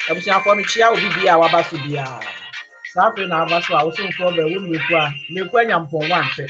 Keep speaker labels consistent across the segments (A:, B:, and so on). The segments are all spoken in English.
A: abusuafo no chia obi bia waba so bia safe na aba so a wosomfo ba wo meku anyampon wante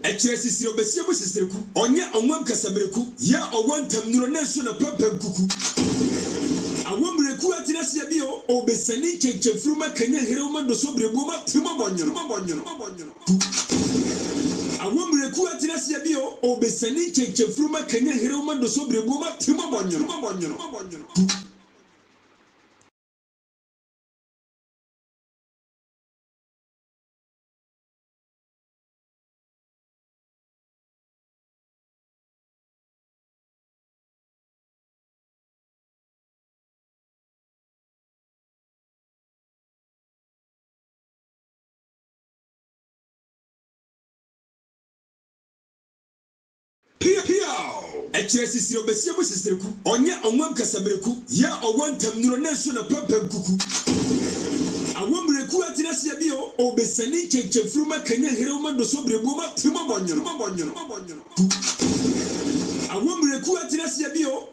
B: Ekyeresi obesia bo sisterku onye onwam kasamereku ya owantam nuro nenso na pempem kuku awomreku atinase bio obesani chechefruma kanya heroma do sobreboma timo bonyono awomreku atinase bio obesani chechefruma kanya heroma do sobreboma timo bonyono Ekyeresi obesia bo sisterku onye onwam kasamereku ya owantam nuro nenso na pempem kuku awomreku atinase bio obesani chechefruma kanya heroma do sobreboma timo bonyono awomreku atinase bio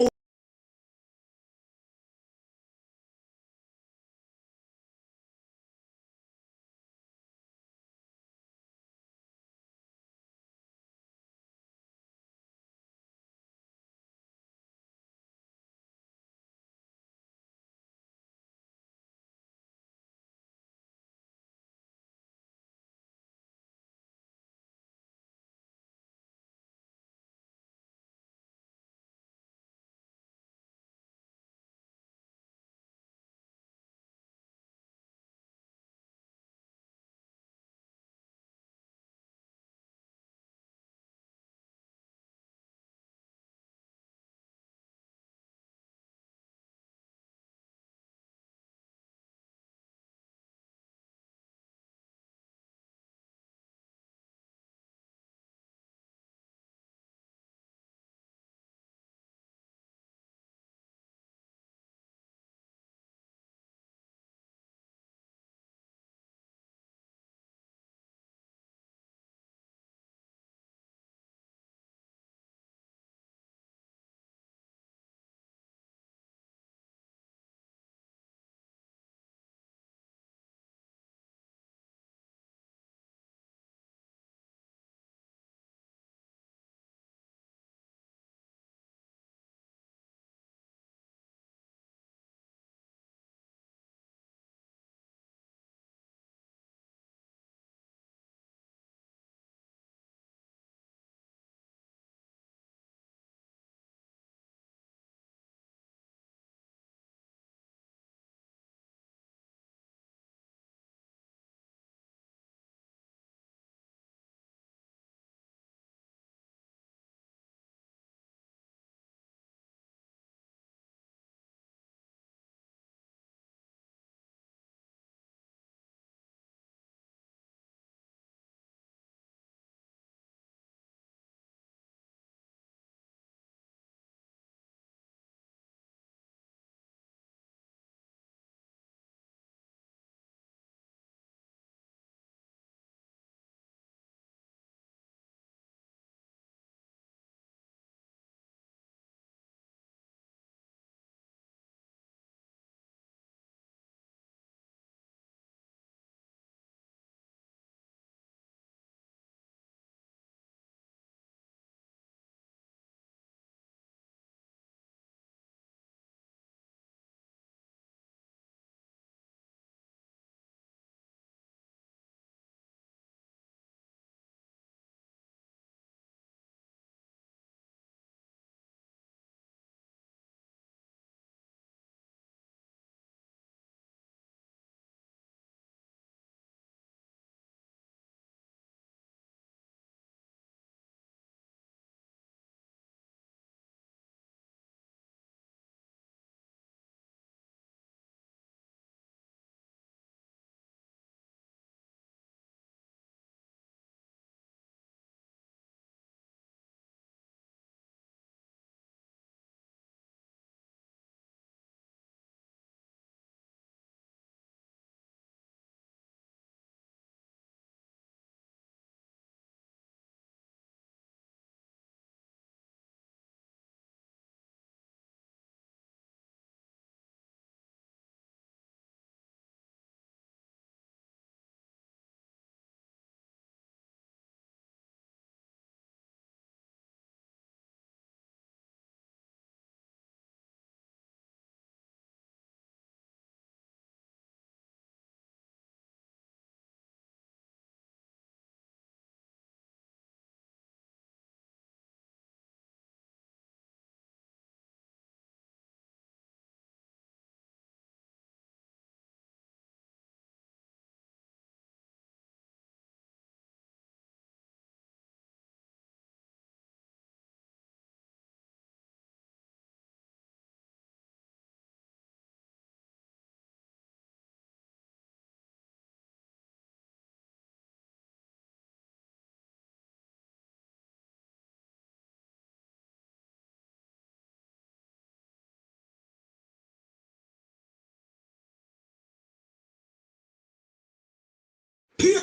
B: Pia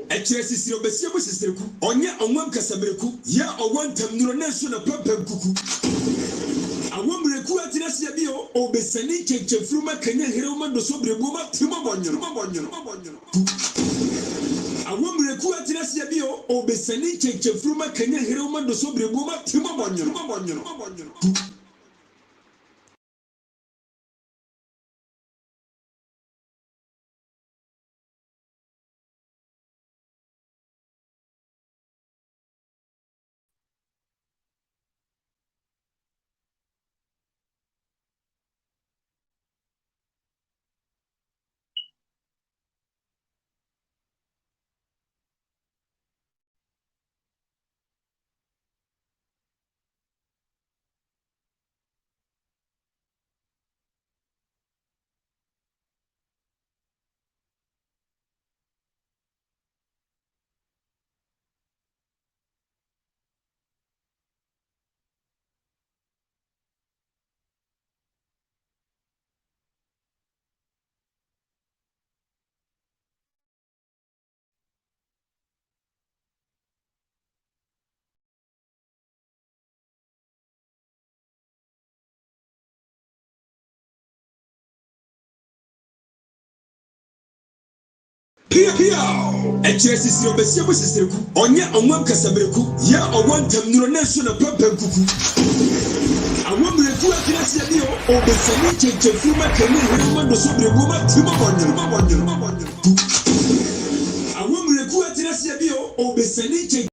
B: ekyeresi obesia bo sisteku onye onwam kasabereku ya owantam nuro na so na papam kuku awomreku atirasi bio obesani chechefruma kanya hiroma do sobrebu ma timo bonyo awomreku atirasi bio obesani chechefruma kanya hiroma do sobrebu ma timo bonyo Pia ekyeresi obesia bo sisteku onye onwam kasabereku ya owantam nuro na so na papam kuku awomreku atirasi bio obesani chechefruma kanya hiroma do sobrebu ma timo bonyo awomreku atirasi bio obesani che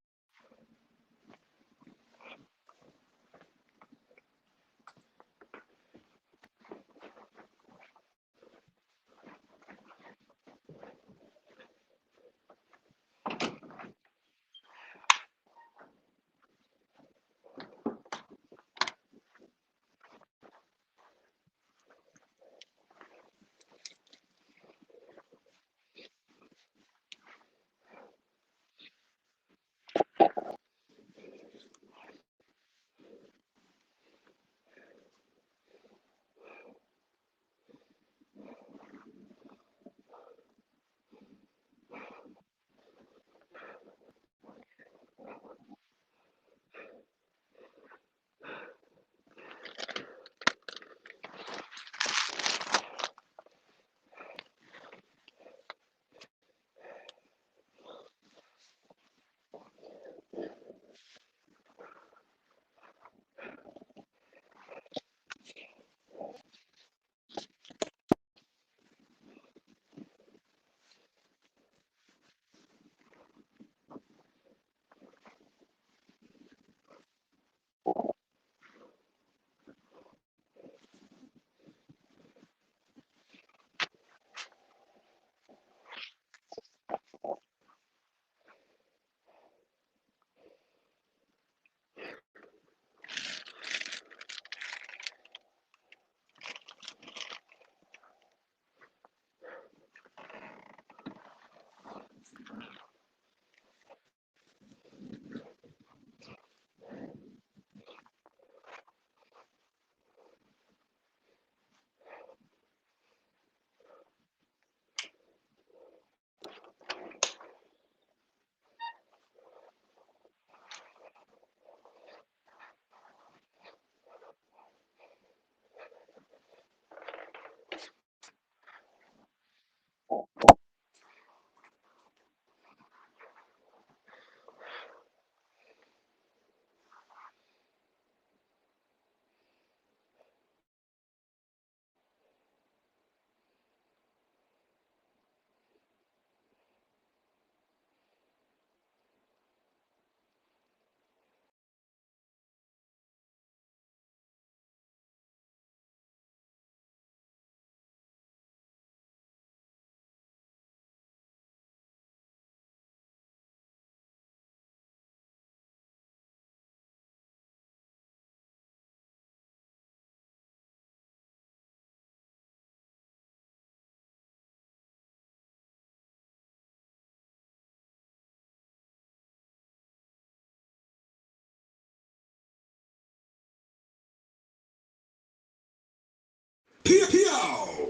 B: Pia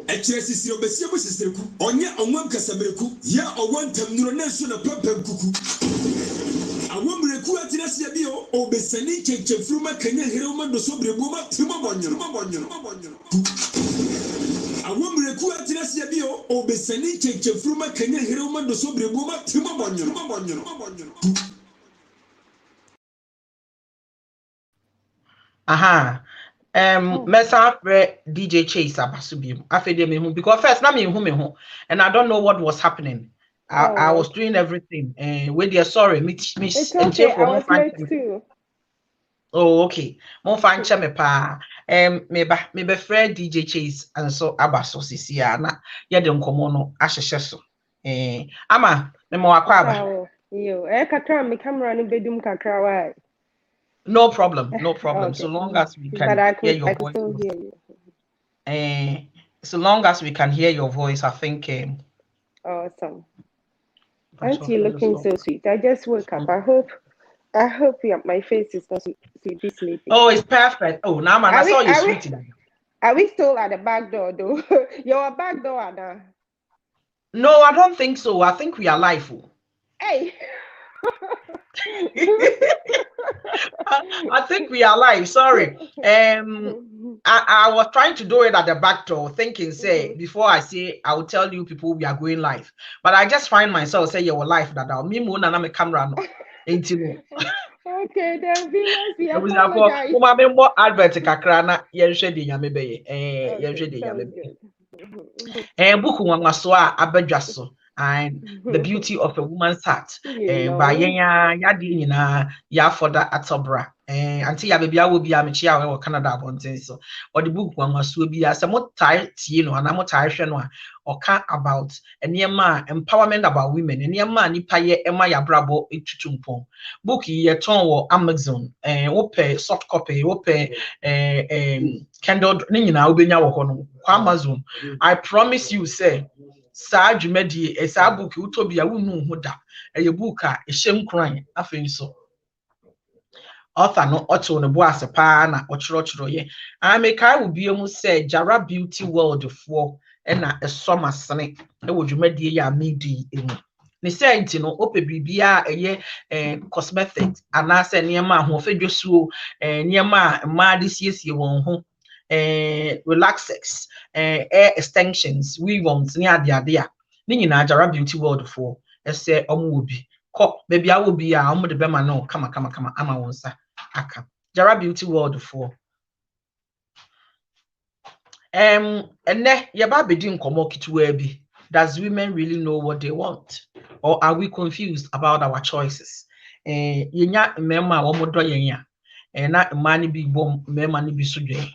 B: Echesi obesia mo sisterku. Onye onwam kasabereku. Ya owantam nuro na so na papam kuku. Awomreku atirasi bi o obesani chechefruma kanya hiroma do so breboma timo bonyo. Awomreku atirasi bi o obesani chechefruma kanya hiroma do so breboma timo bonyo.
A: Aha. Mesa DJ Chase abasubim. Afede me hu because first na me hu and I don't know what was happening. I was doing everything. When they sorry,
C: It's okay. I was late too.
A: Oh, okay. Mo fan me pa. Me be friend DJ Chase and so abaso sisi na ye de nkomo no ahyehye so. Ama me mo akwa aba.
C: Yo, kakra me camera ni bedum kakra wa.
A: No problem, no problem.
C: Okay.
A: So long as we can
C: But I
A: hear
C: could,
A: your
C: I could
A: voice.
C: still hear you.
A: So long as we can hear your voice, I think.
C: Awesome. Aren't you looking so sweet? I just woke up. I hope my face is not sleepy.
A: Oh, it's perfect. Oh, now man, I saw you sweet.
C: Are we still at the back door though? You're back door, Anna.
A: No, I don't think so. I think we are live.
C: Hey.
A: I think we are live. Sorry. I was trying to do it at the back door, thinking, say, before I say, I will tell you people we are going live. But I just find myself say you were live that I'll me moon and I'm a camera.
C: Okay, then viewers, we apologize.
A: Advert kakrana book so abedwaso and the beauty of a woman's heart by yadi ya for that atobra until ya baby will be a mechia or Canada bonten so or the book so be as a more tight and I'm tired or can about empowerment about women and yama nipa ye ema ya brabo etutumpon book ye ton or Amazon ope soft copy ope Kindle nyina obenya wo ho no Amazon. I promise you say saa dwumadi saa book utobia wonu hu da e book a ehyem kran afei so author no oto no bo asepa na ochiro ye ameka wo bie mu say Jara Beauty World fo na esomasene e wo dwumadi ya medi emu ne say nti no ope bibia eye cosmetics anase niema ahofedwosuo niema ma de siesie won ho relaxers air extensions weave-ons ni ade a ni nyina Jara Beauty World for ese omo obi ko baby a obi a omo de bema no kama ama wonsa aka Jara Beauty World for ene ye ba bedi nkomo kituwa bi. Does women really know what they want, or are we confused about our choices? Yenya mema omo do yenya na mani bi bom mema ni bi sudwe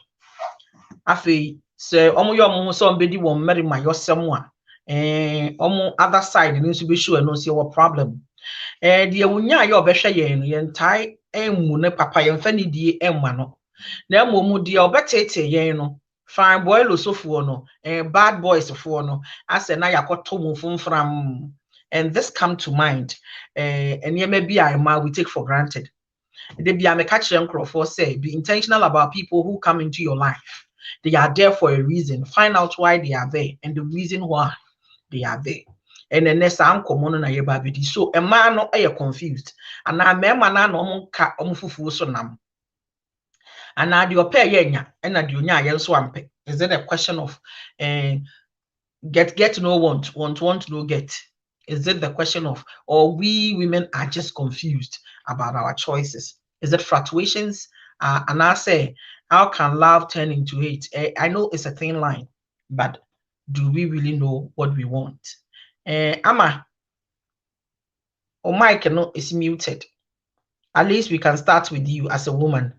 A: afei se omo yo omo so mbedi won merima yosem a omo other side ni nso be show no se wo problem de wonya ye obehwe ye no ye ntai emu ne papa ye mfa ni die emma no na emomu de obetete ye no fine boy lo sofo no bad boys fo no ase na yakoto mu fumfram and this come to mind enema bi a we take for granted they be am catch them for say be intentional about people who come into your life. They are there for a reason. Find out why they are there and the reason why they are there. And then next common na yebabidi. So a man no confused. And now me man no ka fufu so nam. And now the pair yenya and na the nya so ampe. Is it a question of get no want no get? Is it the question of or we women are just confused about our choices? Is it fluctuations? And I say, how can love turn into hate? I know it's a thin line, but do we really know what we want? Ama, mic is muted. At least we can start with you as a woman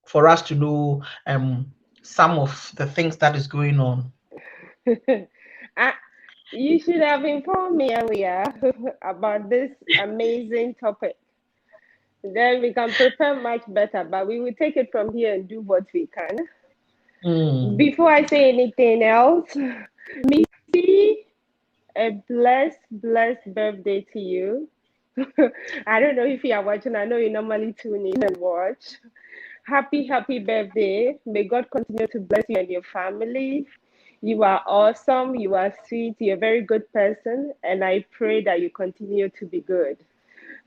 A: for us to know some of the things that is going on.
C: You should have informed me earlier about this amazing topic. Then we can prepare much better, but we will take it from here and do what we can. Before I say anything else, Missy, a blessed birthday to you. I don't know if you are watching. I know you normally tune in and watch. Happy birthday. May God continue to bless you and your family. You are awesome. You are sweet. You're a very good person. And I pray that you continue to be good.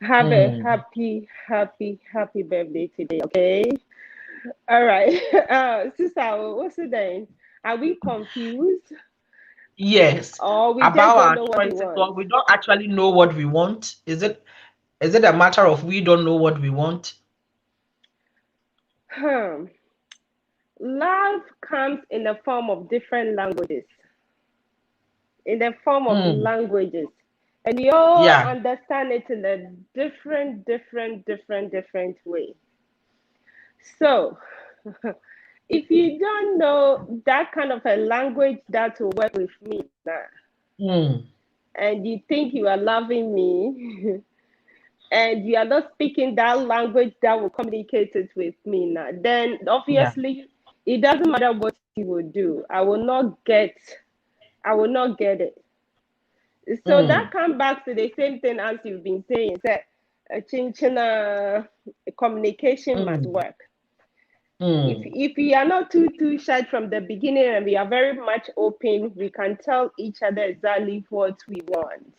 C: Have a happy, happy, happy birthday today, okay? All right. Sister, what's it then? Are we confused?
A: Yes.
C: Or we just
A: About
C: don't
A: our
C: know what we
A: choices,
C: want?
A: or we don't actually know what we want. Is it a matter of we don't know what we want?
C: Love comes in the form of different languages. In the form of languages. And we all understand it in a different way. So, if you don't know that kind of a language that will work with me now, and you think you are loving me, and you are not speaking that language that will communicate it with me now, then obviously it doesn't matter what you will do. I will not get it. So that comes back to the same thing as you've been saying, that communication must work. If we are not too shy from the beginning and we are very much open, we can tell each other exactly what we want.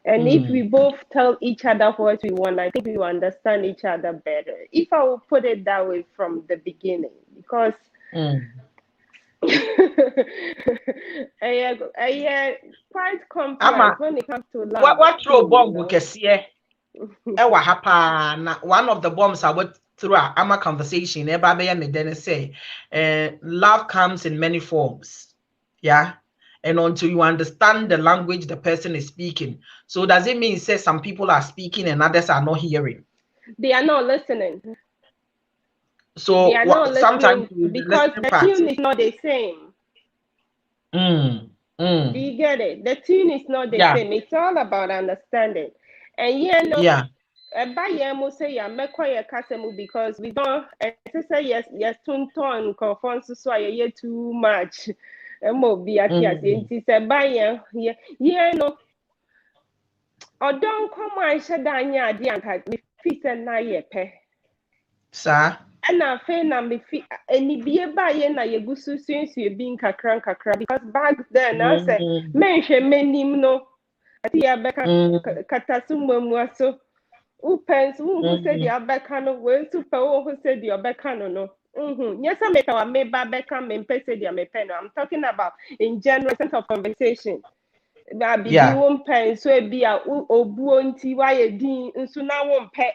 C: And if we both tell each other what we want, I think we will understand each other better. If I will put it that way from the beginning, because quite complex when it comes to love.
A: What throw bomb kesiye? Ewa hapa na one of the bombs I went through our conversation. Eba then say, love comes in many forms. Yeah. And until you understand the language the person is speaking. So does it mean say some people are speaking and others are not hearing?
C: They are not listening.
A: So
C: they are not
A: sometimes
C: listening because the tune is not the same. Do you get it? The tune is not the same. It's all about understanding. And because we don't say yes so too much. Or don't come and shut down your idea and na
A: Sir.
C: And I feel na me fi any be a na yegusu since you being kakran because back then I said mention menim no ati ya beka katasumwa so upens who said the abeka no we super who said the abeka no yes I make our me beka me pese the me pen. I'm talking about in general sense of conversation. That be one pen so be a obuo nti wa ye din nso na won pe.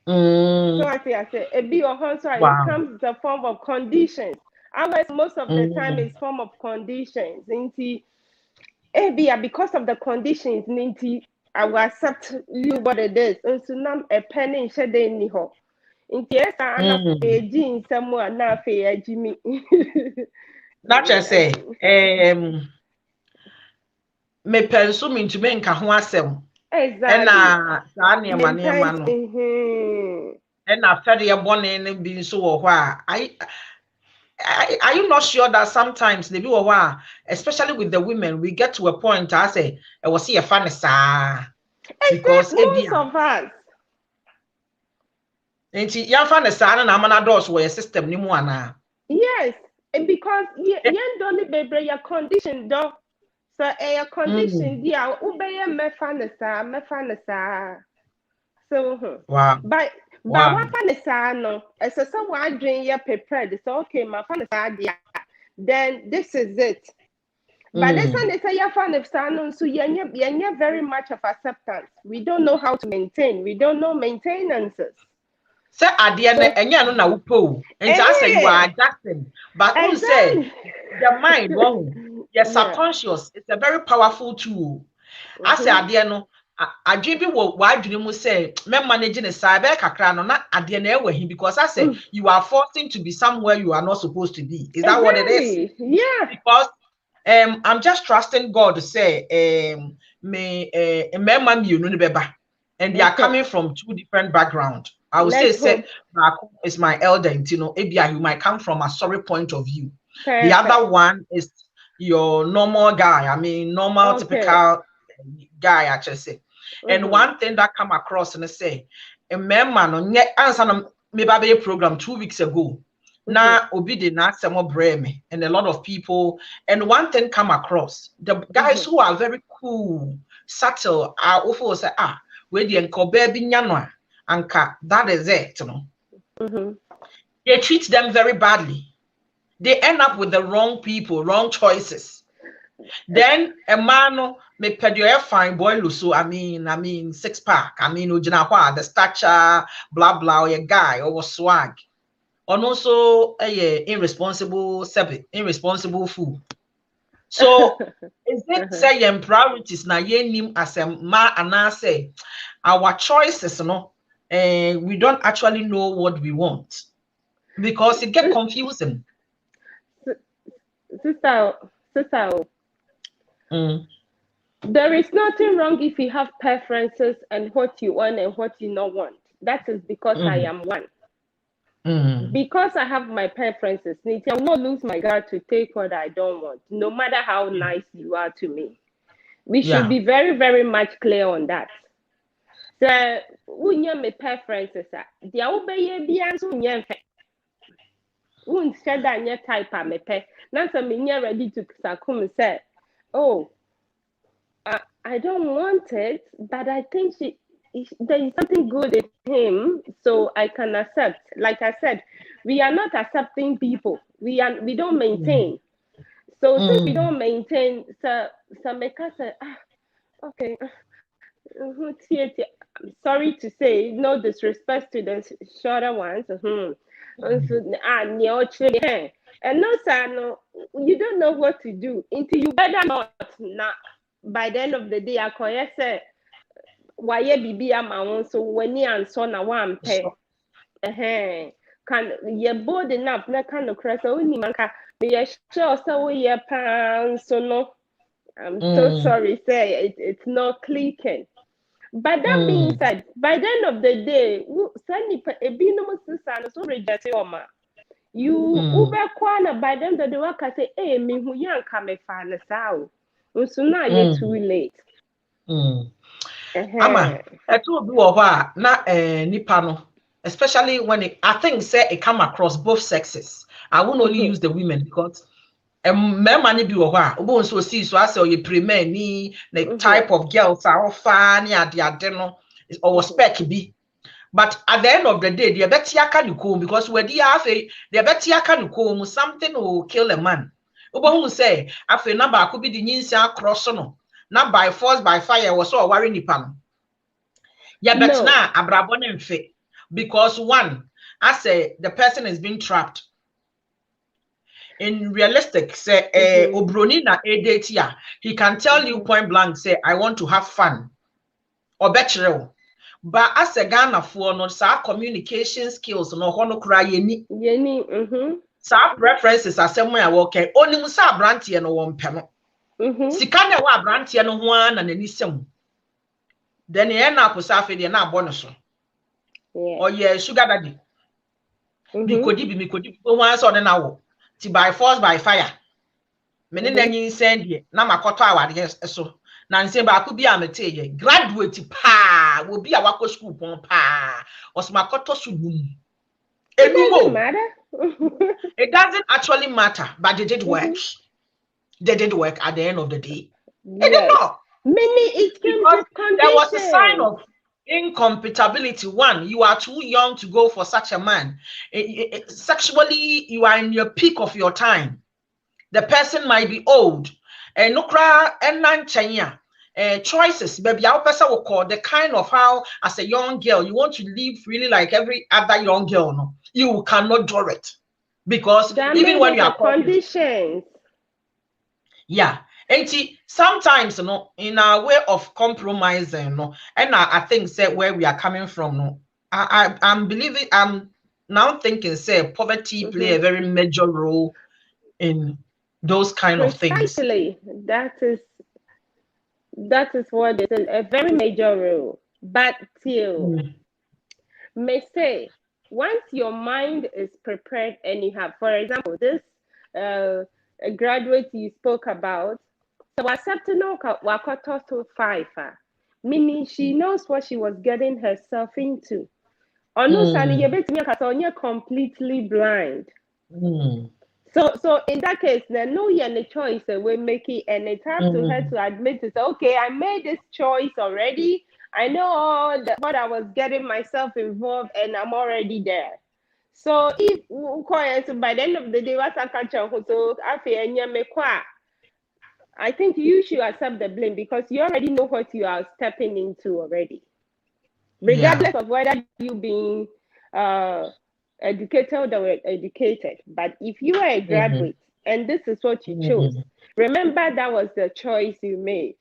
C: So I say a be or it comes in the form of conditions. Otherwise, most of the time it's form of conditions. Because of the conditions, I will accept you what it is. And so now a penny in shed any ho. Yes, I'm a gene somewhere now for a Jimmy.
A: Not just say, me pensu into me nka ho asem.
C: Exactly.
A: And after the abonne being so are you not sure that sometimes the people especially with the women, we get to a point I say I will see a funny
C: because most of us
A: and you find a son and I'm an adult where system ni ana.
C: Yes, because you don't be your condition though. So a condition yeah ubeye mefanesa. So but what fanesa no as a someone drink your prepared so okay my fanesa then this is it. But this one is a fanesa so you're very much of acceptance. We don't know how to maintain. We don't know maintenances.
A: Say adie na enya no na wupo and I say you are adjusting but who say the mind wrong your subconscious is a very powerful tool. I say adie no adwe bi wo wadwene mu say me manage ne sai be kakra no na adie na ewa hi because I say you are forcing to be somewhere you are not supposed to be. Is that what it is?
C: Yeah.
A: Because I'm just trusting God to say me mema mi unu ne beba and they are coming from two different backgrounds. I would say Marco is my elder, you know, Abia, you might come from a sorry point of view. The other one is your normal guy. I mean, normal, typical guy, I just say. And one thing that come across and I say, a man, answer maybe a program 2 weeks ago. na obi de na asemo breme, and a lot of people, and one thing come across, the guys who are very cool, subtle, are also say, we the enko baby nyano anka, that is it, you know. They treat them very badly. They end up with the wrong people, wrong choices. Then a man me pedio fine boy luso. I mean 6-pack. I mean ujinahwa, the stature, blah blah, or a guy or swag. And also a irresponsible fool. So is it saying priorities na nim as a ma and say our choices, no, we don't actually know what we want because it get confusing.
C: Sister, there is nothing wrong if you have preferences and what you want and what you don't want. That is because I am one. Because I have my preferences, I will not lose my guard to take what I don't want, no matter how nice you are to me. We should be very, very much clear on that. So, when you have preferences, the obey be answer won't share that your type of me pay. Now, some ready to come and say, oh, I don't want it, but I think there is something good in him, so I can accept. Like I said, we are not accepting people. We don't maintain. So since we don't maintain, so make us say, okay. Sorry to say, no disrespect to the shorter ones. And no, sir, no, you don't know what to do until you better not. Now, by the end of the day, I say, why bibi ama so when you answer na one pay. Can you bold enough? Na kind of crash. Only manka me sure so we pounds so no. I'm so sorry, say it's not clicking. But that being said, by the end of the day, you uber kwana by the end of the work I say, hey, me who young come fan as out. So now you're too late.
A: Ama, it will be over na nipa no, especially when I think say it come across both sexes. I won't only use the women because men money be over. Obo so see so as you premier ni the type of girls are fan ya no or spec be. But at the end of the day, the better you can come because where the afe the better you can come something will kill a man. Obo who say afe number could be the nyinsa cross no. Not by force by fire was so worry nipa. Yeah, but now abrabon and fit because one, I say the person is being trapped. In realistic, say Obroni na date here, he can tell you point blank, say I want to have fun or better. But as a Ghana for not sa communication skills no hono cry yeni sa preferences are somewhere okay. Only musa branty no one peno. Sikanya wa branty no one and any sem. Then you end up with Safi na bonus. Or yeah, sugar daddy. Me kodi once on an hour. Ti by force by fire. Many nanny send ye. Na makoto award yes so. Nancy ba could be a mete graduate pa will be a wako school pon pa. Was makoto subum.
C: It doesn't matter.
A: It doesn't actually matter, but they did work. They did work at the end of the day. It did not.
C: It came with conditions.
A: There was a sign of incompatibility. One, you are too young to go for such a man. Sexually, you are in your peak of your time. The person might be old. Choices, baby, our person will call the kind of how, as a young girl, you want to live really like every other young girl. No, you cannot do it because that even when you are
C: conditions.
A: Yeah. And sometimes, you know, in our way of compromising, you know, and I think say where we are coming from, no, I'm believing, I'm now thinking, say, poverty play a very major role in those kind of things.
C: Precisely, that is what it is, a very major role. But still, may say, once your mind is prepared and you have, for example, this a graduate you spoke about. So accepting Wakoto to 5, meaning she knows what she was getting herself into. Or no, Sani, you're completely blind. So in that case, then no, you're the choice we're making, and it's up to her to admit to say, okay, I made this choice already. I know all what I was getting myself involved, and I'm already there. So if by the end of the day, what's a catch so I think you should accept the blame because you already know what you are stepping into already, regardless of whether you being educated or educated. But if you are a graduate and this is what you chose, remember that was the choice you made,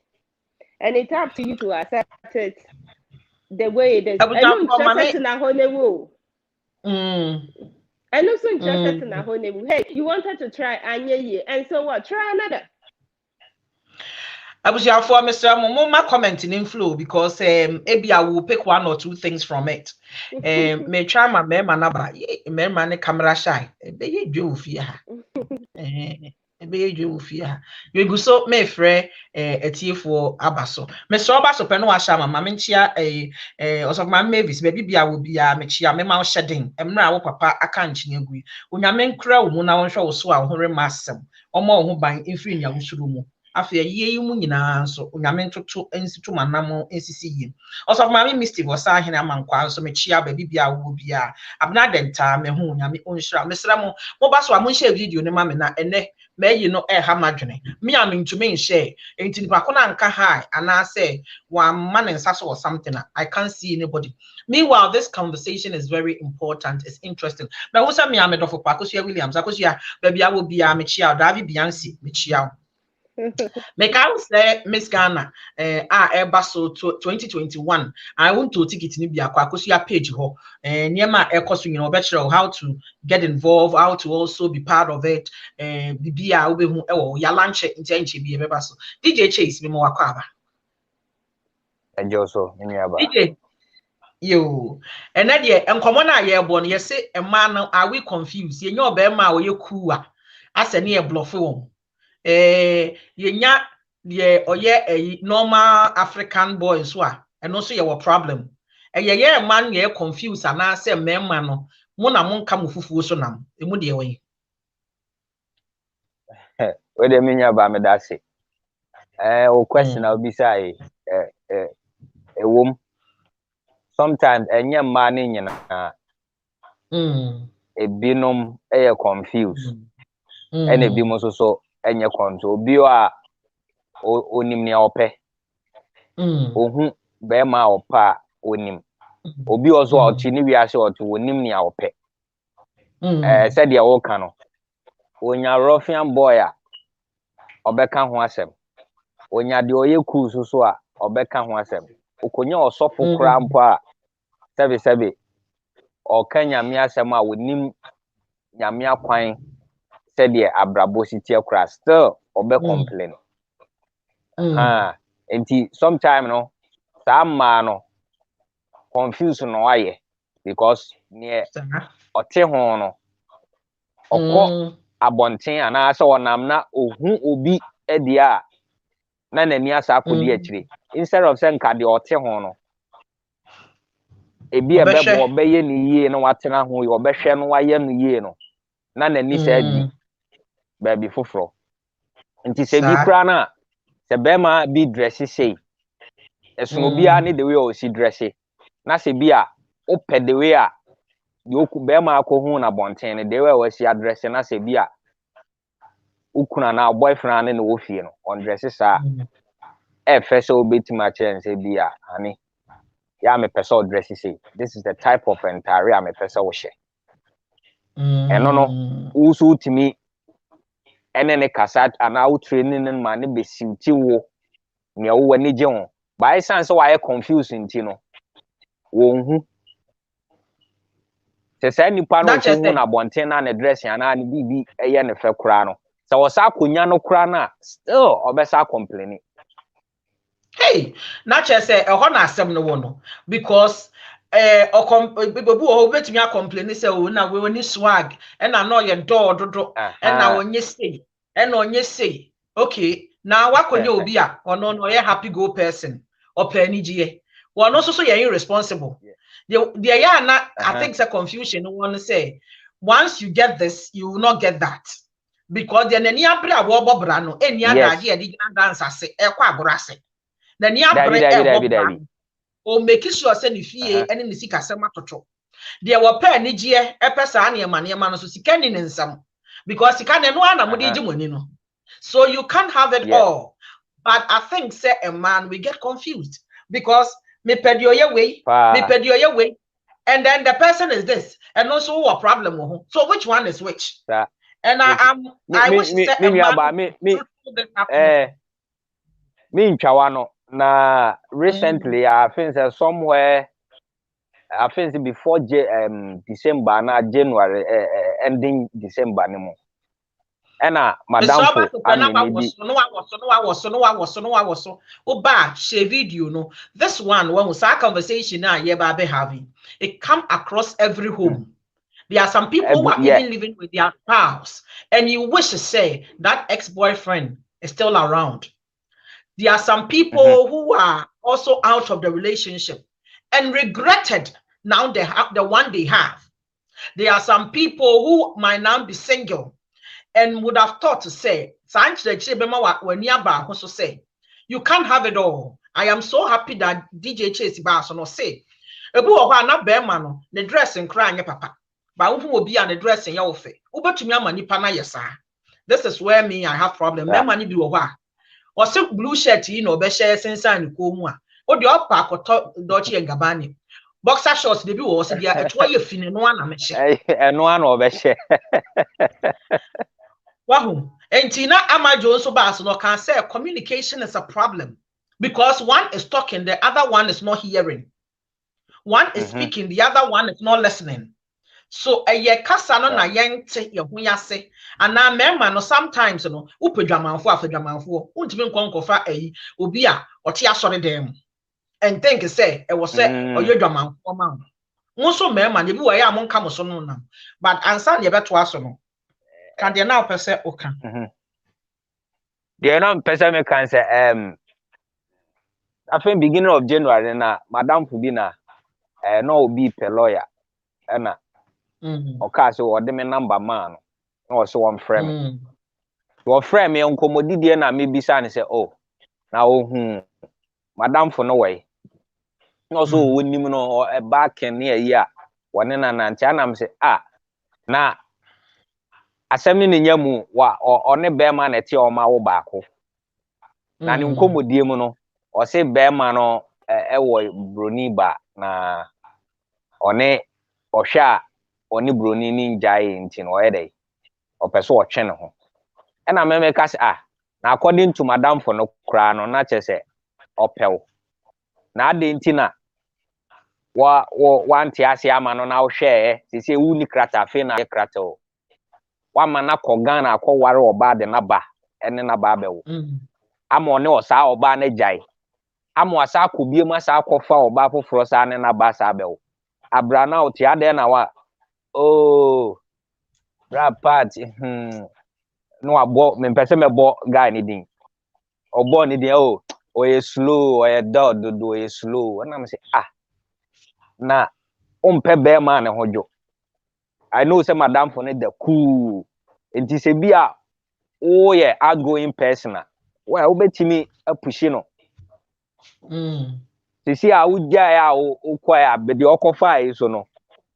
C: and it's up to you to accept it the way it is. And no interested in a whole and also interested in a whole hey, you wanted to try and so what? Try another.
A: I was here for Mr. Moma commenting in flow because maybe I will pick one or two things from it. May try my member number, member camera shy. Be you fear. Be you fear. You go so me free a tea for Abaso. Mr. Abaso Peno Ashama, Maminchia also my mavis, baby I will be a mechia, me mouth shedding, and now papa I can't agree. When your men crow, when I want show so I'll hurry massam, or more who buying in free young shroom. After ye mu nyina so onyame toto ensitu manam ensisi yi also mama misty was ahin amankwa so mechia ba bibia wo bia abna denta me hu onyame onhira mesra mo ba so amonhia video ne mama na ene meyi no ha madwene me am ntumi nhye enti nipa ko na nka high ana say one man nsa so or something I can't see anybody. Meanwhile, this conversation is very important. It's interesting. But who say me am edofo Kwakosia Williams akosia ba bia wo bia mechia David Biansi mechia make I say Miss Ghana so 2021 I want to ticket ni bia Kwakosia page ho niema ekoso you know better how to get involved, how to also be part of it bibia obehu ewo ya lunch ntenche bi ebeba so DJ Chase me mo wakwa
D: Enjoso nyaba
A: DJ yo and na de enkomo na ye bo no ye say emma no are we confused ye nya obema a ye kuwa ase ne ye bluff won yenya ye oye a normal African boys so and also your problem ye man ye confused and I say memma no mo na mo nka mo fufuo so nam emu de we
D: we de me nyaba me da se o question I'll be say wom sometimes enye ma ne nyina ebinom confused and ebi mo so enye control obi a onim ne ope ohu be ma opa onim obi ozo oti ni wiase oti onim ne ope said ya woka no onya ruffian boy a obeka ho asem onya de oye cool so a obeka ho asem okonya osofo kra mpo a sebe o kanya mi asem a wonim nyame akwan said ye abrabo sitie kra still obe complain enti sometime no sama no confuse no aye because near ote ho no okọ abonten ana ase wonam na ohu obi edia na nani asa akodi akire instead of saying ka de ote ho no ebi ebebo obeye ni yie na watena ho obehwe no waye no yie no na nani sa di baby foforo nti se bi kra na se bema bi dress say esun obi a ni the way o si dress na se bi a ope the way a yoku bema akohu na bonten ne the way o si address na se bi a ukuna na boyfriend ne wo fie no on dress sa first obetima chance bi a ani ya me person dress say this is the type of entire me person wo she eno no usu utimi enene kasat ana out training man ne be siuti wo ne wo wani je ho by sense why confused nti no wo hu se say nipa no ko hu na bonten na ne dress ya na ne bibi eye ne fe kura no se wo sa konya no kura na still obesa complaining
A: hey na che say e ho na asem no wo no because bebu o betimi a complain say o na we ni swag e na no ye dodo e na onye say e na onye say okay na wakonye obi a ono no ye happy go person or penijie one also so ye irresponsible the ya na I think say confusion one say once you get this, you will not get that. Because the Nania Bra Wobo Brano, any other idea, the dance I say, Equa Brase. The Nia Bra or make sure send if ye any Nisika Samatoto. There were pen Nigia, Epesania Mania so she can in some because you can't know so you can't have it all. But I think, say a man, we get confused because me pedio your way, and then the person is this, and also a problem. So which one is which? And I wish to say a man.
D: Me in Chawano na recently I think somewhere I think before December na January ending December ni mo. Ena madam for
A: share video no. This one when we start conversation now yeah be having it come across every home. There are some people who are even living with their spouse, and you wish to say that ex-boyfriend is still around. There are some people who are also out of the relationship and regretted now they have the one they have. There are some people who might now be single and would have thought to say, you can't have it all. I am so happy that DJ Chase Basso say, the dressing crying papa, but who will be on the dressing your face. Uber to me, money pana yes, this is where me I have problem. Me money do a or some blue shirt, be share since I know or the upper or Dolce and Gabbana. Boxer shorts, the view was there at why you feeling one. I'm
D: and one over share.
A: Wahoo. And Tina Amajo so Basso can say communication is a problem because one is talking, the other one is not hearing. One is speaking, the other one is not listening. So a ye kasano na yang te ye hunya se and na memma no sometimes no upe dwamanfo afedwamanfo untimi nkonkofa ayi obi a ote asore dem and think say e wo say oye dwamanfo ma wo so memma ne bi wo ya monka mo so no nam but ansa ne beto aso no can dey now pese oka
D: dey now pese me can say I think beginning of January na madam fu bi na no obi pe lawyer na okay, so what the number man or so one frame. Your frame on commodity na me bisa say, oh, now madam for no way. Also, when you know a back and near year, one in an antianam say, na assembling in yamu or on a bear man at your ma bako. Na ni commodity mono or say bear man or a bruniba na on a or sha. Oni broni ni njai ntin oyede opeso o twe ne ho e na meme ka se na according to madam for no kra no na che se opew na ade ntina wa nti ase ama no na wo hwe se wu ni krata fe na krata o wa ma na kogan na akwware oba de na ba ene na ba bewo ama one osa oba na jai ama asa akobie ma sa akwofa oba foforo sa ne na ba sa bewo abra na oti ade na wa oh, rap party. No, I bought me person me bought guy anything. Or born anything. Oh, you slow, or you dog do you slow. And I'm say na pe bear man and hojo. I know say madam for the cool. It is a beer. Oh yeah, outgoing person. Well, obeti me a pushino. To see how would ya o kwaya, but the okofa is so no.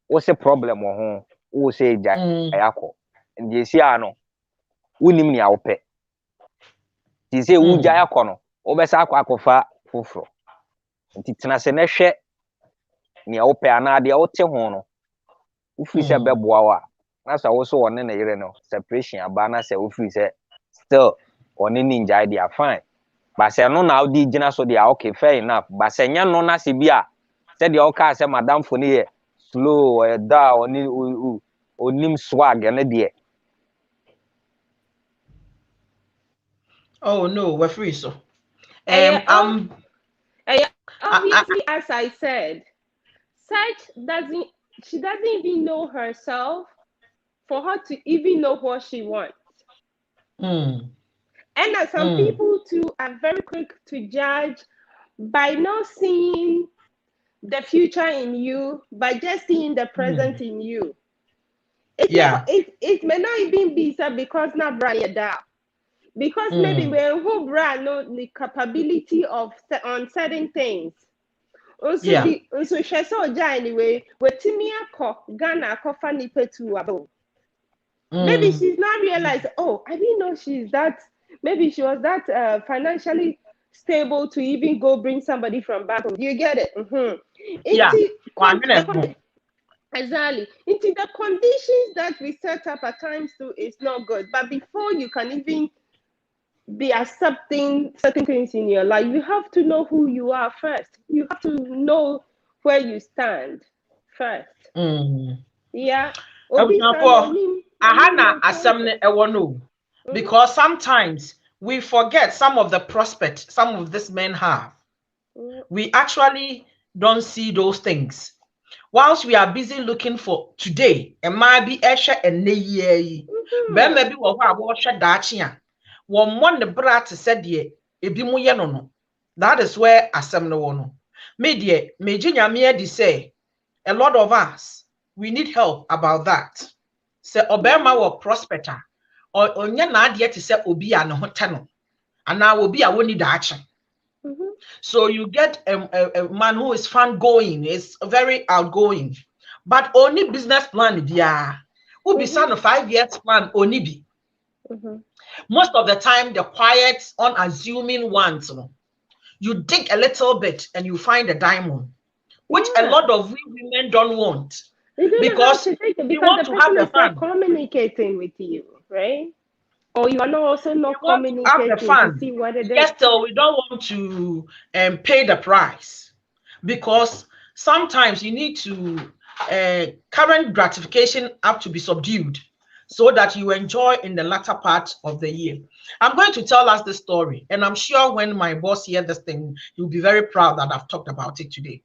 D: What's the problem or who say Jack Ayako? And you see, I know, winning me out pet. You say, who Jayakono, Obesako Fufro. And it's not a share near Opeana, the old Tehono. If we say Beboa, that's also one in a separation. A banner say, if we say still on any ninja idea, fine. But say, no, now the dinner so they are okay, fair enough. But say, no, Nasibia said the old say, Madame Fournier. Slow da onim swag na de.
A: Oh no, we're free so.
C: Obviously, as I said, she doesn't even know herself for her to even know what she wants. And as some people too are very quick to judge by not seeing the future in you, but just seeing the present in you. It may not even be so because not brand that. Because maybe we who brand know the capability of on certain things. Also she saw anyway, with Timia ko Ghana ko funny petu abo. Maybe she's not realized, oh, I didn't know she's that, maybe she was that financially stable to even go bring somebody from back home. Do you get it? Exactly. Into the conditions that we set up at times too is not good. But before you can even be accepting certain things in your life, you have to know who you are first. You have to know where you stand first. Yeah.
A: Because sometimes we forget some of the prospect some of these men have. We actually don't see those things. Whilst we are busy looking for today, it might be Esha and Neye. Maybe what Dachia. One the brat said ye, no. That is where Assam no one. Media, Mejinya Mia say, a lot of us, we need help about that. Say Obama or prospector, or onya na adie to say obi a no hotano, and now obi a woni da action. So you get a man who is fun going, is very outgoing, but only business plan dia. Who be son of 5 years plan only be. Most of the time, the quiet, unassuming ones, you dig a little bit and you find a diamond, which a lot of we women don't want. Because you want to have the fun.
C: Communicating with you, right? Or you are not also not communicating to see what it is.
A: Yes, so we don't want to pay the price, because sometimes you need to current gratification have to be subdued so that you enjoy in the latter part of the year. I'm going to tell us this story, and I'm sure when my boss hears this thing, he'll be very proud that I've talked about it today.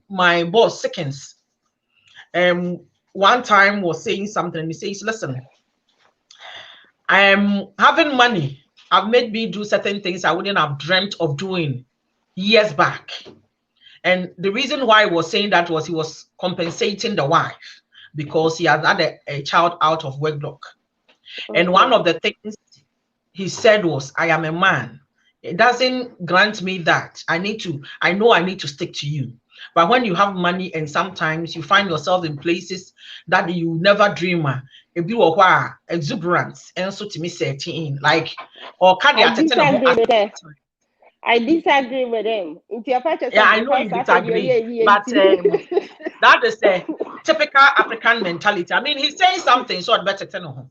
A: My boss, Sickens, one time was saying something, and he says, listen, I'm having money. I've made me do certain things I wouldn't have dreamt of doing years back. And the reason why he was saying that was he was compensating the wife because he had a child out of wedlock. And one of the things he said was, I am a man. It doesn't grant me that. I know I need to stick to you. But when you have money and sometimes you find yourself in places that you never dream of, it be exuberance and so to me setting like or
C: I disagree with him.
A: Yeah, I know you disagree, but that is a typical African mentality. I mean, he's saying something, so I'd better tell him.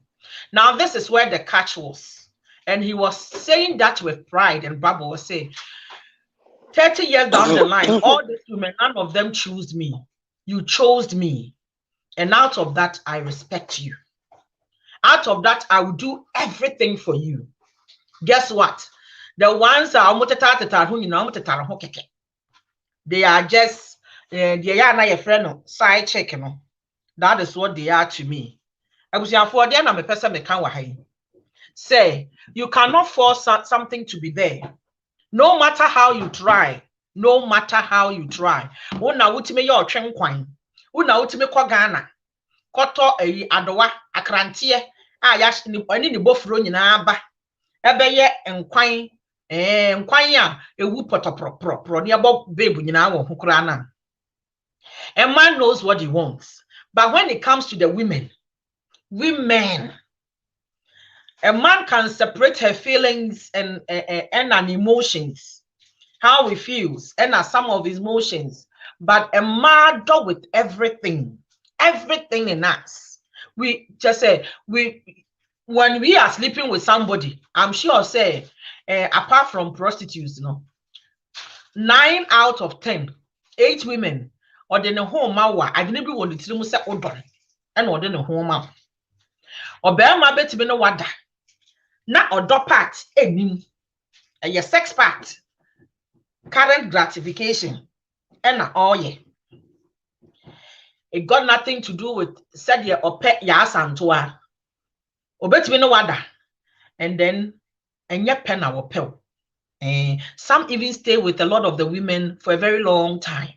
A: Now, this is where the catch was. And he was saying that with pride, and Baba was saying, 30 years down the line, all these women, none of them chose me. You chose me. And out of that, I respect you. Out of that, I will do everything for you. Guess what? The ones that are they are just they are not your friend, side check. That is what they are to me. I was for them, I'm a person me can say you cannot force something to be there. No matter how you try, no matter how you try. Una utime your tren kwan. Una utime kwa Ghana. Koto adowa akrantie a ya oni ni bofuro nyina aba. Ebeye nkwan nkwan a ewu potopro ne abo babe nyina wo hokura na. A man knows what he wants. But when it comes to the women, a man can separate her feelings and an emotions, how he feels, and some of his emotions. But a man does with everything in us. We just say when we are sleeping with somebody, I'm sure say apart from prostitutes, 9 out of 10, 8 women or the home mawa. I didn't be want to say odon and or the home ma. Or bear my bet to be no wada. Na odo part enim. Your sex part. Current gratification. And all ye. It got nothing to do with said ye or pet ya santua. Or bet to be no wada. And then and your pen our pill. Some even stay with a lot of the women for a very long time.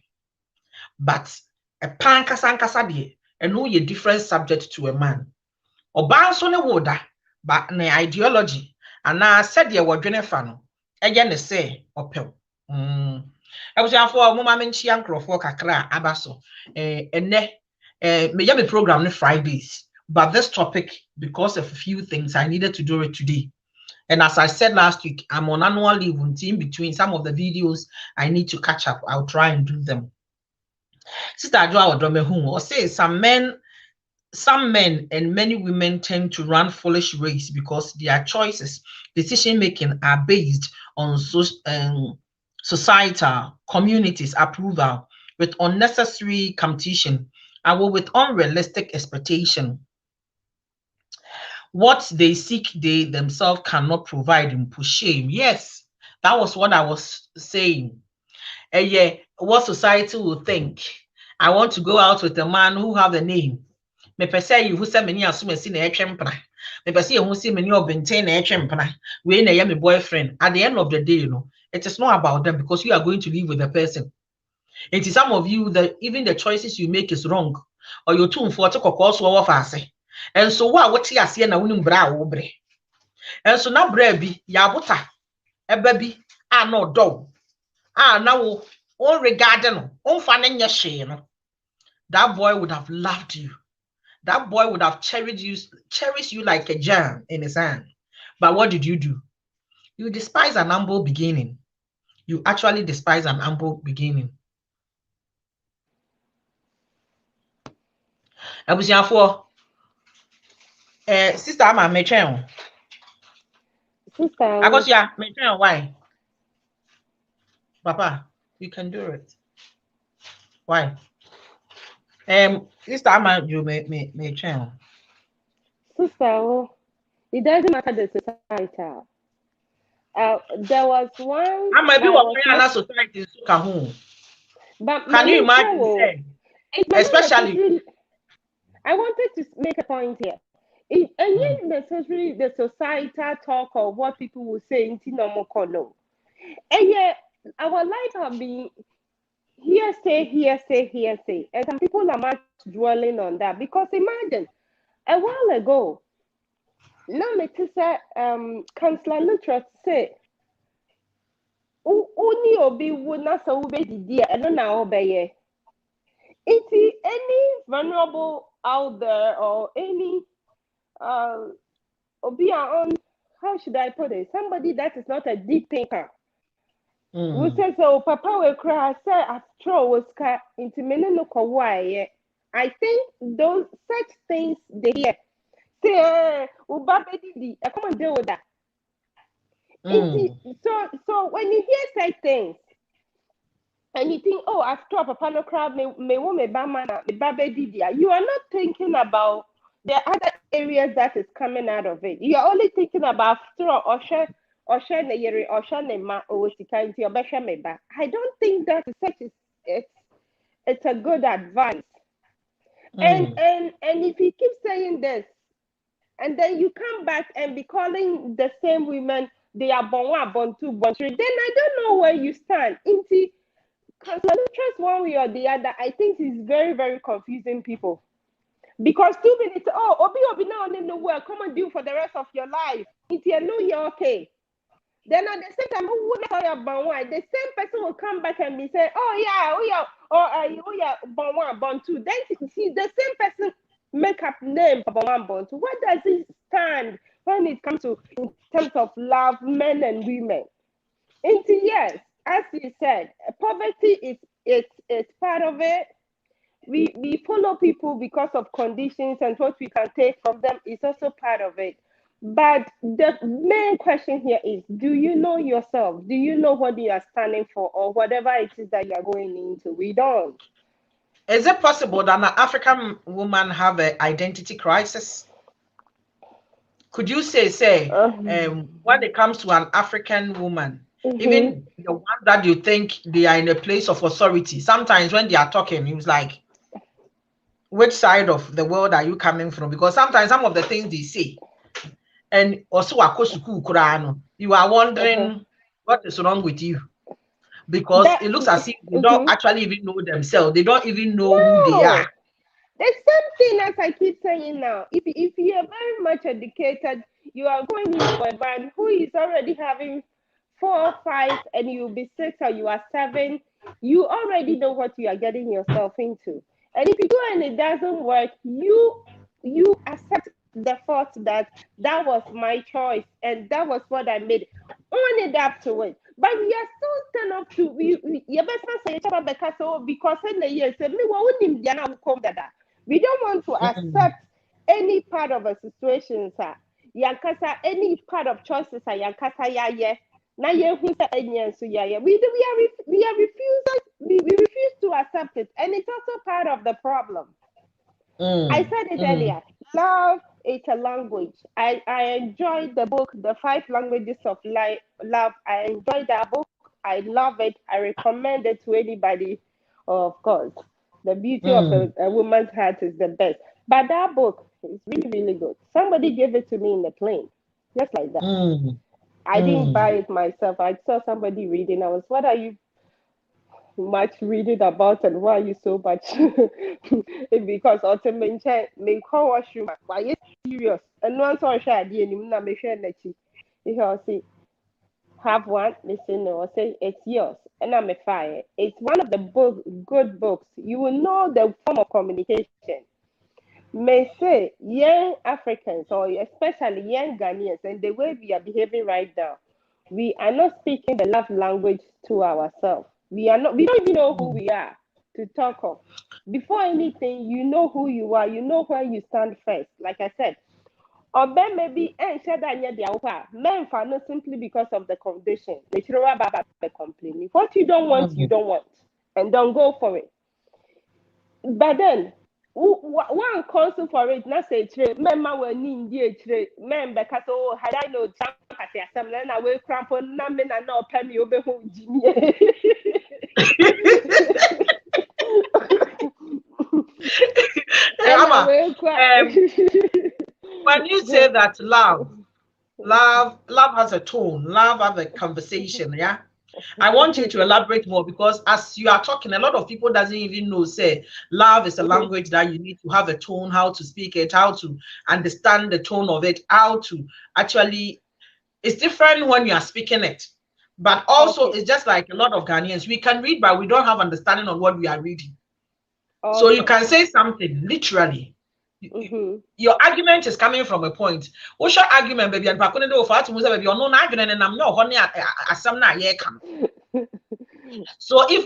A: But a pan kasan kasadi, and who a different subject to a man. Oba so ne woda, but ne ideology, and I said ye were Jennifer. Again, they say, opel. I was for a woman, she uncle for kakra, abaso, and me ya me program on Fridays. But this topic, because of a few things, I needed to do it today. And as I said last week, I'm on annual leave in between some of the videos I need to catch up. I'll try and do them. Sister Adwa Odomehu or say some men and many women tend to run foolish race because their choices, decision making are based on societal communities approval with unnecessary competition and with unrealistic expectation. What they seek, they themselves cannot provide and push shame. Yes, that was what I was saying. And yeah, what society will think. I want to go out with a man who have a name. Me per se who say many assume si na etwempra. Me per se who say many obtain na etwempra. We na my boyfriend. At the end of the day, you know, it is not about them because you are going to live with the person. It is some of you that even the choices you make is wrong. Or you're too for to cause so fast. And so what you are seeing na wunim bra wo bre. And so na bra bi ya bota eba bi no do. Now on regarding on fanning your shame. That boy would have loved you. That boy would have cherished you like a gem in his hand. But what did you do? You despise an humble beginning. You actually despise an humble beginning. Sister, I'm a Sister, I got you. Why? Papa, you can do it. Why? Sister, I'm you may channel.
C: Sister, it doesn't matter the society. There was one.
A: I might be working in a society home.
C: But
A: can you imagine? Especially,
C: I wanted to make a point here. And yet necessarily the societal talk of what people will say in Tinomokono. And yet our life have been hearsay. And some people are much dwelling on that. Because imagine, a while ago, now Chancellor Luttrell said, only obi would not so be dear, and now obey. Is any vulnerable out there or any obi on, how should I put it? Somebody that is not a deep thinker. We say so papa will cry, say after was cut into menino why. I think those such things they hear. Say Ubabedi, I come and deal with that. So when you hear such things and you think, oh, after papa no crowd me woman you are not thinking about the other areas that is coming out of it. You are only thinking about straw or share ne yere or share ne ma or sikanti or besha me ba. I don't think that is such it's a good advice. And if you keep saying this, and then you come back and be calling the same women they are born two, born three, then I don't know where you stand. Inti, trust one way or the other, I think is very, very confusing people. Because 2 minutes, Obi now in the world, come and do for the rest of your life. If you know you're okay. Then at the same time, who would tell you about why? The same person will come back and be saying, born two. Then see the same person make up name for born two. What does it stand when it comes to in terms of love, men and women? Into yes, as you said, poverty is part of it. We follow people because of conditions and what we can take from them is also part of it. But the main question here is, do you know yourself? Do you know what you are standing for or whatever it is that you are going into? We don't.
A: Is it possible that an African woman have an identity crisis? Could you say when it comes to an African woman, even the one that you think they are in a place of authority, sometimes when they are talking, it's like, which side of the world are you coming from? Because sometimes some of the things they say, and also you are wondering what is wrong with you, because it looks as if they don't actually even know themselves. They don't even know who they are.
C: The same thing as I keep saying now. If you are very much educated, you are going into a man who is already having 4 or 5 and you'll be 6 or you are 7, you already know what you are getting yourself into. And if you go and it doesn't work, you accept the fact that that was my choice and that was what I made. Own it up to it. But we are still stand up to you best say because in the years me won't come that. We don't want to accept any part of a situation, sir. Yankasa, any part of choices, yankasa ya ye. Na ye who say any so ya ye. We refuse to accept it, and it's also part of the problem. I said it earlier. Love is a language. I enjoyed the book, The 5 Languages of Love. I enjoyed that book. I love it. I recommend it to anybody. Of course, the beauty of a woman's heart is the best. But that book is really, really good. Somebody gave it to me in the plane, just like that. I didn't buy it myself. I saw somebody reading. I was, what are you much reading about and why are you so much? Because ultimately, me call washroom. Why you serious? And once I share the name, na me share nechi. If I say have one, listen, or say it's yours, and I'm a fire. It's one of the good books. You will know the form of communication. May say young Africans or especially young Ghanaians and the way we are behaving right now, we are not speaking the love language to ourselves. We don't even know who we are to talk of. Before anything, you know who you are, you know where you stand first. Like I said, or then maybe and said that men for not simply because of the condition. They should about the complaining. What you don't want, and don't go for it. But then one counsel for it, not say men were need men because had I know some then I will cramp on numbing and not pay me over home Jimmy.
A: When you say that love has a tone, love has a conversation, yeah. I want you to elaborate more because as you are talking, a lot of people doesn't even know, say, love is a language that you need to have a tone, how to speak it, how to understand the tone of it, how to actually, it's different when you are speaking it. But also, it's just like a lot of Ghanaians, we can read, but we don't have understanding on what we are reading. So you can say something literally. Your argument is coming from a point. What's your argument, baby? And baby, you're no argument, and I'm not honey as some na ye come. So if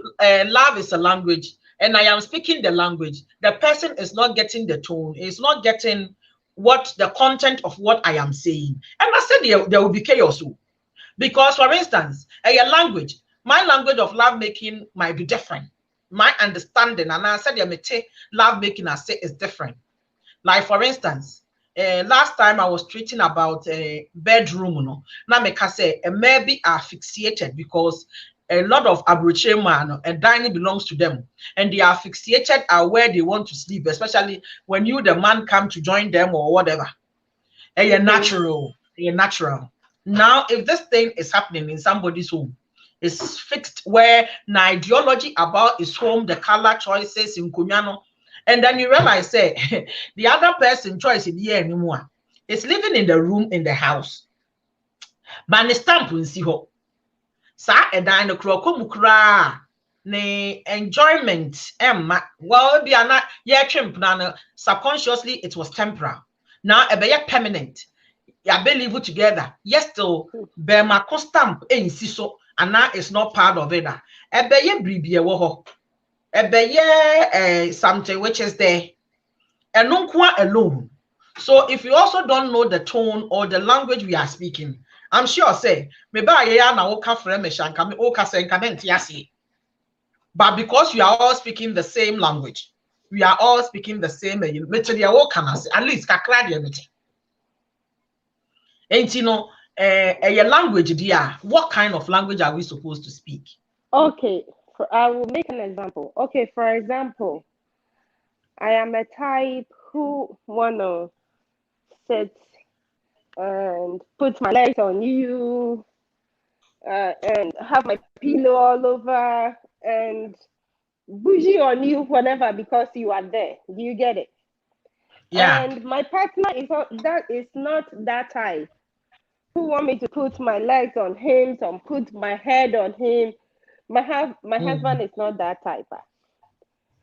A: love is a language, and I am speaking the language, the person is not getting the tone, is not getting what the content of what I am saying. And I said there will be chaos. Because, for instance, a language, my language of love making might be different. My understanding, and I said love making, I say is different. Like, for instance, last time I was treating about a bedroom, now me can say maybe are asphyxiated because a lot of Abuche man and dining belongs to them, and they are asphyxiated are where they want to sleep, especially when you the man come to join them or whatever. And you're natural. Now, if this thing is happening in somebody's home, it's fixed where an ideology about his home, the color choices in Kunyano, and then you realize, say, the other person choice in here anymore is living in the room in the house. But the stamp in see ho. Sa a dino crocomukra ne enjoyment emma. Well, be not yeah chimp subconsciously it was temporal. Now a be permanent. Ya believe it together. Yes, still be my stamp in so and now it's not part of it. A be ye bribie wo something which is there and no alone. So if you also don't know the tone or the language we are speaking, I'm sure say maybe I na oka frame shanka me oka say but because we are all speaking the same language, we are all speaking the same material at least kakra de and you know a language dear, what kind of language are we supposed to speak?
C: Okay, I will make an example. Okay, for example, I am a type who wanna sit and put my legs on you and have my pillow all over and bougie on you, whatever, because you are there. Do you get it?
A: Yeah.
C: And my partner is not that type who want me to put my legs on him, to put my head on him. My husband is not that type.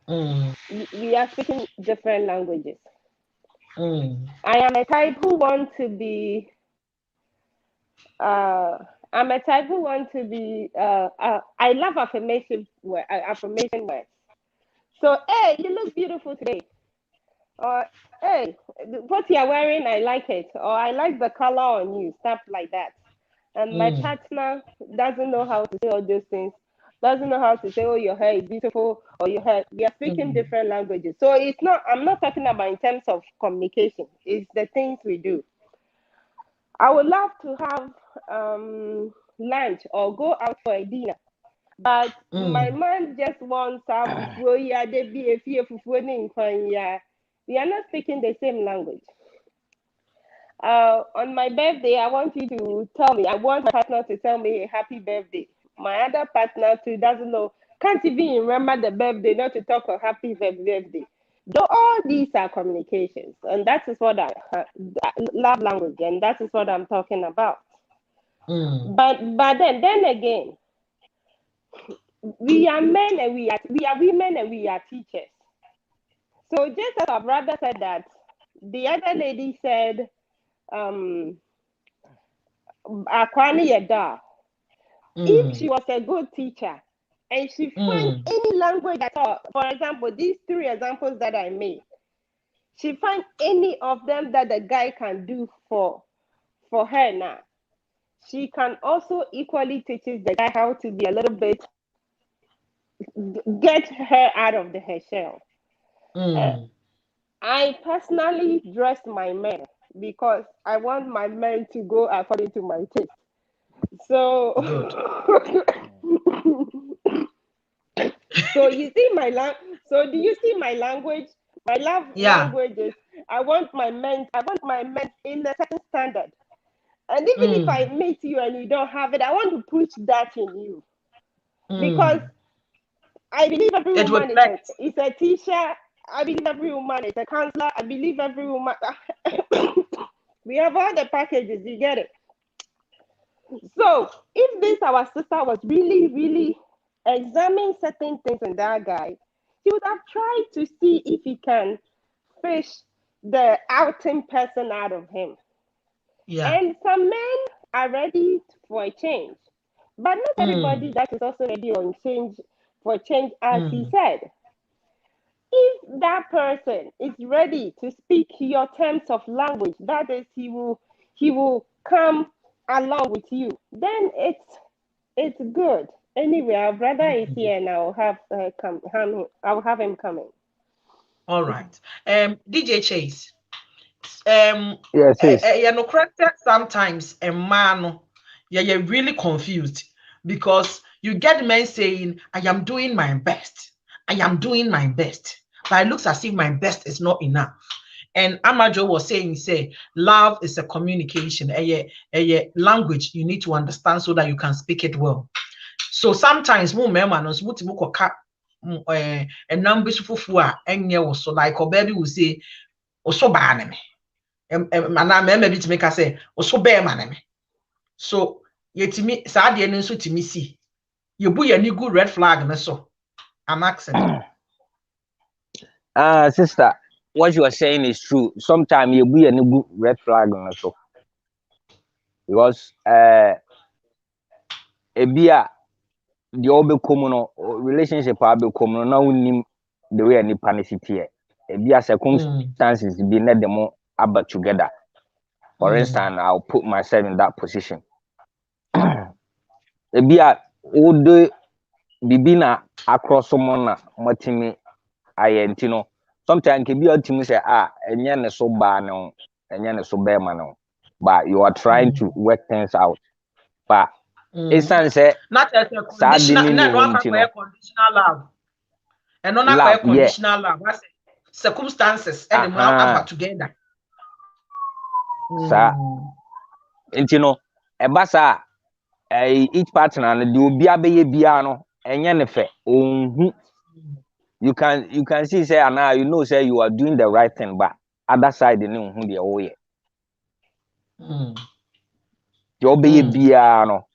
C: We are speaking different languages. I am a type who want to be. I'm a type who want to be. I love affirmation words. So, hey, you look beautiful today. Or, hey, what you are wearing, I like it. Or I like the color on you. Stuff like that. And my partner doesn't know how to say all those things. Doesn't know how to say, oh, your hair is beautiful, or your hair. We are speaking different languages. So it's not. I'm not talking about in terms of communication. It's the things we do. I would love to have lunch or go out for a dinner. But my man just wants we are not speaking the same language. On my birthday, I want you to tell me. I want my partner to tell me a happy birthday. My other partner too doesn't know, can't even remember the birthday, not to talk of happy birthday. Though all these are communications, and that is what I love language, and that is what I'm talking about. But then again, we are men and we are women and we are teachers. So just as our brother said that, the other lady said, Akwani Yeda. If she was a good teacher and she finds any language at all, for example, these 3 examples that I made, she finds any of them that the guy can do for her now, she can also equally teach the guy how to be a little bit, get her out of her shell. I personally dress my men because I want my men to go according to my taste. So, so you see so do you see my language? My language is I want my men in a certain standard. And even if I meet you and you don't have it, I want to push that in you. Because I believe every woman is a teacher. I believe every woman is a counselor. I believe every woman. We have all the packages, you get it? So if this our sister was really, really examining certain things in that guy, he would have tried to see if he can fish the outing person out of him. Yeah. And some men are ready for a change, but not everybody that is also ready for change, as he said. If that person is ready to speak your terms of language, that is, he will come along with you, then it's good. Anyway, our brother is here, and I'll have him coming.
A: All right. DJ Chase.
D: Yes.
A: Sometimes a man, you're really confused because you get men saying, I am doing my best. I am doing my best. But it looks as if my best is not enough. And Amajo was saying, love is a communication, a language you need to understand so that you can speak it well. So sometimes more men knows what a number of and so like or baby will say, so bad. Maybe to make us say, so bear man. So yet me sad and so to me see. You buy any good red flag and so I'm accent.
D: Sister, what you are saying is true. Sometimes you be a good red flag on so. Because ebia the obe komuno relationship abe komuno na unim the way any panicity ebia circumstances be net them aba together. For instance, I'll put myself in that position. Ebia ode bibina across someone na matimi ayentino. Sometimes can be ultimate say enye ne so ba no enye ne so be ma no, but you are trying to work things out. But it's
A: not as a conditional love. And not conditional love. That's circumstances and them together.
D: Ebasa each partner no de obi abeye bia no enye ne fe onhu You can see say now you know say you are doing the right thing, but other side you know who they are. You be bia no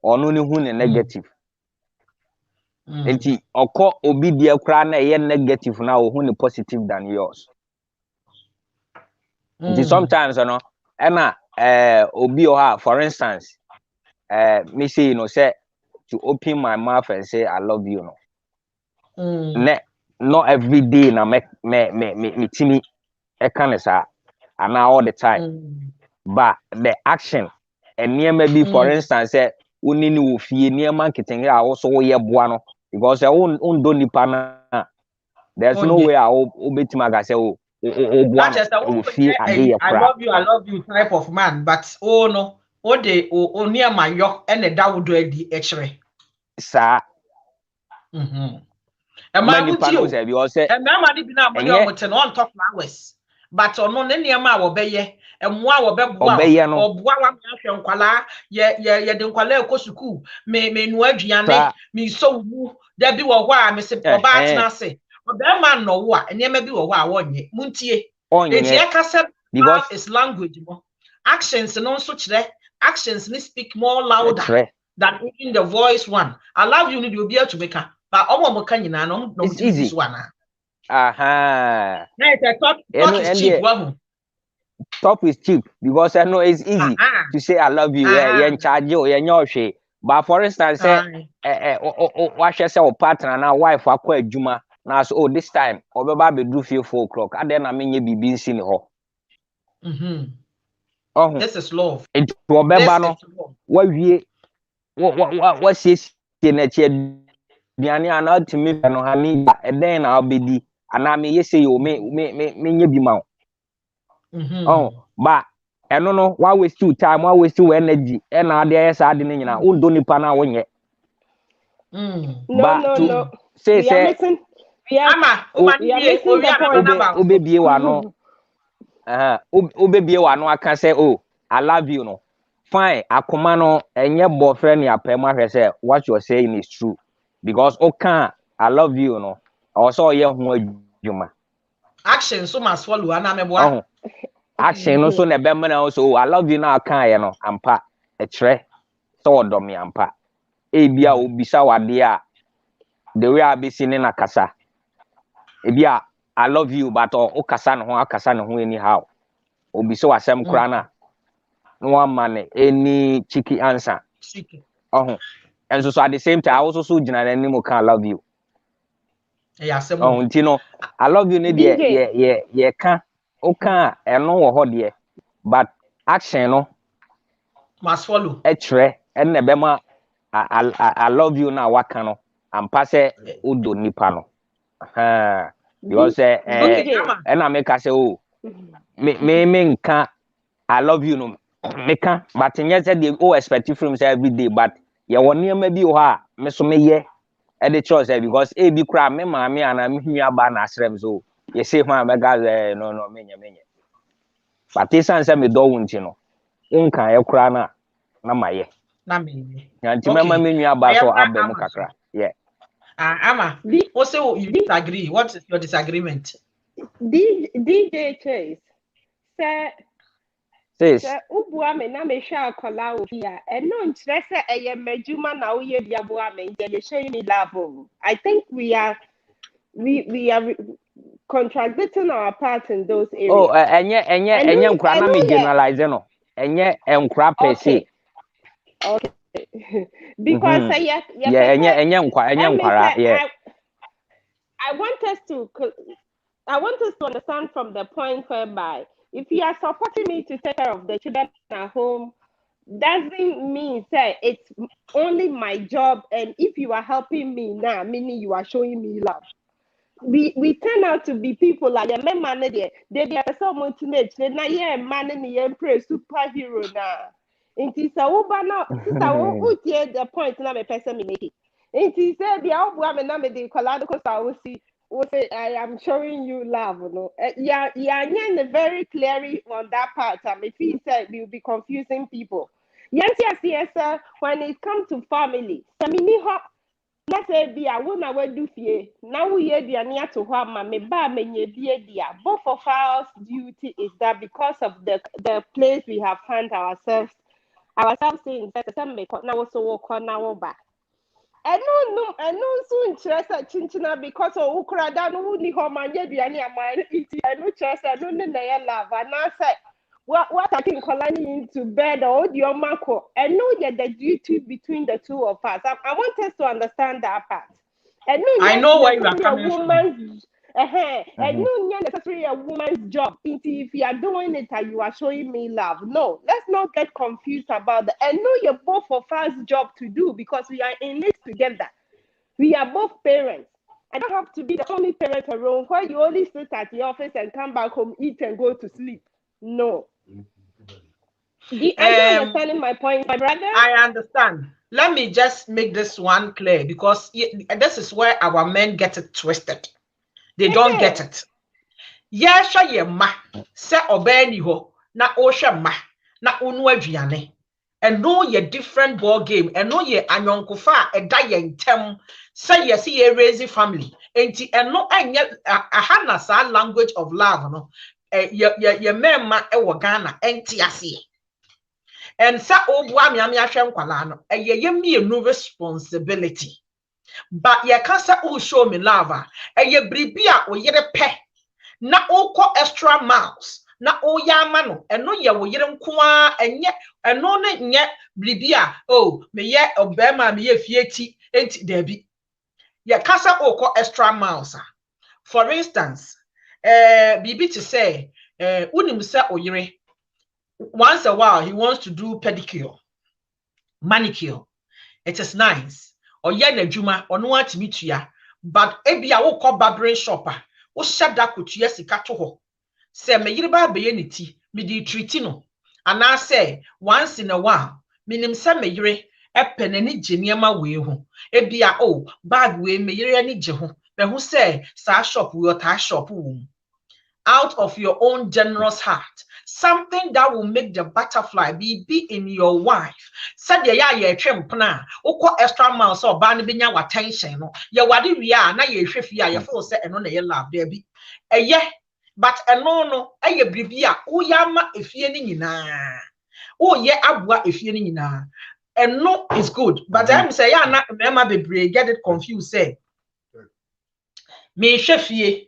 D: ono ni hu ne negative. Enti okọ obi die kra na ye negative na wo hu ne positive than yours. Enti sometimes no na obi o ha for instance me say you know say to open my mouth and say I love you no. Not every day na me timi e kan say and all the time. But the action and near maybe for instance say uni ni wo fie near man kitten a wo so wo ye boa no because on do nipa na there's no way I obetima ga say o boa no fie ade ye
A: I love you type of man, but no o de o near my yok and the dawodo edi echere
D: sa
A: e ma
D: nipa no say because say
A: e ma di bi na mo dey on on top flowers but ono ne niam a wo beye emwa wo beboa oboa wa ahwe nkwala ye de nkwala ekosuku me nu aduane me so wu da bi wo ho a me se oba atena ase oba ma no wo a niam bi wo ho a wonye muntie enti e ka se because is language mo actions no so kire actions ni speak more louder than even the voice one. I love you need to be able to make her but omo kan nyina no
D: it's easy
A: so ana
D: aha
A: talk is cheap
D: talk is cheap because I know it's easy to say I love you yen charge you yen hwe but for instance say wa hwe say o partner na wife akwa adwuma na so oh this time obeba be do 4 o'clock ade na menye bibi nsi ni ho
A: this is love
D: it obeba no wa wie wa siesie na che diane ana timi no hani eden na obedi ana me yese yo me nye bi ma ba eno no wa waste time wa waste energy e na ade yes ade ne nyina undo nipa na wonye
C: no
D: say
C: ama
D: obebie wa no obebie wa no aka say oh I love you no fine akoma no enye boyfriend ya pema hwe say what you are saying is true because oka I love you no also ye ho adwuma
A: action so must follow ana meboa
D: action no so na be me na so I love you na aka ye no ampa e kire so odom ya ampa e bia obisa wade a the way I be seen na kasa e bia I love you but o kasa no ho akasa no ho anyhow obisa wasem kra na no one man any cheeky answer and so at the same time I also so gina nimo can love you you know I love you need ye can o can eno wo ho de but action no
A: must follow
D: e kire en na be ma I love you na waka no ampa se odo nipa no because and I make say oh me nka I love you no meka but nya say dey o expect from say every day but ye woni ma bi ho a me so me ye e dey choice because e bi kra me ma me ana me hua ba na asrem so ye say ho a me ga no menye but this answer me do wunti no nka ye kra na maye
A: na me
D: nti mama me nua ba so abem kakra yeah
A: ama o say you disagree what is your disagreement
C: DJ Chase
D: says
C: ubua me na me hwa akola obi a eno nkyere se eye madwuma na wo ye bia boa me ye showing me love. I think we are contradicting our part in those areas.
D: Oh enye nkura na me generalize no enye nkura per se
C: okay because
D: enye nkura yeah
C: I want us to understand from the point whereby if you are supporting me to take care of the children at home, doesn't mean say it's only my job. And if you are helping me now, meaning you are showing me love. We turn out to be people like a man there. They are so motivated. Now yeah, man in the praise superhero now. It is a ubana. Who the point now? A person make it. It is said the album and the collage because I will see. I am showing you love, no. Yeah, very clearly on that part. If he said we'll be confusing people. Yes, when it comes to family, let's say be a woman will do fear. Now we hear the near to her mammy ba me dear. Both of our duty is that because of the place we have found ourselves in some make now also walk on our back. And no soon chess at Chinchina because of Ukra down only home and yet the any mine I no chess I don't know love and I say what I can calling into bed or your Marco and know yet the duty between the two of us. I want us to understand that part. And no,
A: I know where you are coming
C: from. And no, necessarily a woman's job. If you are doing it and you are showing me love, no, let's not get confused about that. And no, you're both of us job to do because we are in it together. We are both parents. I don't have to be the only parent around where you only sit at the office and come back home, eat and go to sleep. No. Are you understanding my point, my brother?
A: I understand. Let me just make this one clear because this is where our men get it twisted. They don't get it. Yes, ye ma se obeni ho na osha ma na onu aduane. And no ye different ball game. And no ye anyonkofa e da ye ntem. Say ye see ye raising family. Enti and no anye ahana sa language of love no. Ye mema e wo Ghana enti ase. And sa obua mi ahwe nkwala no ye mienu responsibility. But ye can say oh show me love. Ye bribia o yere pe. Na oko extra miles. Na o yama no eno ye wo yere nkoa enye eno ne nye bribia oh me ye obema me ye fieti enti debi. Ye can say oko extra miles. For instance, bibi to say unim say oyere once a while he wants to do pedicure, manicure. It is nice. Or yen a juma or no one to meet ya. But ebia wo call barbering shopper. O shada kutuya sika to ho. Say me yiriba be yeniti, me di treatino. And I say once in a while, minim se me yire epeneni jeniema we ho. Ebia oh bag we me yire ani je ho. Me who say sa shop we or ta shop wom. Out of your own generous heart, something that will make the butterfly be in your wife. Said ya trempna, oko extra miles or ban binya wa tension no. Ya wadi ria na ye hwefia ye fo se eno na ye love there be. But eno eye bribia wo yama efie ni nyina. Wo ye abua efie ni nyina. Eno is good, but I say ya na mema bebre get it confused say. Me hwefie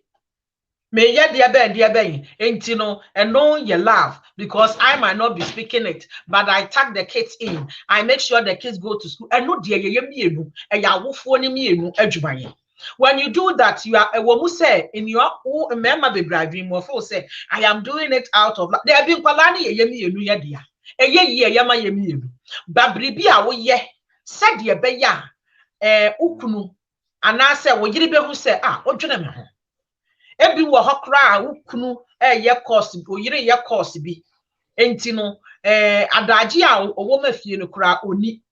A: me ya dear ben, ain't you know, and no you laugh because I might not be speaking it, but I tag the kids in. I make sure the kids go to school and no dear you and ya wufoni me. When you do that, you are a woman say in your remember the driving more for say I am doing it out of there being palani ya dear. A ye yama yemi. Babribia wo ye said ye be ya ukunu and I say wo yiri be who say ojuna me. Ebi wo hokra ukunu ye course oyire ye course bi enti no adaji a owo mafie no kra oni.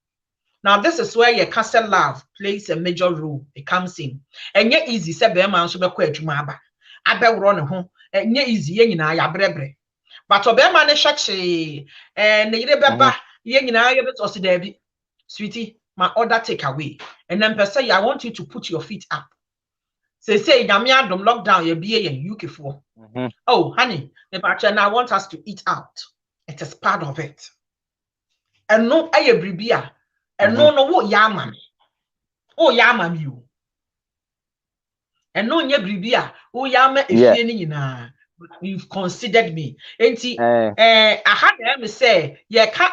A: Now this is where your castle love plays a major role. It comes in enye easy se be man so be kwa adwuma aba abewro ne ho enye easy ye nyina ya brebre but obema ne hweche ne yire beba ye nyina ye beto se da bi sweetie my order take away and then per se I want you to put your feet up. Say Yamiadum lockdown you be in UK for. Oh honey, the and I want us to eat out. It is part of it. And no bribia. And no what yama me. Oh yama you. And no nye bribia. Oh yama if you've considered me. I had them say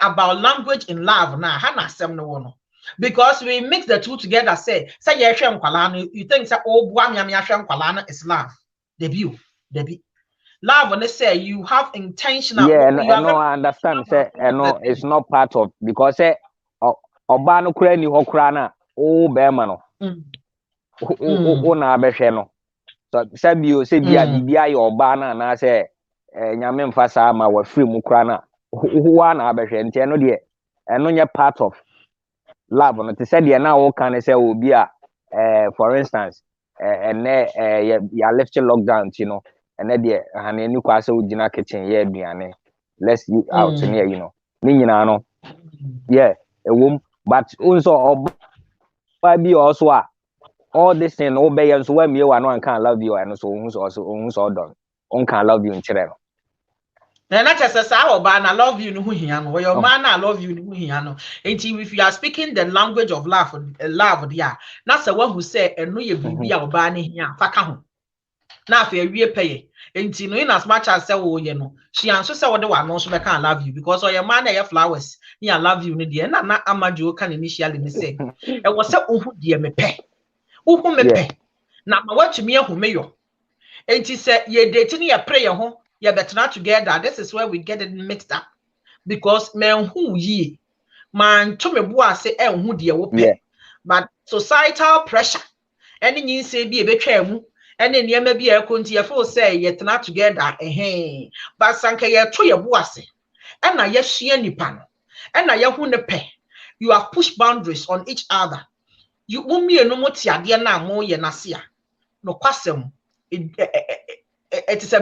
A: about language in love now. Hana sem no one. Because we mix the two together, say you think say is love. Debut. Love when they say you have intentional.
D: Yeah, no, I understand. Say no, it's not part of because say oba no kura ni ho kura na o be ma no. O na be hwe no. So say bia ye oba na say nyame mfa sa ma wa free mu kura na. Ho na be hwe nti no de eno nye part of love no te said na wo kan say obi a for instance ya left lockdown you know and there han eni kwa say ugina kitchen ye aduane let's eat out near you know ni nyina no yeah ewom but also why be also all this thing obey and so when me one can love you and so also done. On can love you in children.
A: Then I just say, "Oh, but I love you, no hiano. Or your man, I love you, no hiano." And if you are speaking the language of love, yeah, that's the one who say, "And no, you be our banning here, fakaho." Now, if you pay, and you know, in as much as say, "Oh, you know," she answers, "What the one knows, I can't love you because or your man, I have flowers. Yeah, love you, Nidia, and not Amaju can initially say, it was so, oh, dear me pay, oh, me pay. Now, what to me, who may you?" And she said, "Ye dating your prayer home, you're better not together." This is where we get it mixed up because men who ye man to me boy say, who dear whoop, but societal pressure, any say be a became, and then ye may be a country for say, yet not together, but sanka ye to your boy say, and I yes, she any pan, and I who pay. You have pushed boundaries on each other. You won't be a no more tia, dear now more ye nasia. No question. It is a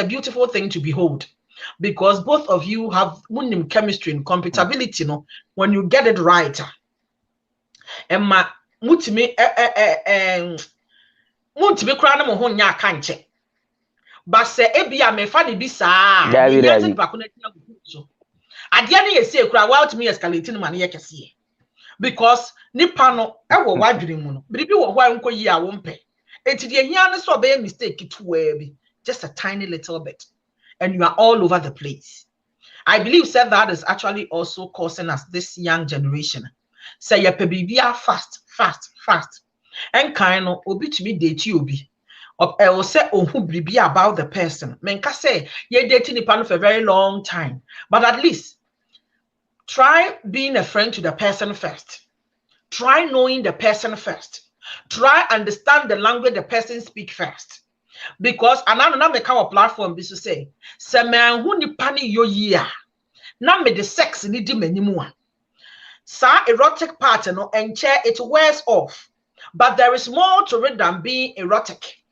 A: beautiful thing to behold because both of you have chemistry and compatibility. No, when you get it right, and my mutimi krana mo honya kanche. But say ebia me fa ne bisa.
D: David.
A: So adia ne yesi ekura while to me escalating man ye kese. Because nipa no e wo wadwene mu no. Biribi wo hwa nko yi a wo mpe. Enti de hia ne so be mistake to we just a tiny little bit, and you are all over the place. I believe said that is actually also causing us this young generation. Say your baby are fast, and kind of obi to me date you be. Or else say oh who be about the person. Menka say you're dating the partner for a very long time, but at least try being a friend to the person first. Try knowing the person first. Try understand the language the person speak first. Because another make our platform be to say man who ni pani yo year na me the sex ni di manimua sa erotic part no enche it wears off, but there is more to it than being erotic.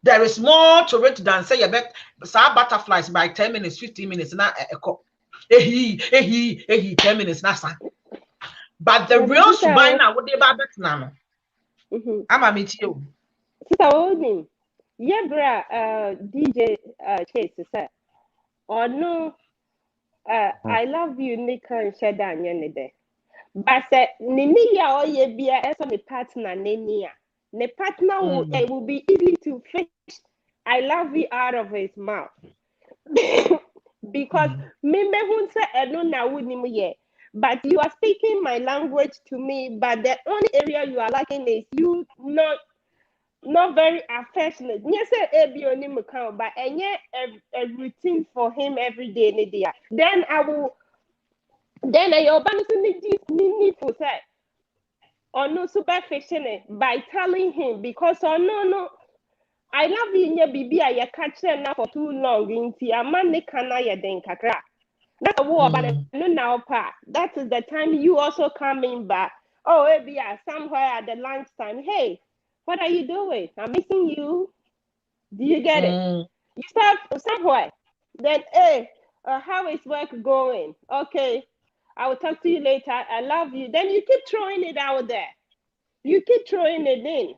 A: There is more to it than say you bet sa butterflies by 10 minutes 15 minutes na echo 10 minutes na sa. But the real subai na what they ba bet na no ama meet you
C: sister Yebra DJ Chase said, "Oh no, I love you, Nika and Shedan Yenide." But said, "Ninia or Yebia as a partner, Nenia. The partner will be easy to fish. I love you out of his mouth." Because me won't say I don't know yet. But you are speaking my language to me, but the only area you are liking is you not very affectionate. Yes, but a routine for him every day. Then I will. Then I need for say or no superficial by telling him because no. I love you in your baby. I catch them for too long. Into a man kana ya den kakra. That's a war, but no now part. That is the time you also coming back. Oh, maybe somewhere at the lunchtime. Hey, what are you doing? I'm missing you. Do you get it? You start somewhere. Then, hey, how is work going? Okay, I will talk to you later. I love you. Then you keep throwing it out there. You keep throwing it in.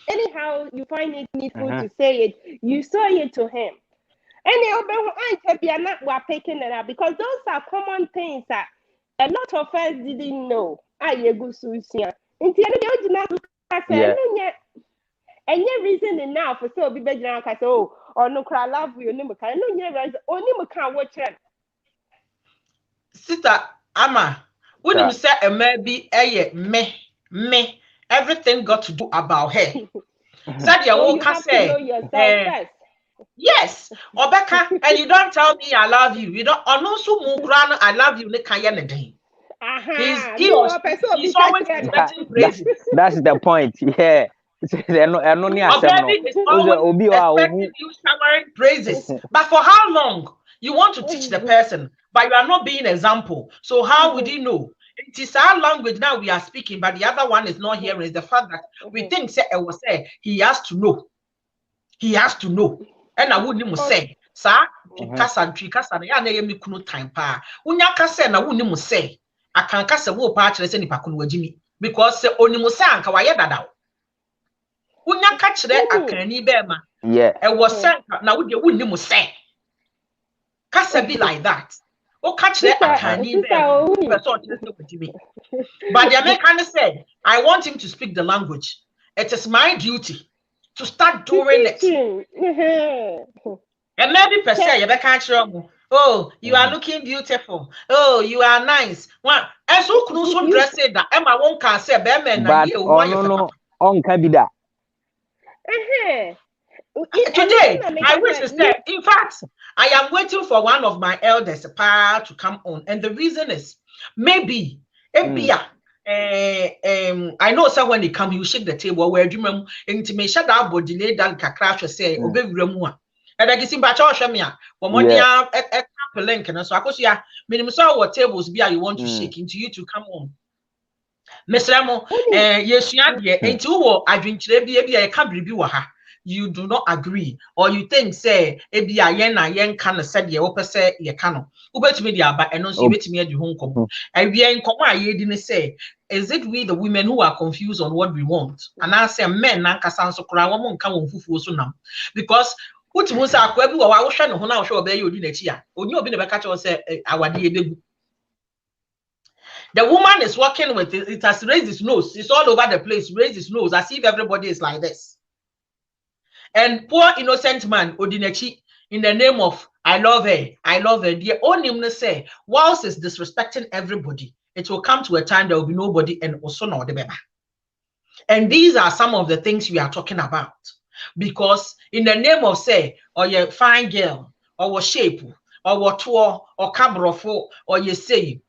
C: Anyhow, you find it needful to say it. You say it to him. And they are not were picking it up because those are common things that a lot of us didn't know. And your reason enough for so be better now. Oh, or no cry love you, no can no reason only can watch it.
A: Sister Ama, when you say a maybe me, everything got to do about her. Said you have to know yourself first. Yes, Obeka, and you don't tell me I love you. You don't also Mugrana, I love you, He's always expecting praises.
D: That's the point. Yeah.
A: Expecting you showering praises. But for how long? You want to teach the person, but you are not being example. So how would you know? It is our language now we are speaking, but the other one is not hearing. Is the fact that we think he has to know. He has to know. And I wouldn't say, sir, Kasa, ya na yemi kuno time pa. Unya kasa na wouldn't say. I can kasa wo pa chere se ni pakunu wajimi. because onimusa anka waye dada unya ka kire akani be ma e was na wo de wonni mu say kasa be like that o ka kire akani be ma person say wotimi but the American said I want him to speak the language. It is my duty to start doing it. And maybe per se, you can't. Oh, you are looking beautiful. Oh, you are nice. What? And so could so dress it that Emma won't can say bemen.
D: But no, on kabida.
A: Today, I wish to say, in fact, I am waiting for one of my elders to come on. And the reason is maybe I know so when they come, you shake the table where you remember intimation that body lay down crash say obey remua. And I can see bacha shemia for money a link and so I could ya minimum so what tables be you want to shake into you to come on. Miss Ramo, yes, you are there. Ain't you I drink be I can't review her. You do not agree, or you think say ebia yen can said ye ope say ye cano. Ubet media but and also bet me at home come. And we are in common ye didn't say, is it we the women who are confused on what we want? And I say men nanka sounds so cry one come on fufu so now. Because what most are quebu or I was trying to hona show be you didn't cheer. Or you been a catch or say our dear. The woman is working with it, it has raised its nose, it's all over the place, raised its nose as if everybody is like this. And poor innocent man, Odinechi, in the name of I love her. The only say, whilst is disrespecting everybody, it will come to a time there will be nobody and also no the baby. And these are some of the things we are talking about. Because in the name of say, or you fine girl, or what shape, or what tour, or cabrofo, or you say,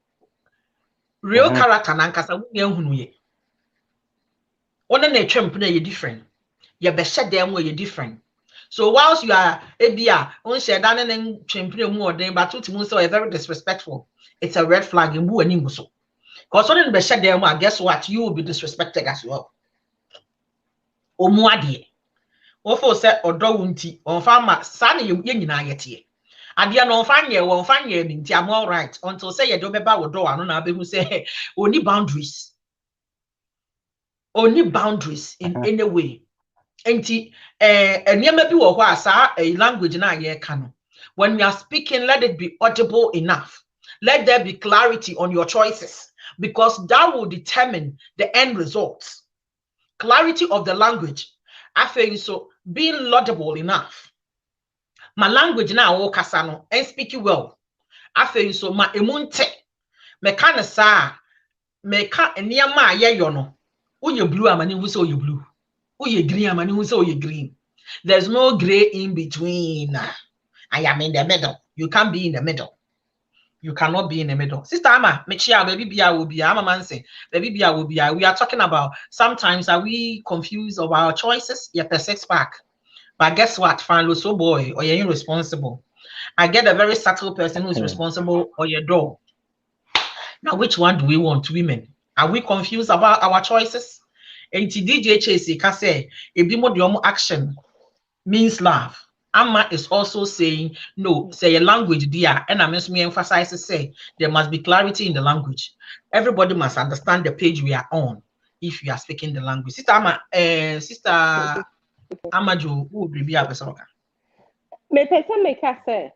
A: real character, nankasa, one and a champion, you're different. You better them where you're different. So whilst you are ebia on share down and champion more than but to so very disrespectful, it's a red flag in who and so. Because on the share them, guess what? You will be disrespected as well. Omuadi. Ofo said or dowunti on farmer son you na yet. Adia no fanye won fanye minti am all right until say you don't beba wo do anu na be who say only boundaries. Only boundaries in any way. Enti enema bi wo ho asa a language na ye ka no when we are speaking let it be audible enough, let there be clarity on your choices because that will determine the end results. Clarity of the language I feel so being laudable enough. My language na wo kasa no and speak it well I feel so ma emunte me kana sa me ka enema aye yo no uye blue amani hu so you blue. You green, man, who so you green. There's no gray in between. I am in the middle. You can't be in the middle. You cannot be in the middle. Sister Amma, Michia, baby Bia will be Amma man say, baby Bia will be. We are talking about sometimes are we confused of our choices? Yeah, per sex pack. But guess what? Find so boy or you're irresponsible. I get a very subtle person who is responsible or your door. Now, which one do we want, women? Are we confused about our choices? And DJ Chase can say a bimodium action means love. Amma is also saying no, say a language dear, and I must me emphasize to say there must be clarity in the language. Everybody must understand the page we are on if you are speaking the language. Sister Amma, Sister Amaju, who will be a person?
C: Me person make us say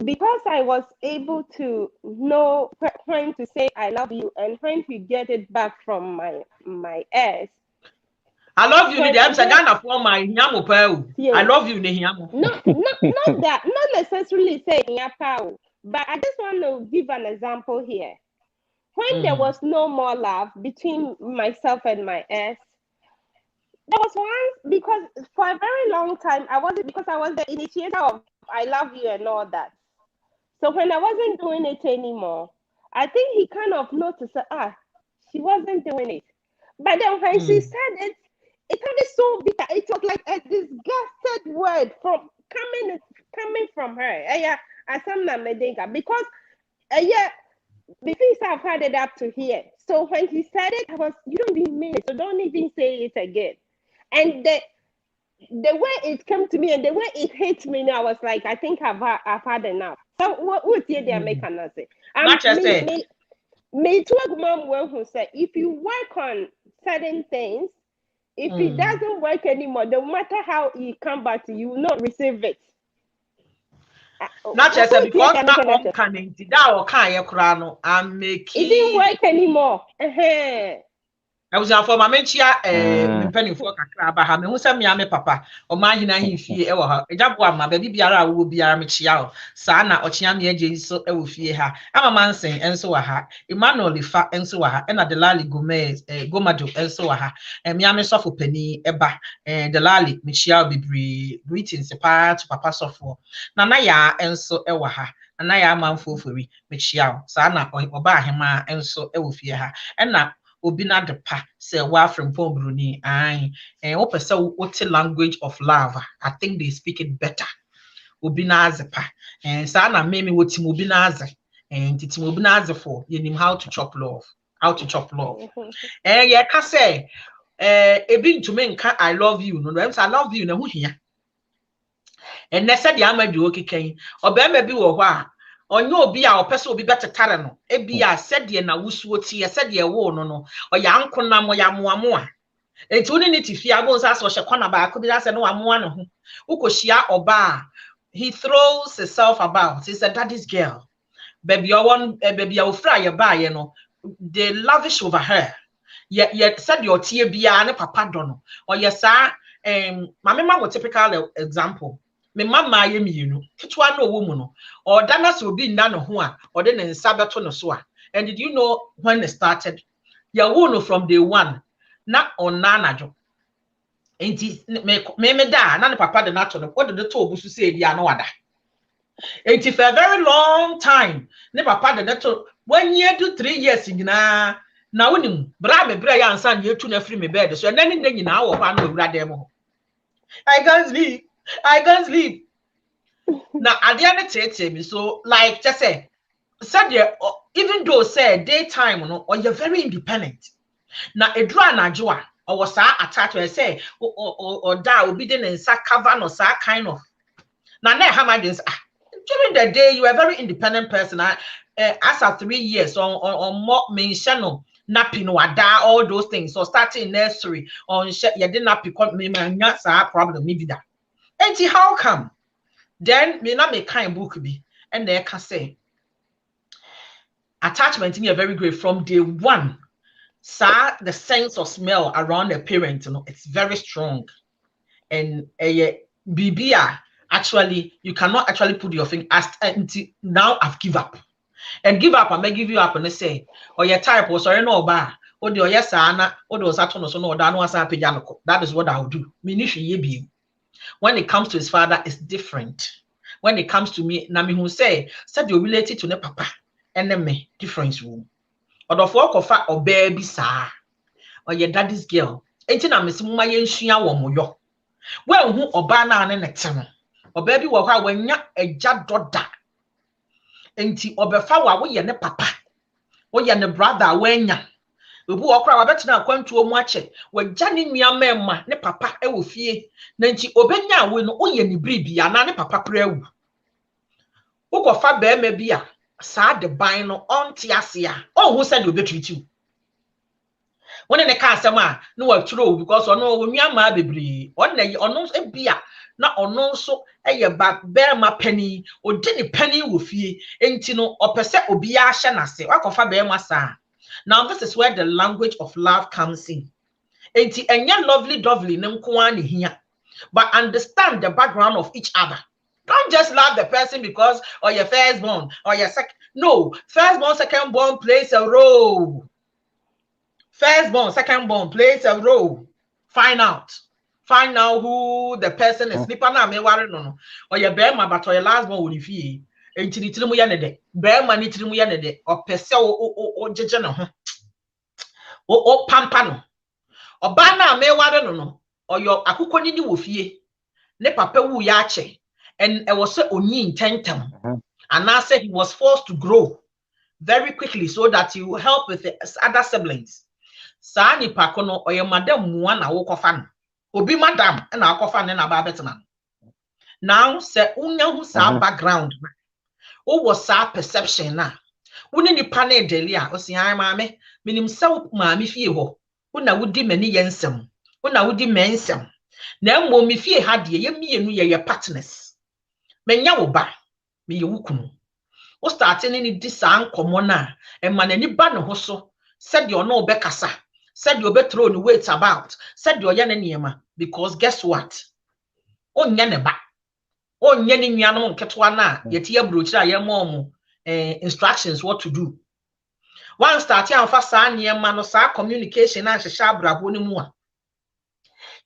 C: because I was able to know when to say I love you and when to get it back from my ex.
A: I love you, I'm Sagana for my Yamu. I love you, Nehiamu.
C: Not that, not necessarily saying Yapao, but I just want to give an example here. When there was no more love between myself and my ex, there was once because for a very long time I was the initiator of I love you and all that. So when I wasn't doing it anymore, I think he kind of noticed that she wasn't doing it. But then when she said it, it sounded so bitter. It was like a disgusted word from coming from her. Because because I've had it up to here. So when he said it, you don't even mean it, so don't even say it again. And the way it came to me and the way it hit me now, I was like, I think I've had enough. So what did they make an say? Me too, mom, who said if you work on certain things, if it doesn't work anymore, no matter how it come back to you, will not receive it.
A: Not just because that can indeed that can I'm making
C: it didn't work anymore.
A: I was for my mentia penny for kakra ha me hu say me papa o ma hina himfie e wo ha ejabo ma baby biara wo biara me chia o sa na ochia me agye so e wo fie ha ama mansen enso wa ha Emmanuel fa enso wa ha e na Delali Gomez Gomado enso wa ha me ame sofo pani eba Delali me chia bibri greetings pa to papa sofo na ya enso e wa ha na ya manfofori me chia sa na oba ahema enso e wo fie ha e na obi na de pa say wa from Bruni what language of love. I think they speak it better. Obi na azepa and sana meme what tim obi na aze and tim obi na aze for you know how to chop love yeah ka say ebi ntumi nka I love you no I love you na hu hia and na said the amadi okeken obema bi wo ho a onye obi a opese obi betetare no ebi a said ye na wusuo tie said ye wo no oya nkona mo ya moamo a enti oni ni tifia go nsa so hye ba ko bi da se no amoa no ho ukohia oba he throws himself about. He's a daddy's girl baby baby ofra ye ba ye no they lavish over her ye said your tie bia ne papa do no or ye sa mama mo typical example me mama ye mienu kitwa no wo mu no or dana so obi nda no ho a or de ne nsa beto no so a. And did you know when it started ya wo no from day one na onanajo enti me da na ne papa de na to no what did the to obusu say dia no wada enti for a very long time ne papa de na to 1 year to 3 years nyina na wonim bra me bra ya ansa na etu na free me bed so na ne nyina wo kwa na owura dem ho I can't sleep. Now, at the end of me, so like just say, said even though say daytime, or you're very independent. Now, a draw na joa, or was attached to say, or that will be then in sa cover or sa kind of. Now, during the day, you are a very independent person. As of 3 years or more mention napping or da all those things. So starting nursery on you didn't nappy me not a problem, maybe that. And how come? Then me not make kind book be and they can say attachment in a very great from day one. Sir, the sense of smell around the parent, it's very strong. And BBA actually you cannot actually put your finger as until now I've give up. And give up, I may give you up and they say, or your type was or no bar, or the yes, Anna, or those atonos, no, that is what I'll do. When it comes to his father, it's different. When it comes to me, Nami who say, said you're related to the papa, and me, difference room. Or the fork of fat or baby, sir, or your daddy's girl. Ain't I miss my shia womo? Well, who or banana and a channel, or baby, or when you're a jab dot. Ain't or befawa, we and the papa, or you're the brother, when ya. We walk around better now going to a watch it. When Johnny me a memma, ne papa, I will fear. Nancy Obenya will no only bribi, and ne papa prayer. Who got fat bear maybe a sad the bino on Tiasia. Oh, who said you betray you? When in the castle, no true because or no, when you are my baby, or nay, or no, a beer, not or no, so a back bear my penny, or didn't penny with ye, ain't no, or per se obia shana say, what of a bear my son. Now, this is where the language of love comes in. And you're lovely, here. But understand the background of each other. Don't just love the person because or your firstborn or your second. No, firstborn, secondborn plays a role. Firstborn, secondborn plays a role. Find out who the person is. Or your bear, but or your last born will be. Entinitrimu yanede bear manitrimu yanede or pese o jejeno o pampano or bana me ware no or your akukoni ni wo fie ne papa wu ya ache and it was only intentem and now said he was forced to grow very quickly so that he will help with the other siblings sa ni pakono or your madam muan na wo kofa obi madam na akofa na ba betena now say unya hu sa background was sa perception na. Wone nipa na edeli a osi han maame minim se maame fie ho. Wona wodi mani yensem. Wona wodi mensem. Na mmom mi fie ha de ye mienu ye partners. Menya wo ba, me ye wukunu. O start ni di sa nkomo na e ma na ni ba ne ho so. Said you no be kasa. Said you be throw no weight about. Said you ye ne niema because guess what? Onye ne ba. Onye ni nuanom nketwa na yeti abrochi a ye mom instructions what to do. One start and fast niema no sa communication na hwehwe abrabo ni mu a.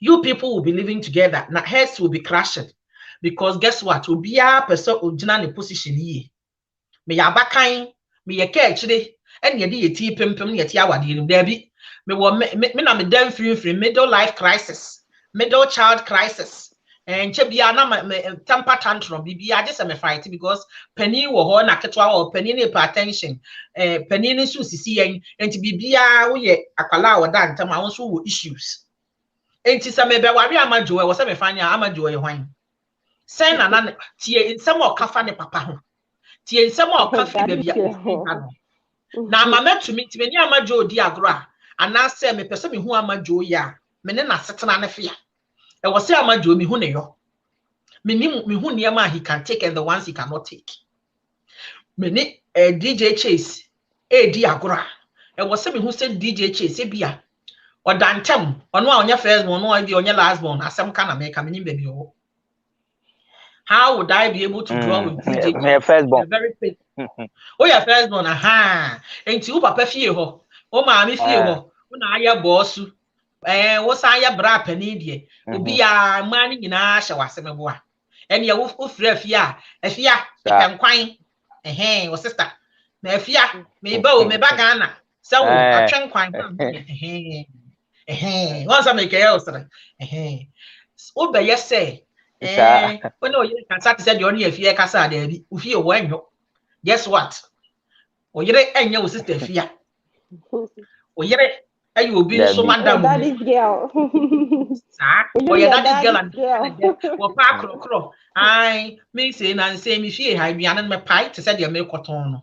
A: You people will be living together. Now heads will be crashing because guess what? Will be a person original in position ye. Me ya bakan, me ye ke actually, and ye di ti pempem ye ti awade ni debi. Me na me dem free middle life crisis, middle child crisis. And chebia na me temper tantrum bibia just me fight because penny wo ho na ketwa wo penny ne hypertension penny ne so sisi yen enti bibia wo ye akwala wo da ntam awon so wo issues. Enti sa me be wari amajo e wo se me fanya amajo e hwan sen na tie nsem o kafa ne papa ho tie nsem o kafa be bia no na mama tumi ti me ni amajo di agro a ana se me pese me hu amajo ya me ne na setena ne fia e wo se amajo me hu ne yo me hu ne ma he can take and the ones he cannot take me ni DJ Chase di agro a e wo se me hu se DJ Chase bia or dantem ono a onye first born no be onye last born asem ka na me ka me baby o. How would I be able to draw with DJ?
D: My first born.
A: Very painful. Oh, your first born, aha. Ain't you papa fie ho? Oh, mammy fie ho. Una aya boss. What's aya bra penny? Obi a man in a show was a boy. And your wolf free fia, a fia, a can quine. Eh, was sister. Me fia, me bow, me bagana. So, a chunk quine. Once I make a else. Oh, but yes, say. When you can start to say you're near fear casa, there, if you when you guess what? Or you're and your sister fear. Or you're you will be so madam.
C: Daddy's girl.
A: Or your daddy's girl and or park crow. I may say and say me fear I be an my pie to say your milk cotton.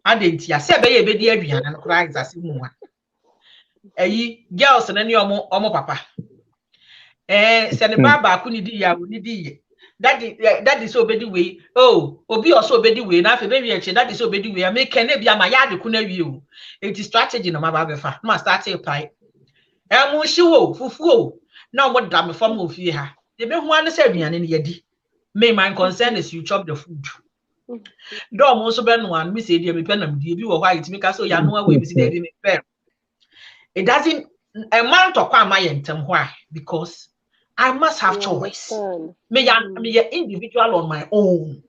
A: I didn't ya say baby and cries as you girls and any more papa. Send the baba couldn't di that is obedi way. Oh, obi also obedi way. Now, if baby that is obedi way. I make can be a my yard couldn't view. It is strategy no matter fa. Must start a pie. Fufu. Now what damn form of here? They make one say me and yedi. May my concern is you chop the food. Dom also ben one, me say dear me penam you or white make us so ya know way me see me fair. It doesn't amount of my item why? Because I must have choice. Me an individual on my own.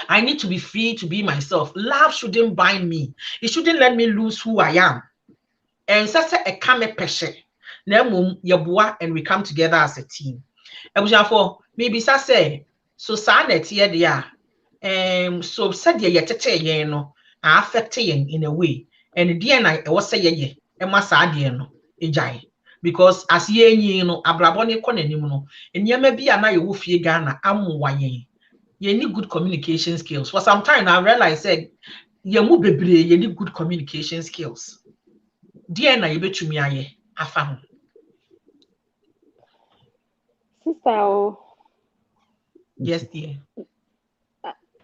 A: I need to be free to be myself. Love shouldn't bind me. It shouldn't let me lose who I am. And such a kame peshe. Nemum yabua and we come together as a team. For maybe say so sanet here they are. So said ye tete no affect in a way. And the end I was say ye and massa no ejai. Because as ye no abrabone konanim no enyema bia na ye wo fie Ghana amwaye ye need good communication skills. For some time I realized said ye mu bebre ye need good communication skills. Dear na ye betumi aye afa ho.
C: Sister,
A: yes dear.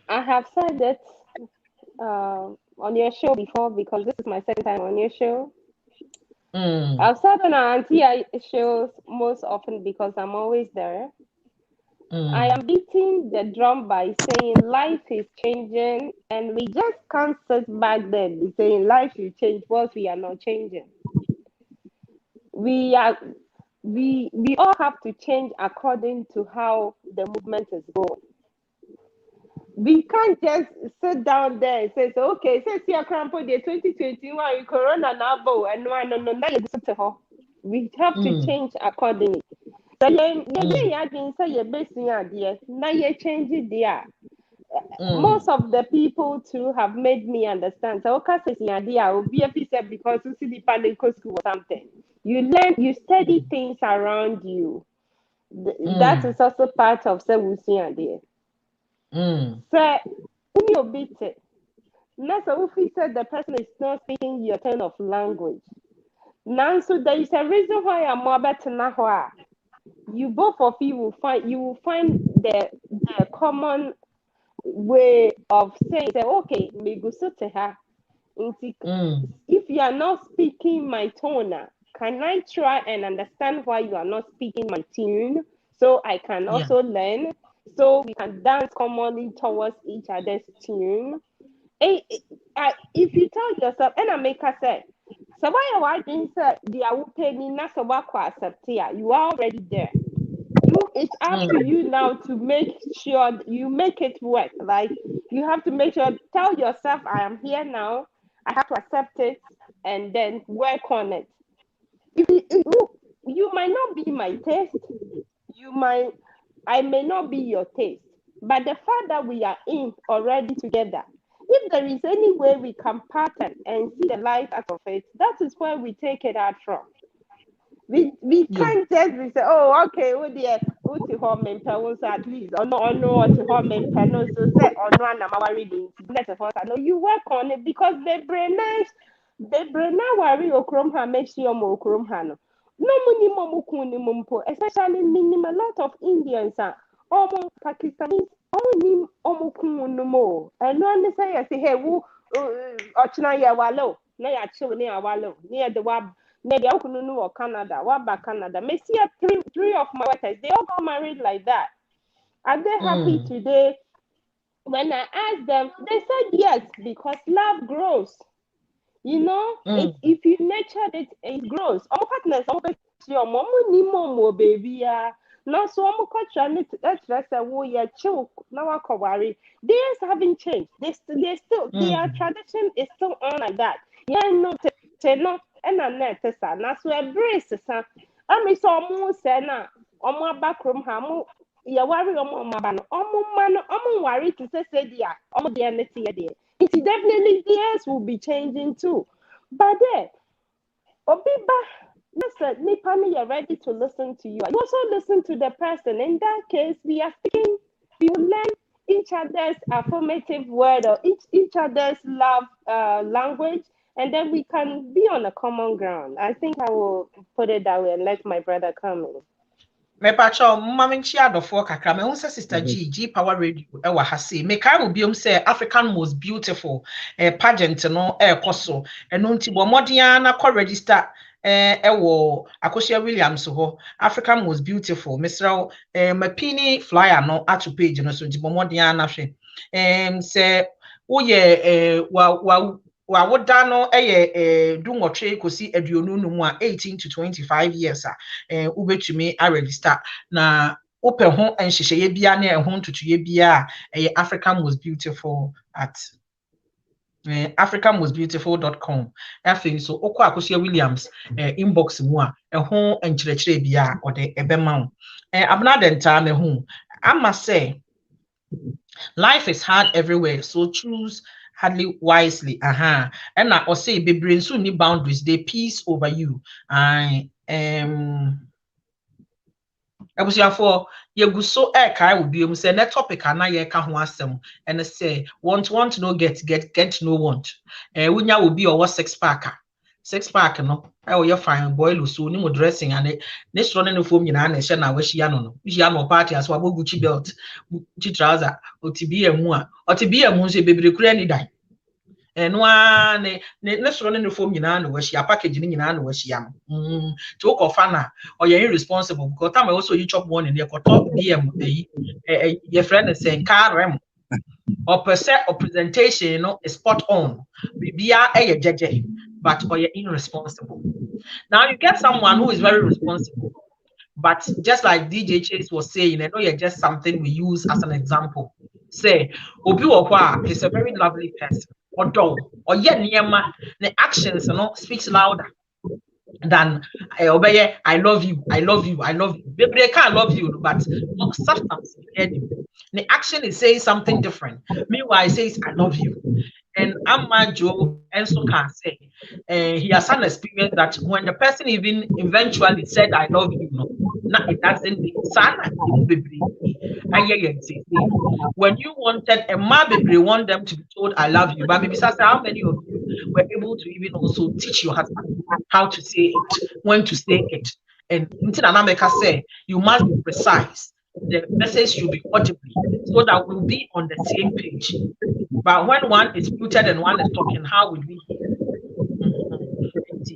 C: I have said it on your show before because this is my second time on your show. I've said on our auntie shows most often because I'm always there. I am beating the drum by saying life is changing and we just can't sit back there and saying life will change whilst we are not changing. We all have to change according to how the movement is going. We can't just sit down there and say, okay, say see a crampo the 2021 corona now and no. We have to change accordingly. So most of the people too have made me understand. So because you see the panic school or something. You study things around you. That is also part of the idea. So you beat it. Now, so if we said the person is not speaking your tone of language, now so there is a reason why I'm more better now. You both of you will find the common way of saying that, okay, me go so to her. If you are not speaking my tone, can I try and understand why you are not speaking my tune, so I can also learn, so we can dance commonly towards each other's tune. If you tell yourself, and I make her say, so why are you saying the I will pay me not so accept here? You are already there. It's up to you now to make sure you make it work. Like, you have to make sure, tell yourself, I am here now, I have to accept it, and then work on it. If you might not be my taste, I may not be your taste, but the fact that we are in already together, if there is any way we can pattern and see the light out of it, that is where we take it out from. We can't just say, oh, okay, oh dear, what's the home mental at least, or no, what's the home mental, no, so say, or no, I'm reading, no, you work on it, because the brain worry or chrome ha makes you more chrome hano. No minimum, especially a lot of Indians are almost Pakistanis, no more. And no say, I say, hey, who, Ochna ya wallow, na ya chill near wallow, near the wab. Maybe I couldn't know Canada. What about Canada? May see three of my workers. They all got married like that. Are they happy today? When I asked them, they said yes, because love grows. You know, if you nurture it grows. All partners, all your mom ni momo baby. Now, so I'm going to say, oh, yeah, choke. Now I worry. Theirs haven't changed. Their tradition is still on like that. Yeah, no. And a net, na so a brace, son. I mean, so almost said, now, on my back room, hamu, ya worry on my man, on worry to say, dear, on the end of the day. It's definitely theirs will be changing too. But then, Obiba, listen, Nipani, you're ready to listen to you. You also listen to the person. In that case, we are speaking, we will learn each other's affirmative word or each other's love language. And then we can be on a common ground. I think I will put it that way and let my brother come in.
A: Me pacho mama nchi adofo kakra me hu se sister G Power Radio e wa ha se me kai obiom say African most beautiful pageant no koso eno nti bo modern na register wo Akosia Williams ho African most beautiful Mr. Mapini flyer no at page no so nti bo modern na hwe say wo ye wa woda no dunwotwe kosi aduonu no mu a 18 to 25 years ubetumi a register na open ho enhyehyeye bia na ehon tutuye bia African most beautiful at africanmostbeautiful.com. Afin so okwa Akosia Williams inbox mu a ehon enkyerɛkyerɛ bia ode ebema wo abna denta me hu ama say life is hard everywhere, so choose hardly wisely. And I or say be brain so need boundaries, they peace over you. I was for you go so I will be say that topic and I can asem and say want to know get to know want. Winya will be our 6-pack no. I will fine boy so ni mo dressing and it next running the phone na she na we shia no party as wa Gucci belt Gucci trouser otibia mu a otibia mu so bebre kura ni dan no ne next running the phone na we shia package ni na we shia to ko fa na or you irresponsible because time also you chop one in there ko top DM your friend say car rem or percent or presentation is spot on bibia jeje but or you're irresponsible. Now you get someone who is very responsible, but just like DJ Chase was saying, I know you're just something we use as an example. Say, Obi Okwa is a very lovely person, or yet Niema, the actions speaks louder than obey. I love you. Baby, I can't love you, but substance. The action is saying something different. Meanwhile, it says I love you. And Amma Joe and so can say he has had an experience that when the person even eventually said I love you, no, now it doesn't mean when you wanted a ma baby want them to be told I love you, but maybe how many of you were able to even also teach your husband how to say it, when to say it? And until Anameka say you must be precise. The message should be audible so that we'll be on the same page. But when one is muted and one is talking, how will we hear?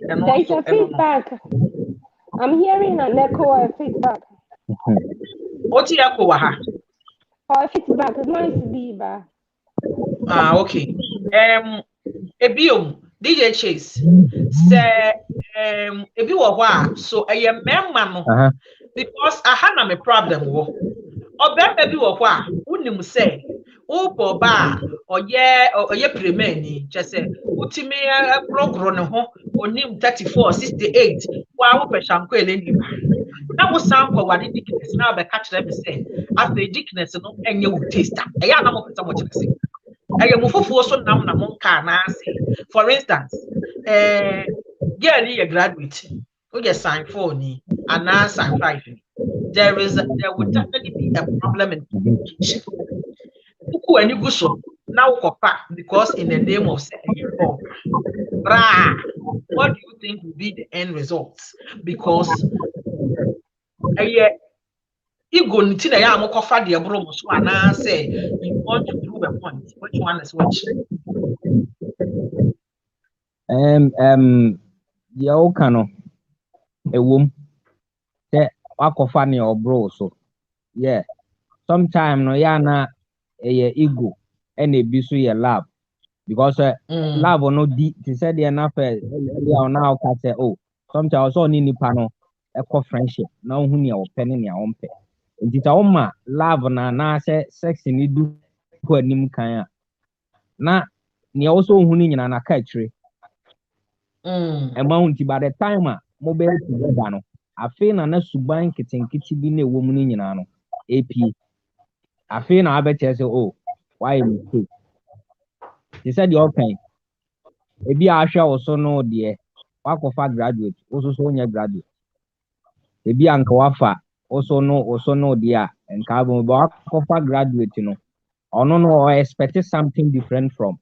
A: And
C: there's a feedback. I'm hearing an echo or feedback.
A: What's the echo?
C: Or feedback, nice Biba.
A: Okay. Ebiom, DJ Chase, say, ebi so I am memman because I had a problem. Or baby wa unim say, oh, ba, or ye premeni, just say, utime program ho, or nim 34, 68, wow, peshanque. That was some for what dickness now by catch them say, as the dickness no and you taste. I am not so much. I am so nam na monka na say. For instance, girl, you graduate, who get sign 4 ni and now sign 5. There would definitely be a problem in communication. When you go so now because in the name of saying what do you think will be the end results? Because ego nti na ya amokofa de ebro mo so ana say you want to prove a point. Which one is which?
D: Ya oka no ewom te wakofa ne obro so yeah sometime no ya na ego and ebi so ye lab because lab no di te said the na fe ya na o ka say oh sometimes also ni nipa no eco friendship na hu ne o pe ne o mpe nti ta o ma lab na say sex ni du ko anim kan a na ne also hu ni nyina na ka tire amount by the time mobile together no afi na suban kitenkiti bi na ewo mu ni nyina no ap afi na abeche say oh why mistake he said the okay ebi ahwa also no de wakofa graduate also so nya graduate ebi anka wafa also no de a nka bo wakofa graduate no ono no expect something different from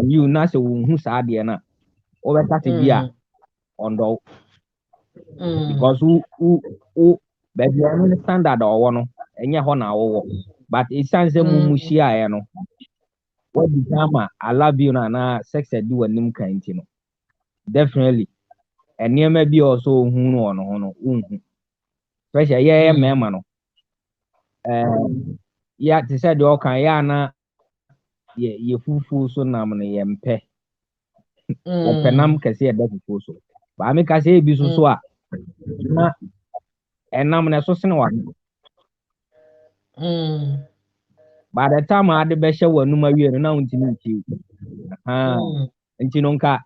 D: you na say wo hu sa de na o beta te bia ondo because who baby I understand that or no enye ho na wo but it sounds mushi aye no what become I love you na sex do anim kan ti no definitely enema bi also hu no no unhu pressure ye mema no ya te said the kan ya na ye fufu so nam no ye mpe o penam kase ye da fufu so ba me kase bi so a na enam na so sene wa by the time I had the best show no mawie no na untimi nti nti no nka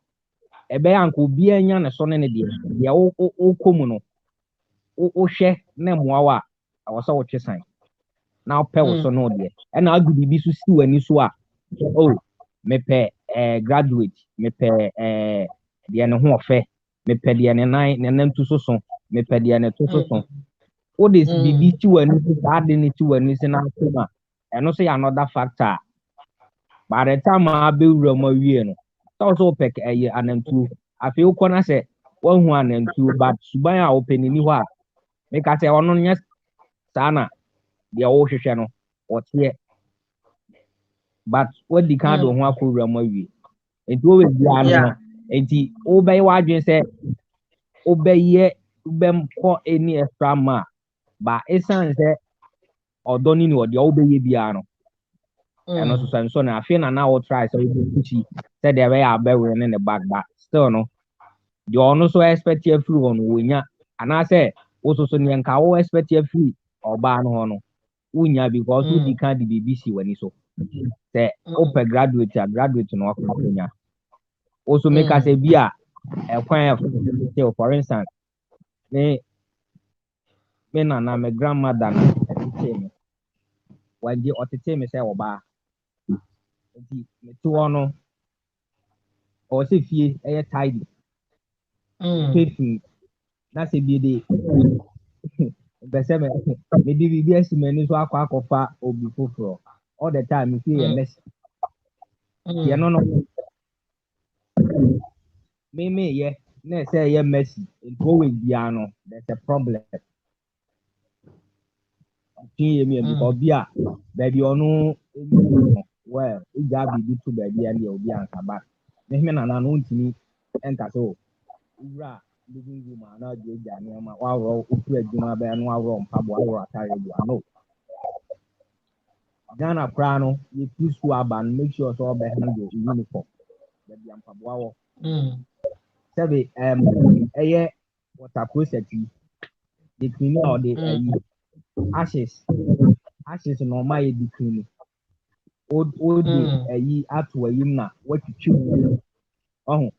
D: ebe anko bi anya ne so ne de ya o komu no o hwe na moawa awasa wo twesan na opɛ wo so no de e na adu bibi so si wani so a oh mepe graduate mepe de ne ho ofe mepe de ne nan ne nantu so so mepe de ne to so o de bibi ti wani so sa de ne ti wani se na akoma eno so another factor by the time I be roma wie no also pick anantu afi ukona se won hu anantu but suban a openini ho a make I say ono nya sana de o hwehwe no otie but what the kind of ho akọ roma wie enti o we bia no enti o be wa adwen se o be ye ubem ko any extra ma ba esan se odoni ni odi o be ye bia no and also so na afi na now try so we push said there we are bewe in the back but still no you also expect you free on wonya and I say also so nyanka wo expect you free oba no no wonya because who the can the BBC when so say open graduate no akonya also make us say bia e kwan for instance me na my grandmother na me waje otete me say oba me tu ono
E: or say fie tidy. Faithful. That's a BD. Maybe we be estimate so akwa or before all the time you feel a mess. You know, me, yeah, let's say you're messy. It always piano. There's a problem. Because baby, no, well, it got be to baby and you'll be answer back. Maybe an unknown to me, and so, living room, and now you got near my wow, Juma Bear, no wrong, Pabua, I know. Ghana Prano, you push swab and make sure so behind your uniform. Baby, I'm Pabua. Sabi, water process, the cleaning or the ashes normal the cleaning. Old at where you na what you choose. Oh,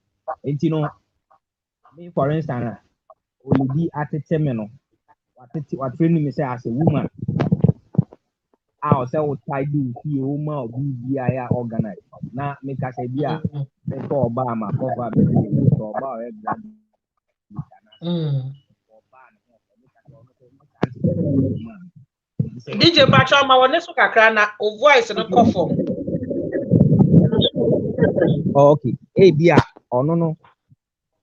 E: and you know, me for instance, only be at a terminal. What training me say as a woman. I say what I do see woman or be organized. Now make us a beer before Obama cover before Obama.
A: DJ Pacho ma wone so kakra na o voice no kofo.
E: Okay. Hey bia no.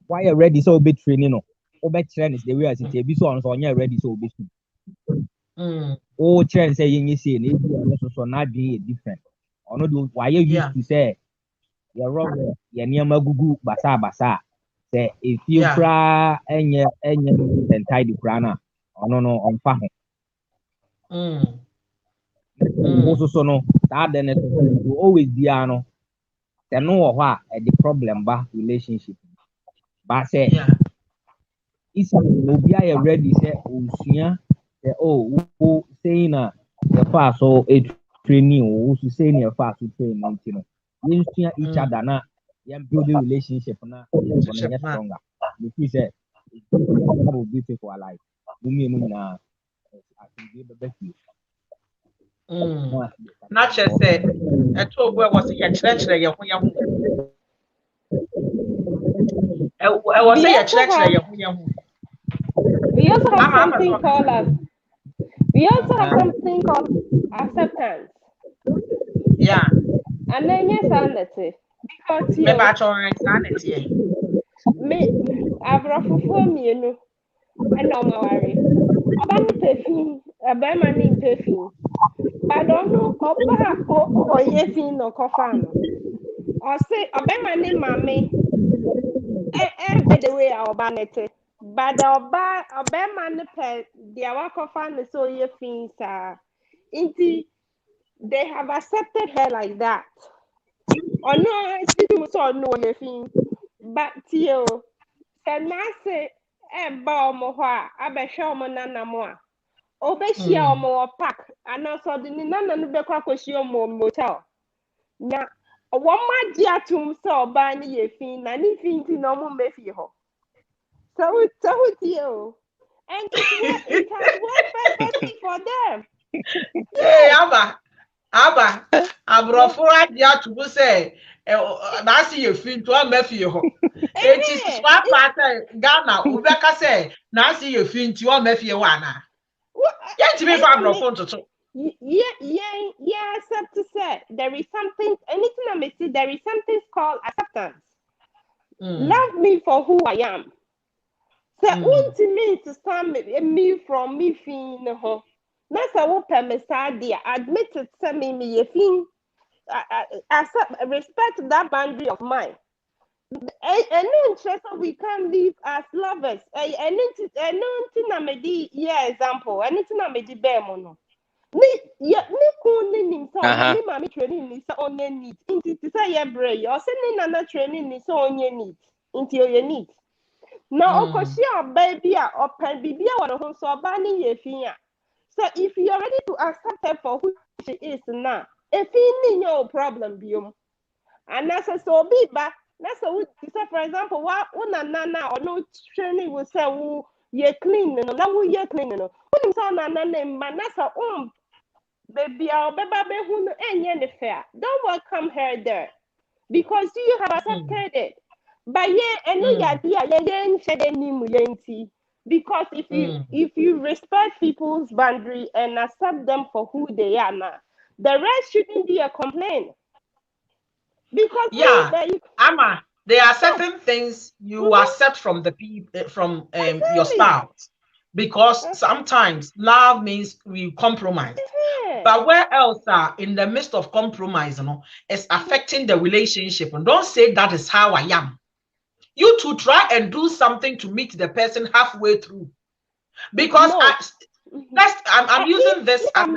E: Why you ready so be training no? Obe train is the way as it be so on so ready so be soon. Oh train say you say na be so na be different. Ono do why you used to say you wrong ya niam gugu basa say if you cry enye tidy kra na ono no on fa ho. Also so no that then it will always be ano. They know what the problem ba relationship. But say it's no be I ready say usua say saying the fast so a training or saying your fast to training you know. You see each other na you build a relationship na get stronger. Because say will be for life. Na
A: Na che say eto obu e was ye kire ye ho ye ho. E was ye kire ye ho ye ho.
C: We also have something called acceptance.
A: Yeah.
C: And then yes, sanity. Because
A: Me ba cho sanity.
C: Me abrafufo mienu na omawari. Oba ni perfume, ebe ma ni perfume. But don't know oba o yefin no kofano. Or say oba ma ni mame. By the way oba nete. But oba ma ni pe dia wa kofano so yefin sa. Inti they have accepted her like that. Or no, still so no yefin. But you and I say ba omo ho a abehwe omo nana mo a obehia omo wo park ana so de ni nana no bekwa koshi omo motel na wo magi atum so oba ni ye fin na ni fin ti no mo mefi ho so you and it has worked perfectly for them.
A: Hey aba abrofo adi atubu say na si ye fin to amefi ho. It is one part Ghana ubeka say na si ye fin to amefi ho ana. Yet me fa abrofo ntoto.
C: Yeah, accept to say there is something, anything I may see, there is something called acceptance. Love me for who I am. So, want me to stand me from me feeling ho. That's a open messiah. Admit it, send me feeling. Accept, respect that boundary of mine. And then we can live as lovers. Anything I may do, yeah, example. Anything I may do, bear mono. Ni ko ni so ni mama training ni so onye need inti ti say ye bray o se ni nana training ni so onye need inti o ye need na okoshi oba bia open bibia wo ho so oba ni ye fin a. So if you are ready to accept her for who she is now, if you no problem biom and that's so be ba that's so for example what una nana or no training will say wo ye clean no na wo ye clean no unim so na nana ma na so baby, I'll be who ain't any fair. Don't welcome her there. because you have accepted it. But because if you respect people's boundary and accept them for who they are now, the rest shouldn't be a complaint. Because
A: Amma, there are certain things you accept from the people, from your spouse, because sometimes love means we compromise. But where else in the midst of compromise, is affecting the relationship, and don't say that is how I am. You to try and do something to meet the person halfway through, because I'm using this as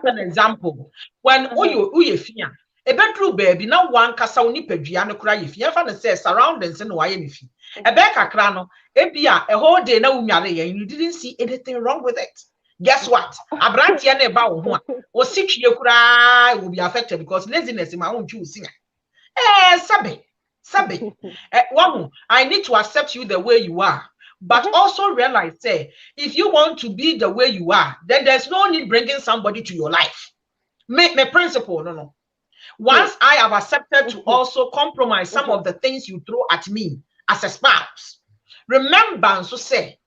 A: an example. When uye fia, a bedroom baby, now one kasa unipedia no cry if you ever say surroundings and why if you a beka crano, a whole day no and you didn't see anything wrong with it. Guess what? A branch yane about one or 6 year cry will be affected because laziness in my own choosing. Sabe. I need to accept you the way you are. But also realize, if you want to be the way you are, then there's no need bringing somebody to your life. Make my principle, no. Once I have accepted to also compromise some of the things you throw at me as a spouse, remember, so say,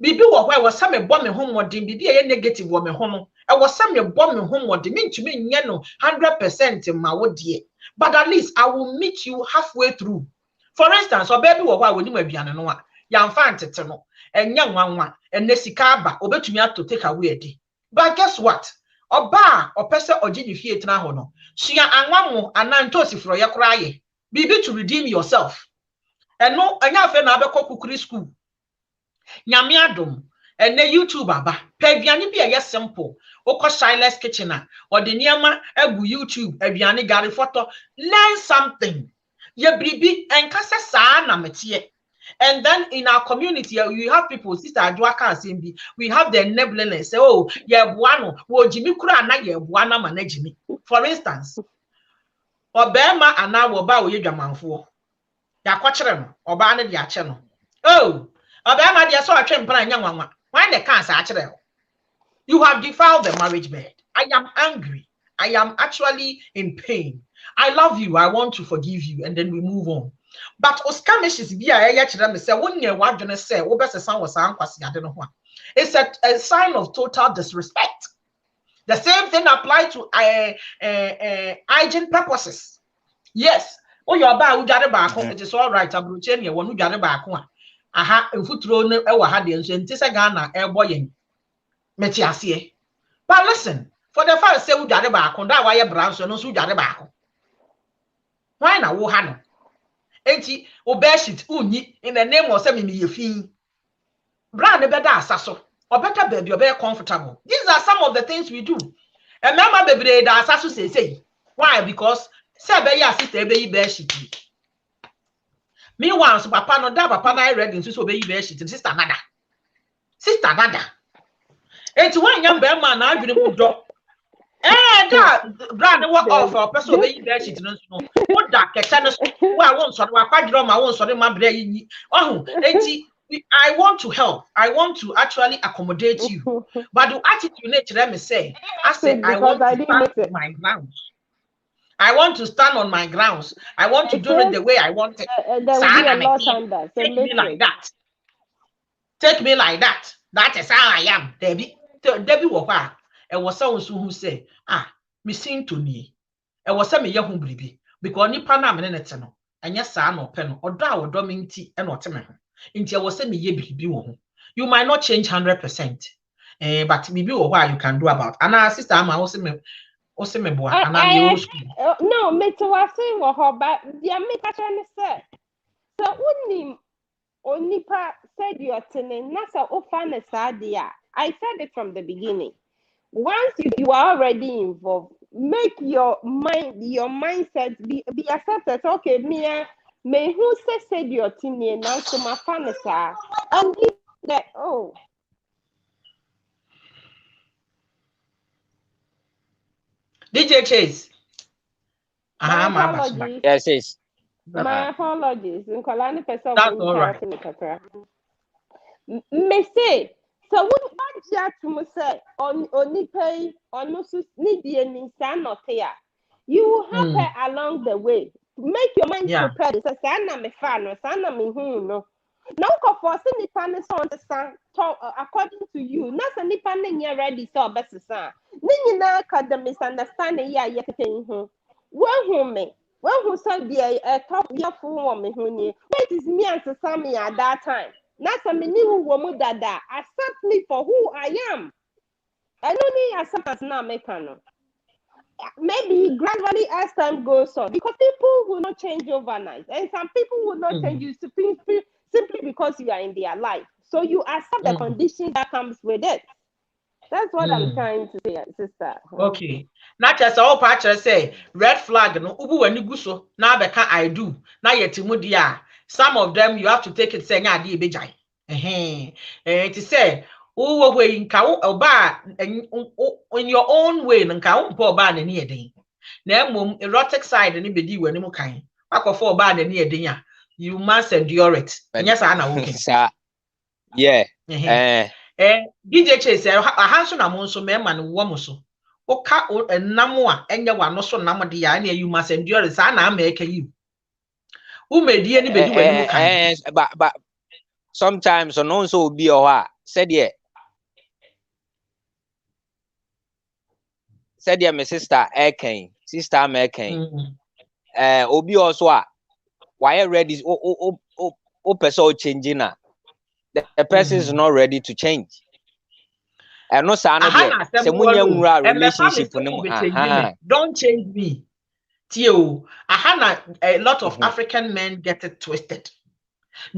A: Bibi where was some bomb home or bibi a negative woman home. I was some bomb home or mean to me, 100% in my wood dear. But at least I will meet you halfway through. For instance, or baby, why would you be an young fan no, and young one, and Nesikaba, or bet me to take away a day. But guess what? Or bar or person or Jenny Fiat Nahono. She and one more and nine tossy for your cry. Be to redeem yourself. And no, I have another cocoa school. Nyamiadum, and the YouTube aba. Peviani be a yes simple. Oko Silas Kitchen or the Niama Ebu YouTube, Eviani Gary photo. Learn something. Ye bribi and kasa sana metie. And then in our community, you have people, Sister Adwaka Simbi, we have the enablement. Say, oh, yeah, buano, wo Jimmy Kura na ye buana managimi. For instance, Obama and now Oba ye jamanfo. Ya kwachere Oba ne dia che no. Oh, Obama dia so atwe mpana nyanwanwa. Why the cancer achire? You have defiled the marriage bed. I am angry. I am actually in pain. I love you. I want to forgive you. And then we move on. But Oskamishes be a say 1 year what gonna say it's a sign of total disrespect. The same thing applies to hygiene purposes. Yes. Oh, you're about it is all right. I'm Bruchenia when you got it back one. Aha, if you throw no had the ancient Ghana air boying. Metiasie. But listen, for the first say we got it back on that wire brown so no so got it back. Why now, Wohano? Enti obeshit unyi in the name of semi yefin brand better asaso or better baby or better comfortable. These are some of the things we do. And mama baby da asaso say why? Because say be ya sister be beshit me once papa no da papa na ready so be beshit sister nada enti wan yam be man na adwene mu do that brand what offer person be beshit no what that ketano I want so I want so my brain. Oh, I want to help. I want to actually accommodate you. But the attitude nature me say, I say I want to stand on my grounds. I want to stand on my grounds. I want to do it the way I want it. Take me like that. Take me like that. That is how I am. Debbie Wapa. And was someone who say, me sing to me. And was some young baby. Because ni pana menete no anya saa no pe no odo a wodo me nti e no teme ho nti e wo se me ye bibi wo ho. You might not change 100%, but bibi wo ho you can do about. And our sister ama wo se me boa ana me old school.
C: No, me to was say wo ho but dia me ka try say so unim onipa said your tene na sa ofa na sa dia. I said it from the beginning. Once you are already involved, make your mindset be accepted. Okay, me who said your team now so my fanasa and that
A: DJ Chase.
D: Yes.
C: My apologies. That's
A: all right.
C: Me say so what you say on pay on no need the inside not here. You will help her along the way. make your mind prepared. So sana me fan no, sana me hu no. Now go for say nipa ne so understand according to you. Na say nipa ne nya ready so best san. Ni nyina ka the misunderstanding ya ye keten hu. Wo hu me. Wo hu so be a top ya fu wo me hu ni. What is me and Sami at that time? Na say me ni wo mu dada. Accept me for who I am. I don't need acceptance now make no. Maybe gradually as time goes on, because people will not change overnight, and some people will not change you simply because you are in their life. So you accept the condition that comes with it. That's what I'm trying to say, sister.
A: Okay. Not just all patches say red flag no ubu wani guso na beka I do. Na yetimu dia. Some of them you have to take it saying adi ebejai. It say uwe we nka oba in your own way nka umpo oba na ni eden. Na emom erotic side ni bedi wani mu kan. Akofo oba na ni eden ya. You must endure it. Yes, I know. Okay.
D: Yeah.
A: DJ Chase ahanso na mo nso mema no wo mo so. Oka enamo a enye wano so namo de ya na you must endure it. Sa na ameka you. Umedie ni bedi wani mu kan.
D: But sometimes no so obi o ha said yeah. Said yeah, my sister sister American. Obi also why ready person changing na the person is not ready to change. And no say relationship
A: don't change me. Tio, a lot of African men get it twisted.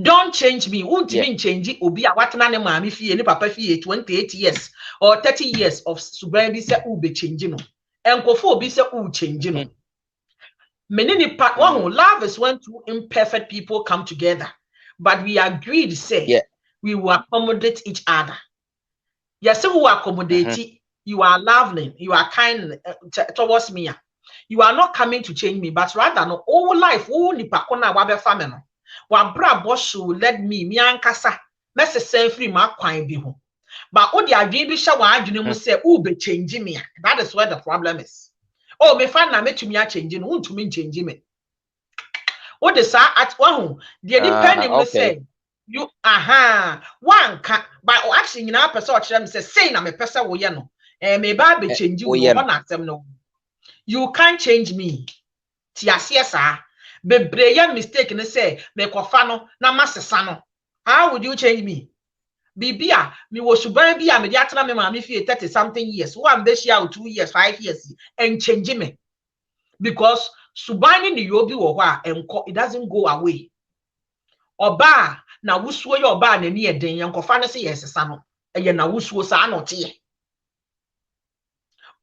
A: Don't change me. Won't even change it. Obi a watana ne mami fie ne papa fie 28 years or 30 years of subabi se ube change no. Enkofo obi se u change no. Menini part one love is when two imperfect people come together, but we agreed say we will accommodate each other. Yes, who accommodate you are loving, you are kind towards me. You are not coming to change me, but rather no all life ni pakona wabe family. Wa bra boss will let me ankasa mess same free ma kwan bi ho. But o di adwen bi hye wa adwene mu say u be change me. That is where the problem is. Oh, me fan na metumi a change no untumi change me. What the sa at one the depending we say you one can but actually na person o kire me say na me person wo ye no me ba be change you no na asem no. You can't change me. Ti ase sa bebre ya mistake ne say me kofa no na masesa no. How would you change me? Bibia me wo suban bia me dia tena me ma me fie 30 something years. One be share 2 years 5 years and change me. Because suban ni yobi wo ho a enko it doesn't go away. Oba na wusuo ye oba na ni eden yenkofa ne say yesesa no. Eye na wusuo sa na ote.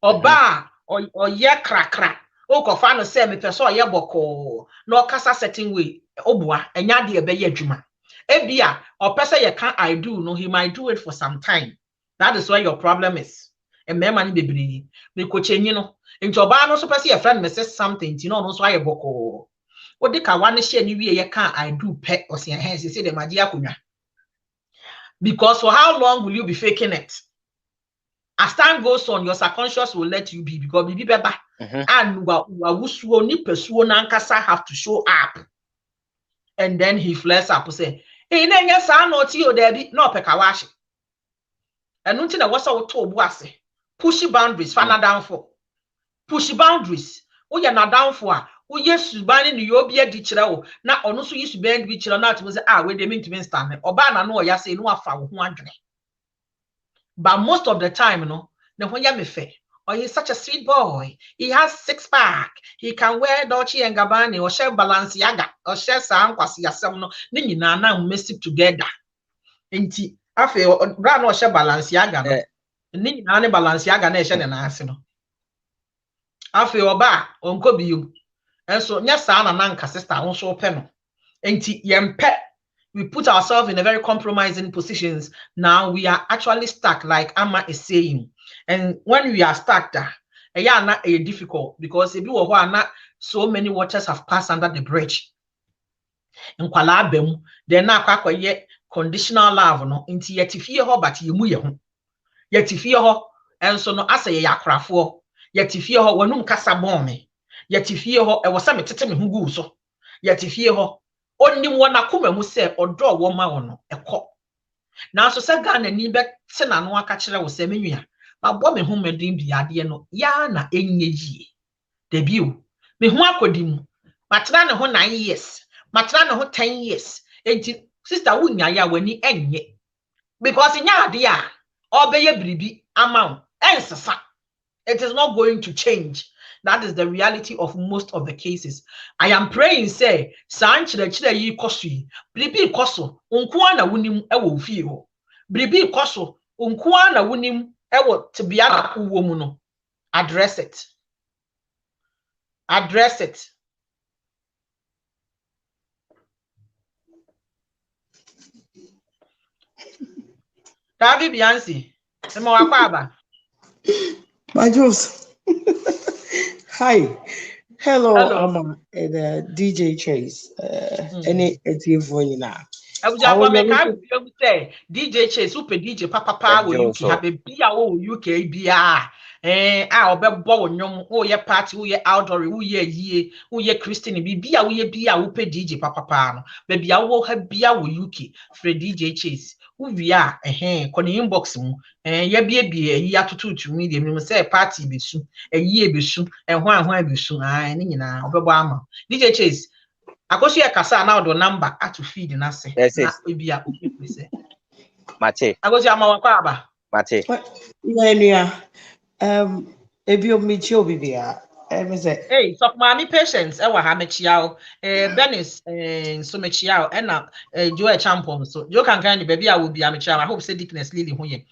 A: Oba o ye krakra. O kofa no say me pese o ye boko. No kasa certain way. Obua enya de ebe ye adwuma. Ebia or person you can't I do no he might do it for some time. That is where your problem is. And me money bebree me ko chenyi no into oba no so person your friend me say something you know no so aye boko. O de ka wan share ni wie you can't I do pet or say hands say the magia kunya. Because for how long will you be faking it? As time goes on your subconscious will let you be because be better and wa wusuo ni pesuo na nkasa have to show up. And then he flares up say yes, I know you, Debbie, no pekawashi. And until I was so told was pushy boundaries, fana down for pushy boundaries. Oh, you're not down for. Oh, yes, banning the Yobia ditchero. Now, on also used to bend which are not was where they mean to be standing. Or ban no, ya say no, found 100. But most of the time, no, when you me fair. Oh, he's such a sweet boy. He has 6-pack. He can wear Dolce and Gabbana or share Balenciaga or share some quasi no. Nini na mess it together. Inti afe brand or share Balenciaga no. Nini na Balenciaga na share na ase no. Afe oba onko biu. Enso nya sa na nanka sister onso pe no. Inti yempe. We put ourselves in a very compromising positions. Now we are actually stuck, like Amma is saying. And when we are stuck there, not difficult because if you are not so many waters have passed under the bridge. In Kwalabem, they're not quite yet conditional love, no, into yet if you but you move yet if you and so no as a yakrafo, yet if you when casabome. Yet if ye ho, I was some tete me who so. Yet if ye ho, only one akuma mu say or draw woman on a cop. Now so say Ghana ni be tena no aka kire wo say menua. Ma bo me home din biade no ya na enye ji. Debut. Me ho akodi mu. Matena ne ho 9 years. Matena ne ho 10 years. Enti sister wunya ya wani enye. Because inya ade a obeye bribi amount ensesa. It is not going to change. That is the reality of most of the cases. I am praying, say, San chile yi kosu, bribi koso, unkuwa na wunim ewo fie ho. Bribi koso, unkuwa na wunim ewo tibiana uwo mu no. Address it. Address it. Davi Biansi, emo wakwaba.
F: My Jules. Hi. Hello,
A: Hello.
F: I'm DJ Chase. Any TV now.
A: I will make say DJ Chase, super DJ Papa will UK have a beer UK beer. I'll be born no ye party, who ye outdoor, who ye Christian, be beer, we be a whoop DJ Papa. Baby, I will have beer with UK for DJ Chase. Who we are, Conny inbox, ye be a beer, ye are to medium, say party be soon, a year be soon, and why be soon, I know, Obama. DJ Chase. Akosi akasa na odo number atu feed na se na ebia obi se
D: Mate
A: akosi amawakwa aba
D: Mate
F: Yeah, ebi omichi obi bia me say
A: hey so mami patience e wa ha mechia o Dennis so mechia o na Joe Champon so Joe kan the baby a will be amechia. I hope say Dickness Lily ho ye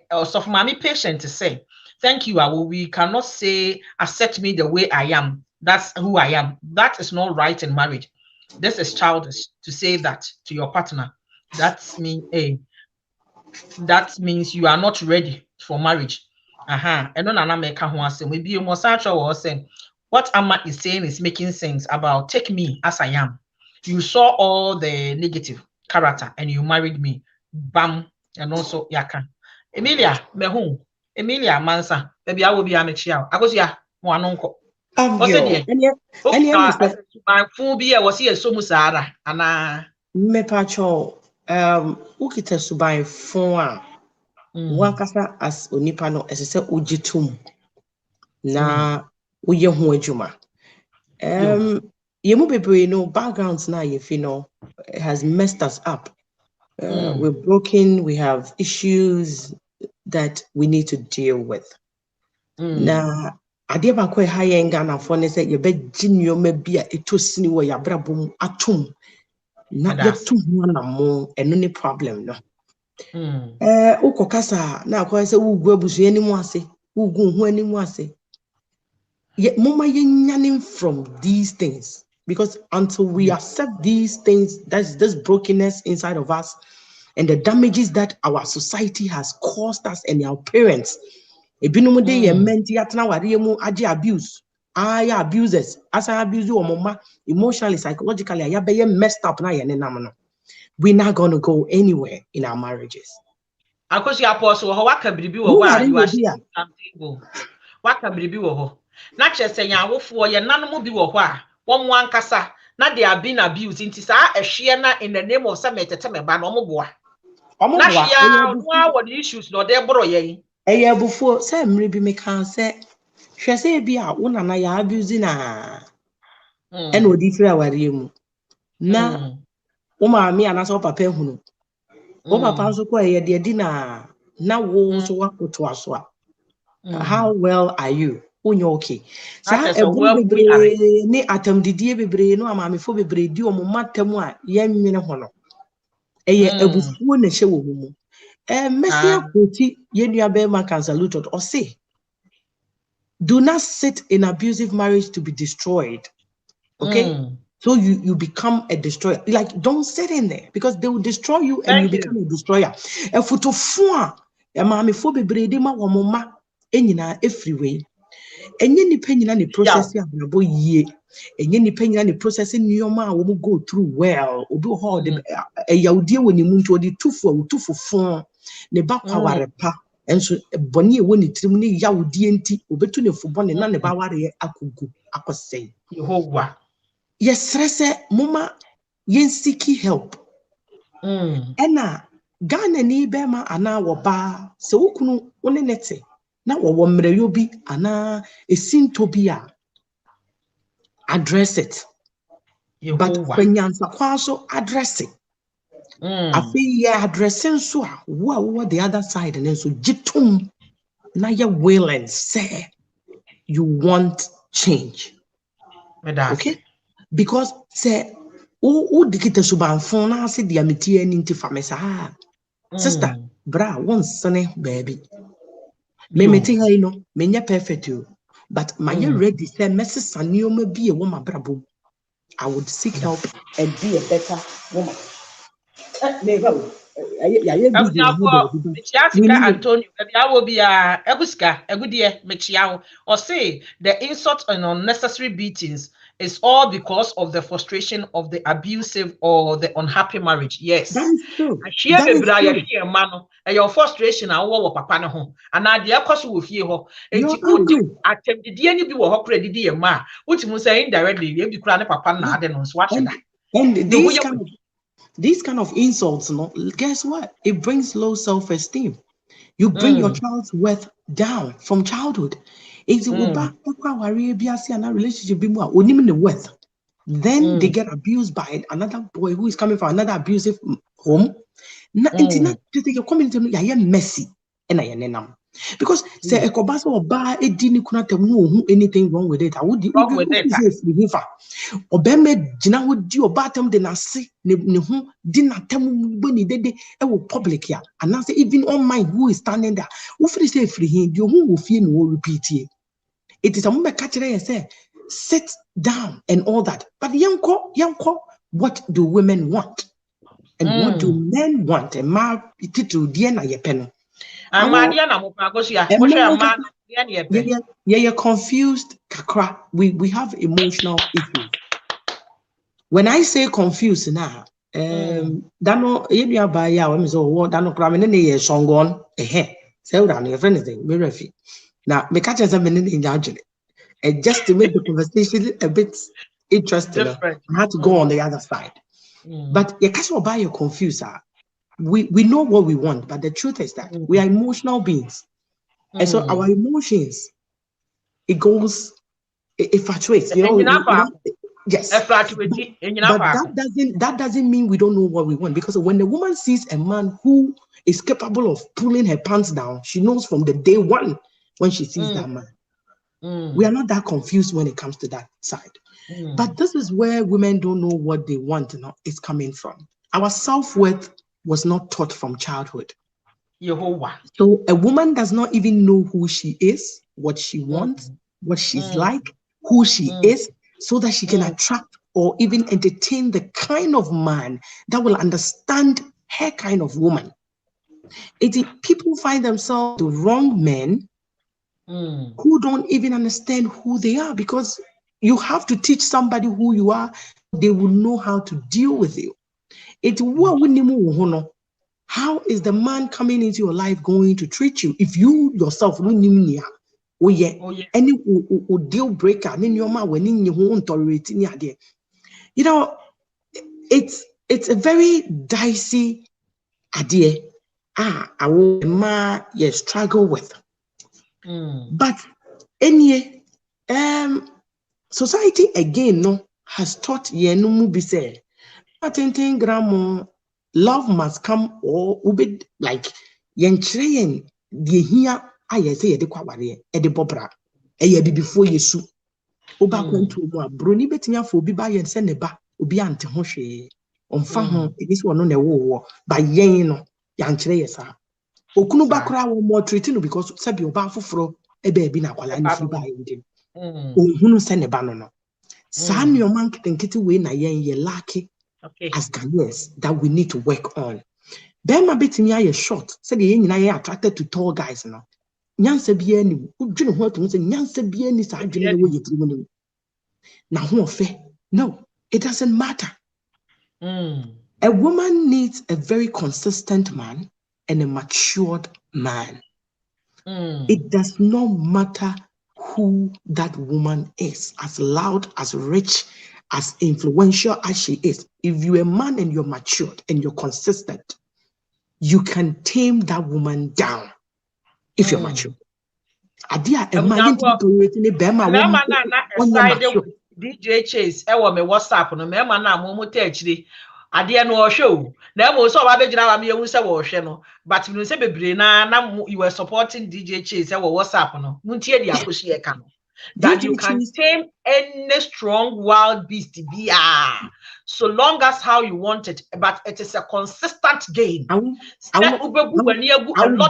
A: so mami patient to say thank you. We cannot say accept me the way I am. That's who I am. That is not right in marriage. This is childish to say that to your partner. That means you are not ready for marriage. And no make maybe you must actually say what Amma is saying is making sense about take me as I am. You saw all the negative character and you married me. Bam. And also yaka. Emilia Mansa. Maybe I will be a child. I go see one uncle. What's it? My phobia was here so musara and
F: me pacho ukita subai phone wankasa as onipa no esese ogitum na uye ho adwuma yemu bebre no backgrounds na ye fi no has messed us up. We're broken, we have issues that we need to deal with. Na ade ba ko ha ye Ghana for ne say ye be ginnioma bia etosini wo ya brabom atum na ye tum na mo eno ni problem no. Ukokasa na akwa say ugu abusu animu ase ugu hu animu ase ye mama ye nyanim from these things, because until we accept these things, that's this brokenness inside of us and the damages that our society has caused us and our parents. Ebinum de ye menti atna ware mu age abuse. Abusers. As I abuse you mama emotionally, psychologically, I be messed up na ye nenam no. We're not going to go anywhere in our marriages.
A: Akosi apostle ho waka biribi wo wa you are something waka biribi wo ho na chese nya awofo ye nanom bi wo ho a wo mo ankasa na they have been abused inti sa ehwe na in the name of some metete meba no omoboa na hia no what the issues no dey bro ye
F: before say mri bi me kan say hwe say bi a wo nana ya abuse na e no di fira ware mu na wo ma me anaso papa ehunu wo papa so ko ye de di na wo so wakoto aso a how well are you? Unyo okay. Sa bebre ni atam didie bebre no amamefo bebre di omo matam a ye nwene ho no. Eye abufuo na hye wo mu. Mesia koti ye nua be ma can salute or say do not sit in abusive marriage to be destroyed. Okay? So you become a destroyer. Like don't sit in there because they will destroy you and you become a destroyer. E fotofo a amamefo bebre di ma wo ma enyina everywhere. Enye nipa nyina ne process abrabo yie. Enye nipa nyina ne process nneoma a wo go through well. Obi ho de yawdie woni mu nto de tufo ne ba kwawarepa And so Bonnie when it trimini yaw DNT, Ubetune for bonnet, none about akugu, akosay.
A: Yehovah.
F: Yes, Rese, Mama, yen seeking help. Ena Ghana ni bema ana woba se wokunu one nete na wo mreyo bi ana esinto bi a address it. But kwenyansa kwa so address it. Afi ya addressing so a wo the other side and so jitum na ya willing say you want change. Okay? Because say o dikita subanfon na se dia metie ni ntifamesa sister, bra, once sonny baby. Me hey no, me perfect you. But my ready say Mrs. Sanioma be a woman brabo. I would seek help and be a better woman. Never.
A: Antonio, I will be a Ebuska, a good year, Mechiao, or say the insult and unnecessary beatings is all because of the frustration of the abusive or the unhappy marriage. Yes,
F: that is true.
A: That is true. Man, your frustration and what papa no home, and I dear cost with you. Attempt the any be what credit dear ma, which must say indirectly, you be crying papa na then on swatch that.
F: And these kind of insults, no, guess what? It brings low self-esteem. You bring your child's worth down from childhood. It's relationship be more worth. Then they get abused by another boy who is coming from another abusive home. Your community messy and I am because say a cobasa or bar a dini kunata anything wrong with it. I would Obeme Jina would do bottom the nasi dinner temu when he did it public here. And now say even on mine who is standing there, who free say free him, you who will feel no repeat it. It is a moment catch and say, sit down and all that. But young ko, what do women want? And what do men want? And ma titu diena ye pen. You're confused, kakra. We have emotional issues. When I say confused now, dano yebia ba ya we so wo dano kra me ne ye songon say we your friend is me refi. Now me catch them in the and just to make the conversation a bit interesting, I had to go on the other side. But you can't buy your confused. We know what we want, but the truth is that we are emotional beings. And so our emotions, it fluctuates, yes. But that doesn't mean we don't know what we want, because when the woman sees a man who is capable of pulling her pants down, she knows from the day one when she sees that man. We are not that confused when it comes to that side. But this is where women don't know what they want, it's coming from. Our self-worth was not taught from childhood. So a woman does not even know who she is, what she wants, what she's like, who she is, so that she can attract or even entertain the kind of man that will understand her kind of woman. People find themselves the wrong men who don't even understand who they are, because you have to teach somebody who you are, they will know how to deal with you. How is the man coming into your life going to treat you if you yourself any deal breaker it's a very dicey idea I struggle with. But anyway, society again has taught love must come or like yen the here I say the kwabare e de bobra e before yesu oba kwantu mu broni betimia fo obi ba yen se ne ba obi ante ho hwe omfa ho ebisi wono na wo ba yen no yan kire yesa okunu ba kra wo mo treat no because sabi oba foforo e ba bi na kwala ni firi ba yen ohunu se ne ba no sa nyo man kitenkiti we na yen ye laki as Ghanaians that we need to work on. Bema betimi aye short said the yen na attracted to tall guys no nyansa bia ni udwene ho atum say nyansa bia ni sa adwene no ye tiri mu na ho ofe. No, it doesn't matter. A woman needs a very consistent man and a matured man. It does not matter who that woman is, as loud, as rich, as influential as she is. If you're a man and you're matured and you're consistent, you can tame that woman down if you're mature. Adia a man
A: DJ Chase ewo me WhatsApp no me ma na mo ta achire ade no o hwe na mo so ba begina wa me ehu se wo hwe no but me say bebre na you were supporting DJ Chase ewo WhatsApp no muntie dia koshi e ka no that you can tame any strong wild beast be so long as how you want it, but it is a consistent game.
F: I will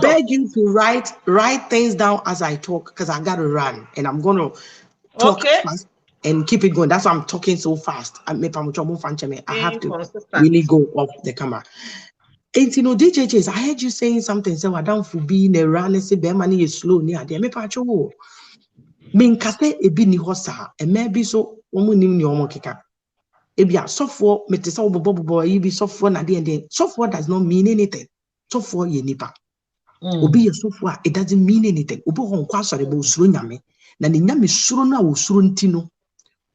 F: beg you to write things down as I talk, because I gotta run and I'm gonna talk fast and keep it going. That's why I'm talking so fast. I have to really go off the camera. And you know, DJ Chase, I heard you saying something. So I don't for being a run and say, "Be money is slow." Near there, me pacho. Mean kase ebi ni hosa, and maybe so omunim ni omokeka. Ebia software metesa obobobo ibi software na de software does not mean anything. Software ye nipa. Obi ye software, it doesn't mean anything. Obi hon kwa sare bo suro nyame. Na ne nyame suro na wo suro ntino.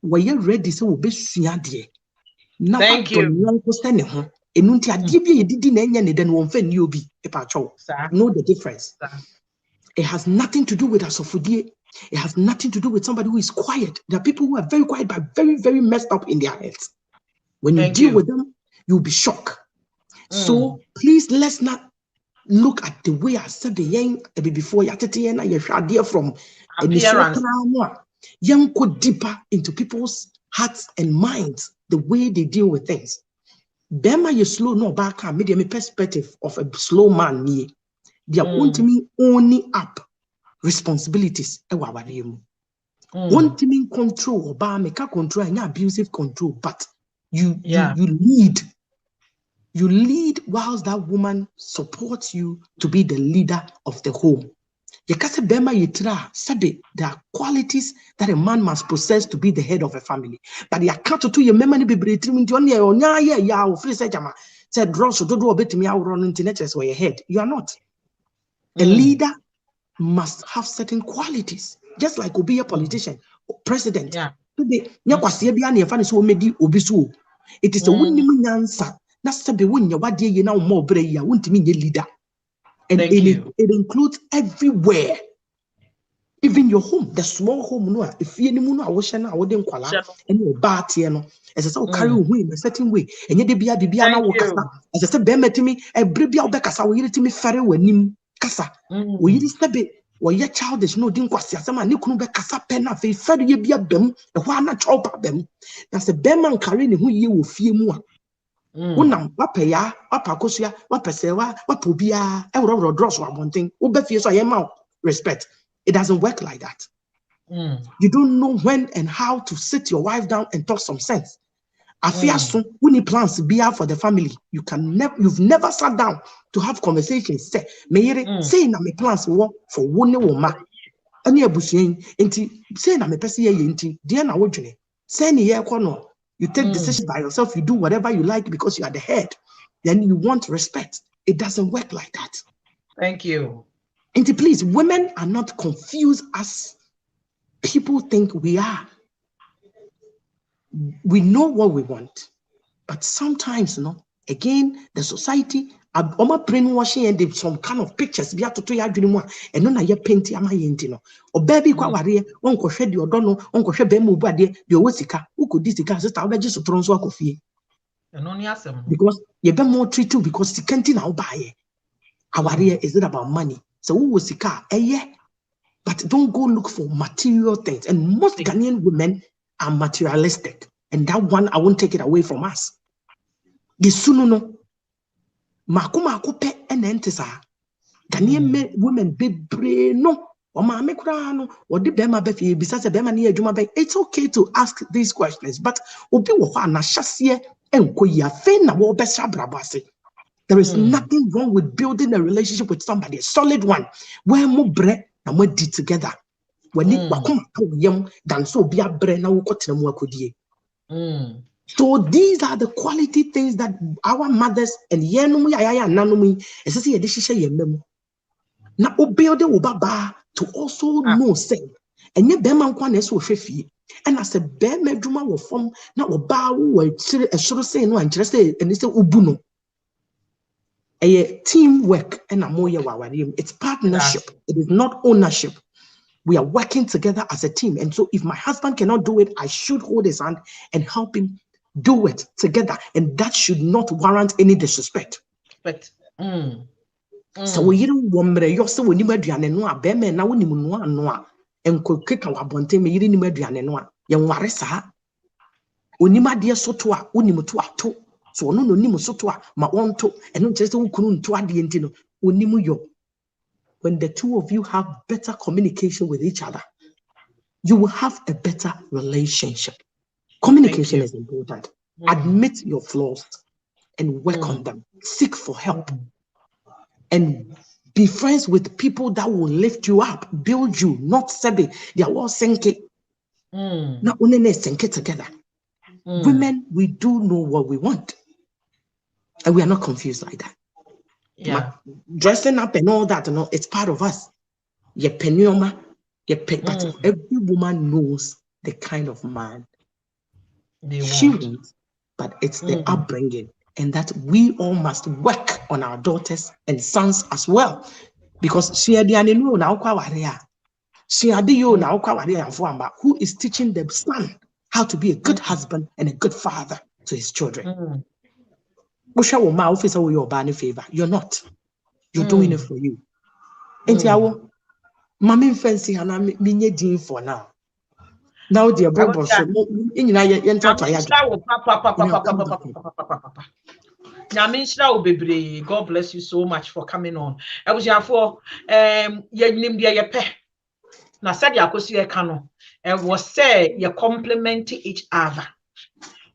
F: Waye ready say obi sua de. Na
A: thank you.
F: Nyanko se ne ho. Enu nti ade bi ye didi na enya ne de no wonfa ni obi e pa cho. Know the difference. It has nothing to do with asofudie. It has nothing to do with somebody who is quiet. There are people who are very quiet but very, very messed up in their heads. When you deal with them, you'll be shocked. So please, let's not look at the way I said the young before you from young go deeper into people's hearts and minds, the way they deal with things. Bema you slow no back and medium perspective of a slow man me. They are only up responsibilities. One team control or make control and abusive control, but you lead whilst that woman supports you to be the leader of the home. There are qualities that a man must possess to be the head of a family. But the account to your memory be said draw so do a bit me out on internet where your head. You are not. A leader must have certain qualities, just like be a politician, president. It is a winning answer. That's the win your body, you know, more brave. You want to mean a leader, and it includes everywhere, even your home, the small home. No, if you know, I wish I wouldn't call out and your party, as I saw carry away in a certain way, and you be a bibiana worker. As I said, Bema to me, a bribia becasa, we to me ferry when him casa. We used to be. Or your childish no didn't quasi as a man, you couldn't be cassa penna, if fed you be a bem, a one not chop them. That's a beman carrying who you will fear more. Unam, wapaya, wapacosia, wapasewa, wapubia, a dross one thing, Ubefius I am out. Respect. It doesn't work like that. You don't know when and how to sit your wife down and talk some sense. I fear soon when you plans to be out for the family. You've never sat down to have conversations. Say, say na me plans work for one woman. Any abusian, say na me pesi ye dear na wojune. Say ni ye kono. You take decisions by yourself, you do whatever you like because you are the head. Then you want respect. It doesn't work like that.
A: Thank you.
F: And please, women are not confused as people think we are. We know what we want, but sometimes, again, the society, brainwashing and some kind of pictures, we have to try dream one, and none of your painting, am I in or baby, Uncle Shed, you don't know, Uncle Shebemu, but the Wosika, who could this car, just our just to throw so coffee. Because you be more treat too, because the canteen now buy our area is it about money? So who was the car? But don't go look for material things, and most Ghanaian women are materialistic, and that one I won't take it away from us. The sununo makuma kupe enentisa Ghanaian women be no or ma mekrano or the bema befi besides the bema near Juma Bay. It's okay to ask these questions, but obi wa na shasie enko ya fe na wo be sabrabase. There is nothing wrong with building a relationship with somebody, a solid one, where more bread and more did together. When it wakuma young than so be a bread now So these are the quality things that our mothers and yenumi ayaya nanumi especially edishisha yememo. na obuild obaba to also know say enye bema nkwa na eso hwefie and as a bema dwuma wo fom na oba wo chire esoro say no ankyere say eni say ubu no teamwork and it's partnership. It is not ownership. We are working together as a team. And so if my husband cannot do it, I should hold his hand and help him do it together. And that should not warrant any disrespect. So we don't want you so when you mediane no abeme na woni mu no ano a enkokeka wabonte me yiri ni mediane no a ye nware saa onima de so to a woni to ato so ono no nim so to a ma wonto eno nkyere se wukunu nto ade enti no onimu yo. When the two of you have better communication with each other, you will have a better relationship. Communication is important. Admit your flaws and work on them. Seek for help. And be friends with people that will lift you up, build you, not sebe. They are all senke. Not only senke together. Women, we do know what we want. And we are not confused like that. Yeah. Dressing up and all that, it's part of us. But every woman knows the kind of man she wants, but it's the upbringing. And that we all must work on our daughters and sons as well. Because who is teaching the son how to be a good husband and a good father to his children. You're not. You're doing it for you. And Mammy fancy and I'm meaning for now. Now, dear Bobo,
A: God bless you so much for coming on. I was for now said Yakosi Kano and was say you complement each other.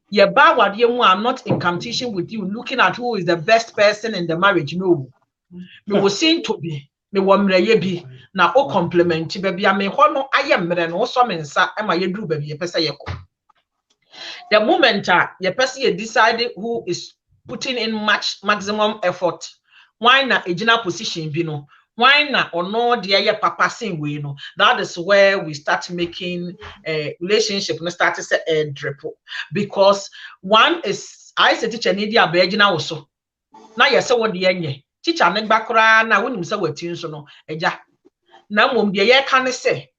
A: I'm not in competition with you, looking at who is the best person in the marriage. No, we will seem to be. Me wamre bi na o compliment baby ame ho no ayemre no so me nsa e ma yedru baby ye pese yeko. The moment ye pese ye decide who is putting in maximum effort, why na ejina position bi no, why na ono de ye papa sin we no, that is where we start making a relationship no start to say a dripple. Because one is I say teacher need ya be ejina wo so na ye se wo de enye teacher ne gbakora na wonim se watin so no eja na mom de ye ka ne se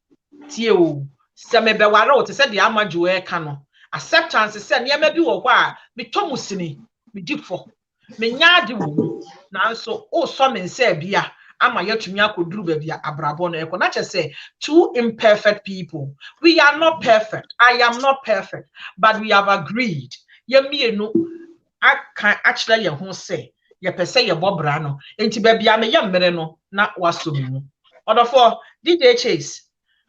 A: tie o se me be ware o te se de amajo e ka no acceptance se ne ma bi wo kwa a me tomusini me difo me nyaade wo na so o so me nse bia ama yetumi akoduru ba bia abrabo no e ko na che se two imperfect people. We are not perfect. I am not perfect, but we have agreed ye mienu aka actually ye ho say ye pese ye bobra no enti ba bia me ye mmere no na waso mu odofo DJ Chase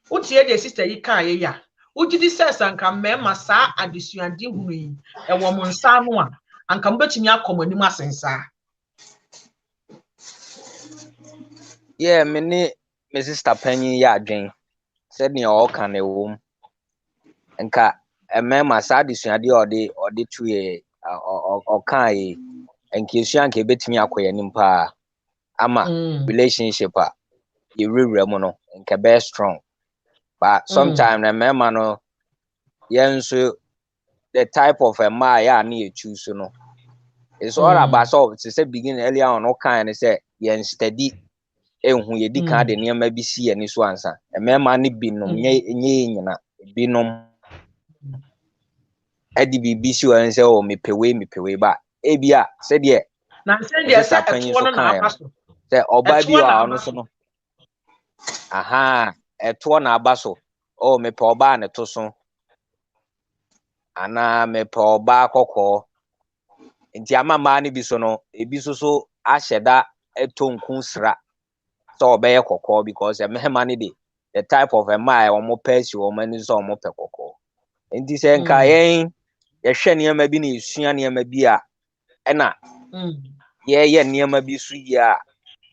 A: utie de sister yi kan ye ya ugidi sense anka mema saa adesuade hunu yi e wo mo nsa no a anka mbetimi akomanim asensa.
D: Yeah, me sister Penny ya adwen said ne all kan e wo nka mema saa adesuade ode tuye o kan yi enkesu anka betimi akoye nimpa ama relationship a yewura mu no nka be strong. But sometimes na mema no yenso the type of a man ya na you choose no, it's all about so to say begin earlier on all kind say yen steady ehun ye di kan de niam bi si ani so ansa e mema ne binom nye nyina binom edi bibi si wan say o mepewe ba ebia se de
A: na se de say eto no na abaso
D: say oba bi wa no so no aha eto na abaso o mepe oba ne to so ana mepe oba kokọ nti amama ne bi so no ebi so ahyeda eto nkun sra so obeye kokọ because mehema ne de the type of a man o mo pesi o mani so o mo pe kokọ nti se nka yen ye hwe niam bi na esua niam bi a na ye niam bi su ya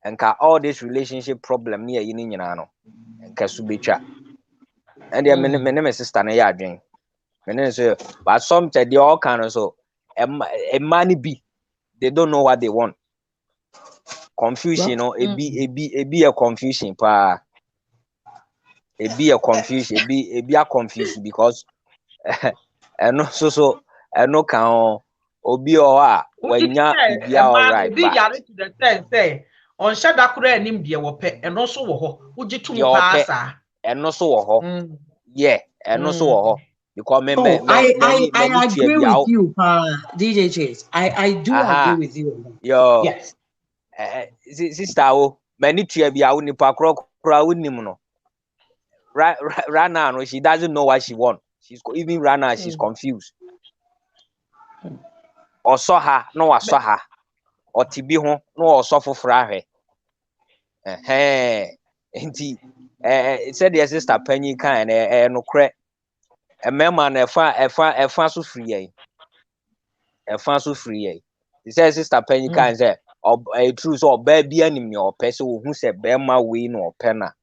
D: nka all this relationship problem ne yi ni nyina no nka su betwa and ya me sister na ya adwen me say but sometimes they all kind of so a man be they don't know what they want. confusion no ebi a confusion pa ebi a confusion ebi a confused because eno so eno kan obi o a wanya bibia all right
A: but yare to the sense say on shada kura anim de wo pe eno so wo ho ugi tum pa sa
D: eno so wo ho yeah eno so wo ho because
F: I agree with you, DJ Chase. I do agree with you.
D: Yo,
F: yes.
D: Sister, many tia bia wo nipa kro wonim no. Right now, no, she doesn't know what she wants. Even right now, she's confused. Or saw her, no, I saw her. Or tibi ho, no, or saw for frahe. Indeed, it said the sister Penny kind, no crack. A man, a fan so free, a fan so free. He says sister Penny kind, say, or a truth or baby enemy or person who said Bema win or penna.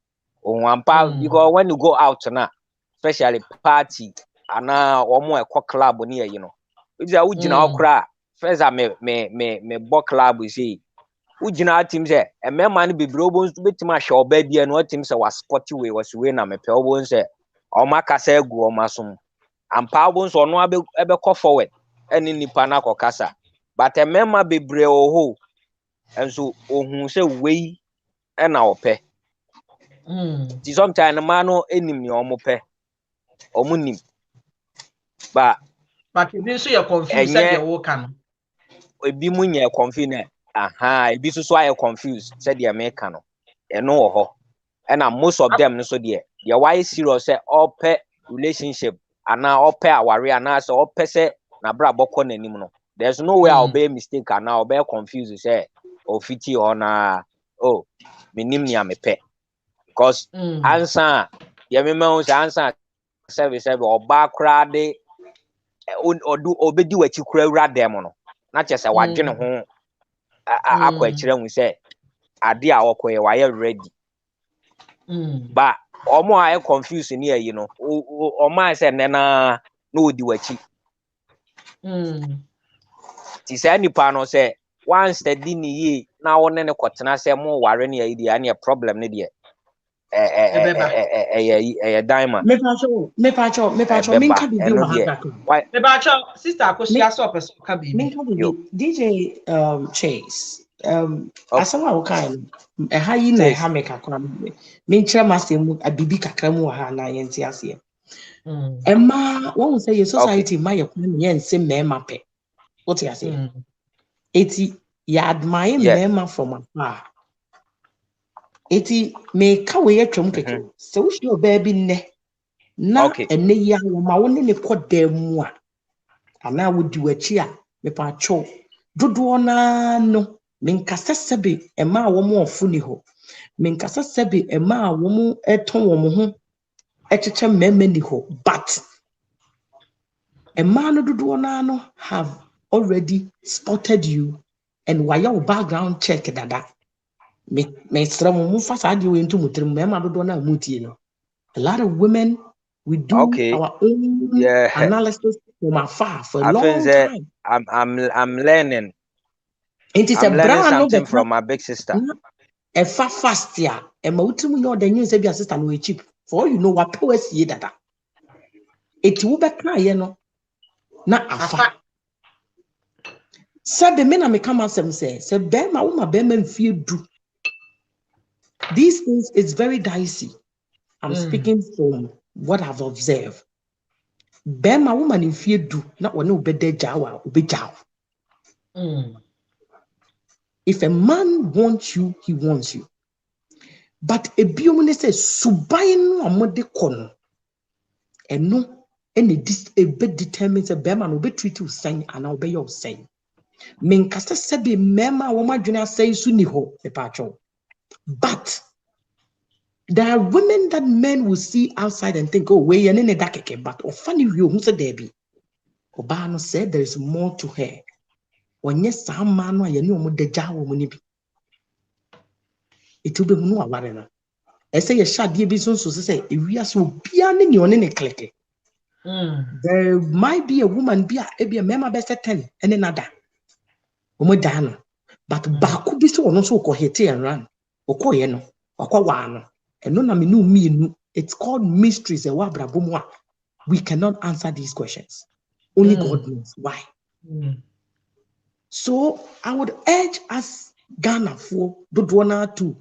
D: Because when you go out now, especially party, and now or more a club near, you know. If I would now cry, first I me book club we see. Would you know teams there? A man be brobons to be to my show baby and what teams was spotty way was when I'm a pelbon say, or my cassa go or masum. And powbons or no ever call forward, and in the panaco casa. But a member be brave ho, and so who say way and our pay. Sometimes a man no enemy or mope or munim. But
A: you so you're confused that you're walking.
D: We be munya confused. It be so why confused, said the American. And no ho. And most of them so dear. Your why serious say all pet relationship and now all pair warrior and so all pese na bra boko anymore. There's no way I'll be mistake and now be confused say or fiti or na minim ni me pet. Because answer Yamimos answer service or background or do obedi what you crowd them. Not just a wagin home. I quite we say, I dear or wire ready. But or more I confused in here, you know, or my said, Nana, no, do a cheap. Tis any panel say, once the dinner ye now on any cotton, say more warren idea, any problem, idiot. A diamond.
F: Me pacho, minka bibi wa haka.
A: Me pacho, sister, akosia so person ka bibi.
F: Minka bibi, DJ Chase. Asama wokan. Ha yi na ha me kakra. Me nkyerɛ masem abibi kakra mu ha na yɛnti ase. Emma, one say your society ma ye kwan ye nse mema pe. What you say? Eti ya admire mema from afar. Eti me ka we atwam keke. So we show baby ne. Na ene ya wo ma wo ne ne kodam a. Ana wo di wachi a me pa cho. Dodo na no me nkasa sebe ema wo mo ofu ni ho. Me nkasa sebe ema wo mo eton wo mo ho. Echeche meme ni ho. But ema no dodo na no have already spotted you and why your background check dada. Me stram mu fa sa de we ntu mutrim me ma dodo na mutie no. A lot of women we do our own analysis from afar for a long time.
D: I'm learning.
F: It is
D: I'm
F: a
D: learning
F: brand
D: something from my big sister.
F: A fast ya. E ma utrim no de nyin se bia sister no cheap. For you know what power see dada. It will be cry no. Na afa. Sabe me na me come asem say be ma wo ma be ma mfie du. These things is very dicey. I'm speaking from what I've observed. Be ma wo ma mfie du na one obede jawa obejaw. If a man wants you, he wants you. But a biomune says subain no amode kono. And no any a bit determines a be man will be treated you saying and obey your saying. Men kasa sebe mema woma dwena say suni ho e pacho. But there are women that men will see outside and think, oh, we are in a dakeke, but or funny you who said there be. Obano said there is more to her. When yes, some man or you know the jaw munibi. It will be no warena. I say a shad ye bison so say if we are so pianing you on any click. There might be a woman be a mema best at 10 and another. Umudano. But baku bi so ono so ko hit and run. Okoye no, okwa no. And no na me no, it's called mysteries. We cannot answer these questions. Only God knows why. So I would urge us Ghana for Dodwana to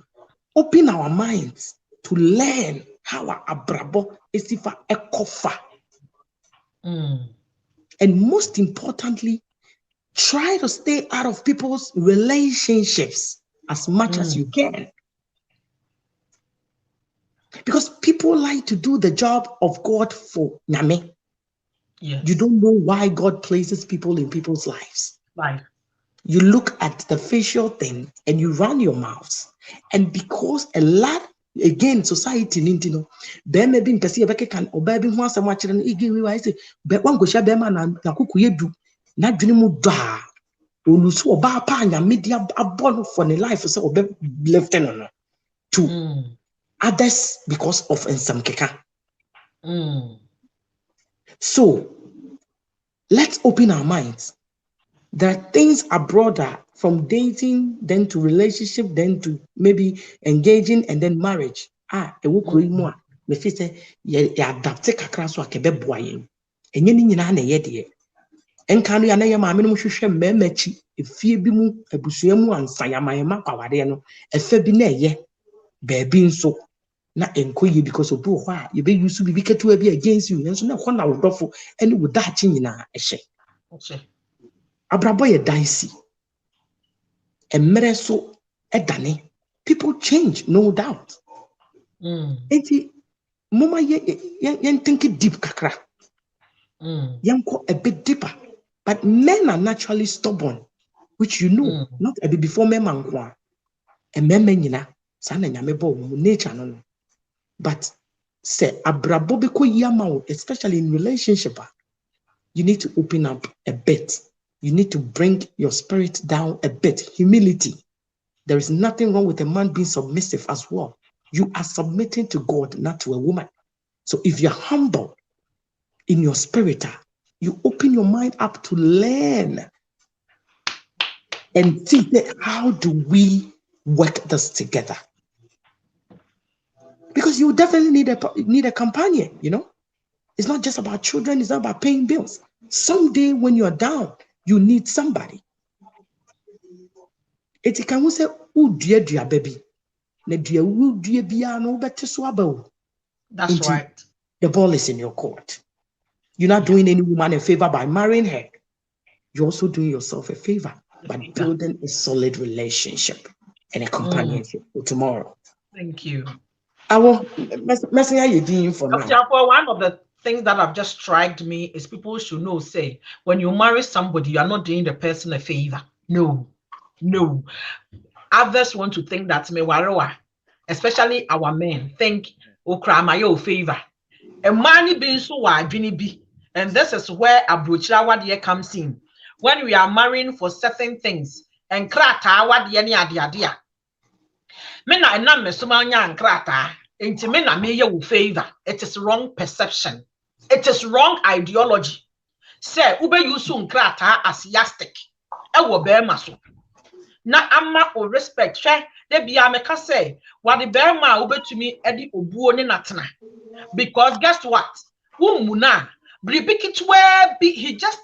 F: open our minds to learn how abrabo is if a kofa. And most importantly, try to stay out of people's relationships as much as you can. Because people like to do the job of God for Nyame.
A: Yes.
F: You don't know why God places people in people's lives.
A: Right.
F: You look at the facial thing and you run your mouths. And because a lot, again, society, you know, there may be can or baby once a much and I say, but one go share them and Nakuku do not dream da. Ulusu oba panya media abon for the life so left to others because of some keka. So let's open our minds. There are things are broader from dating, then to relationship, then to maybe engaging and then marriage. Me fi say ye adapt kakra so akebe boaye. Enye ni nyina na ye de. Enka no ya na ye ma me no hwehwe mmamachi efie bi mu abusua mu ansayamayema kwawade no efa bi na ye baabi nso na enkoye because obi ho a ye be use bi ketewa bi against you nso na ho na wodofo ene wodachi nyina ehye. Abrabo ye dicey. Emere so edane. People change, no doubt. Enti mama yen think it deep kakra. Yanko a bit deeper. But men are naturally stubborn, which you know, not a bit before men mankwa. And men nyina sana nyamebo nature no. But say abrabo beko yama, especially in relationship, you need to open up a bit. You need to bring your spirit down a bit. Humility. There is nothing wrong with a man being submissive as well. You are submitting to God, not to a woman. So if you're humble in your spirit, you open your mind up to learn and see that how do we work this together? Because you definitely need a companion, you know? It's not just about children, it's not about paying bills. Someday when you're down, you need somebody. It can say, "Oh, dear baby." That's
A: right.
F: The ball is in your court. You're not doing any woman a favor by marrying her. You're also doing yourself a favor by building a solid relationship and a companionship for tomorrow.
A: Thank you.
F: I will messing you for now.
A: One of the things that have just struck me is people should know, say, when you marry somebody, you are not doing the person a favor. No. Others want to think that especially our men think, "Okramayo favor." A man being so wide, and this is where Abrochira comes in. When we are marrying for certain things, and krata wadi adia. Mena enam mesumanya and krata. Intimena me ye favor. It is wrong perception. It is wrong ideology. Say ube yusu nkrata as yastic. Ewo be maso. Na ama o respect. She de biya meka say wadi be ma ube to me edi obuo ni natna. Because guess what? Wumuna he just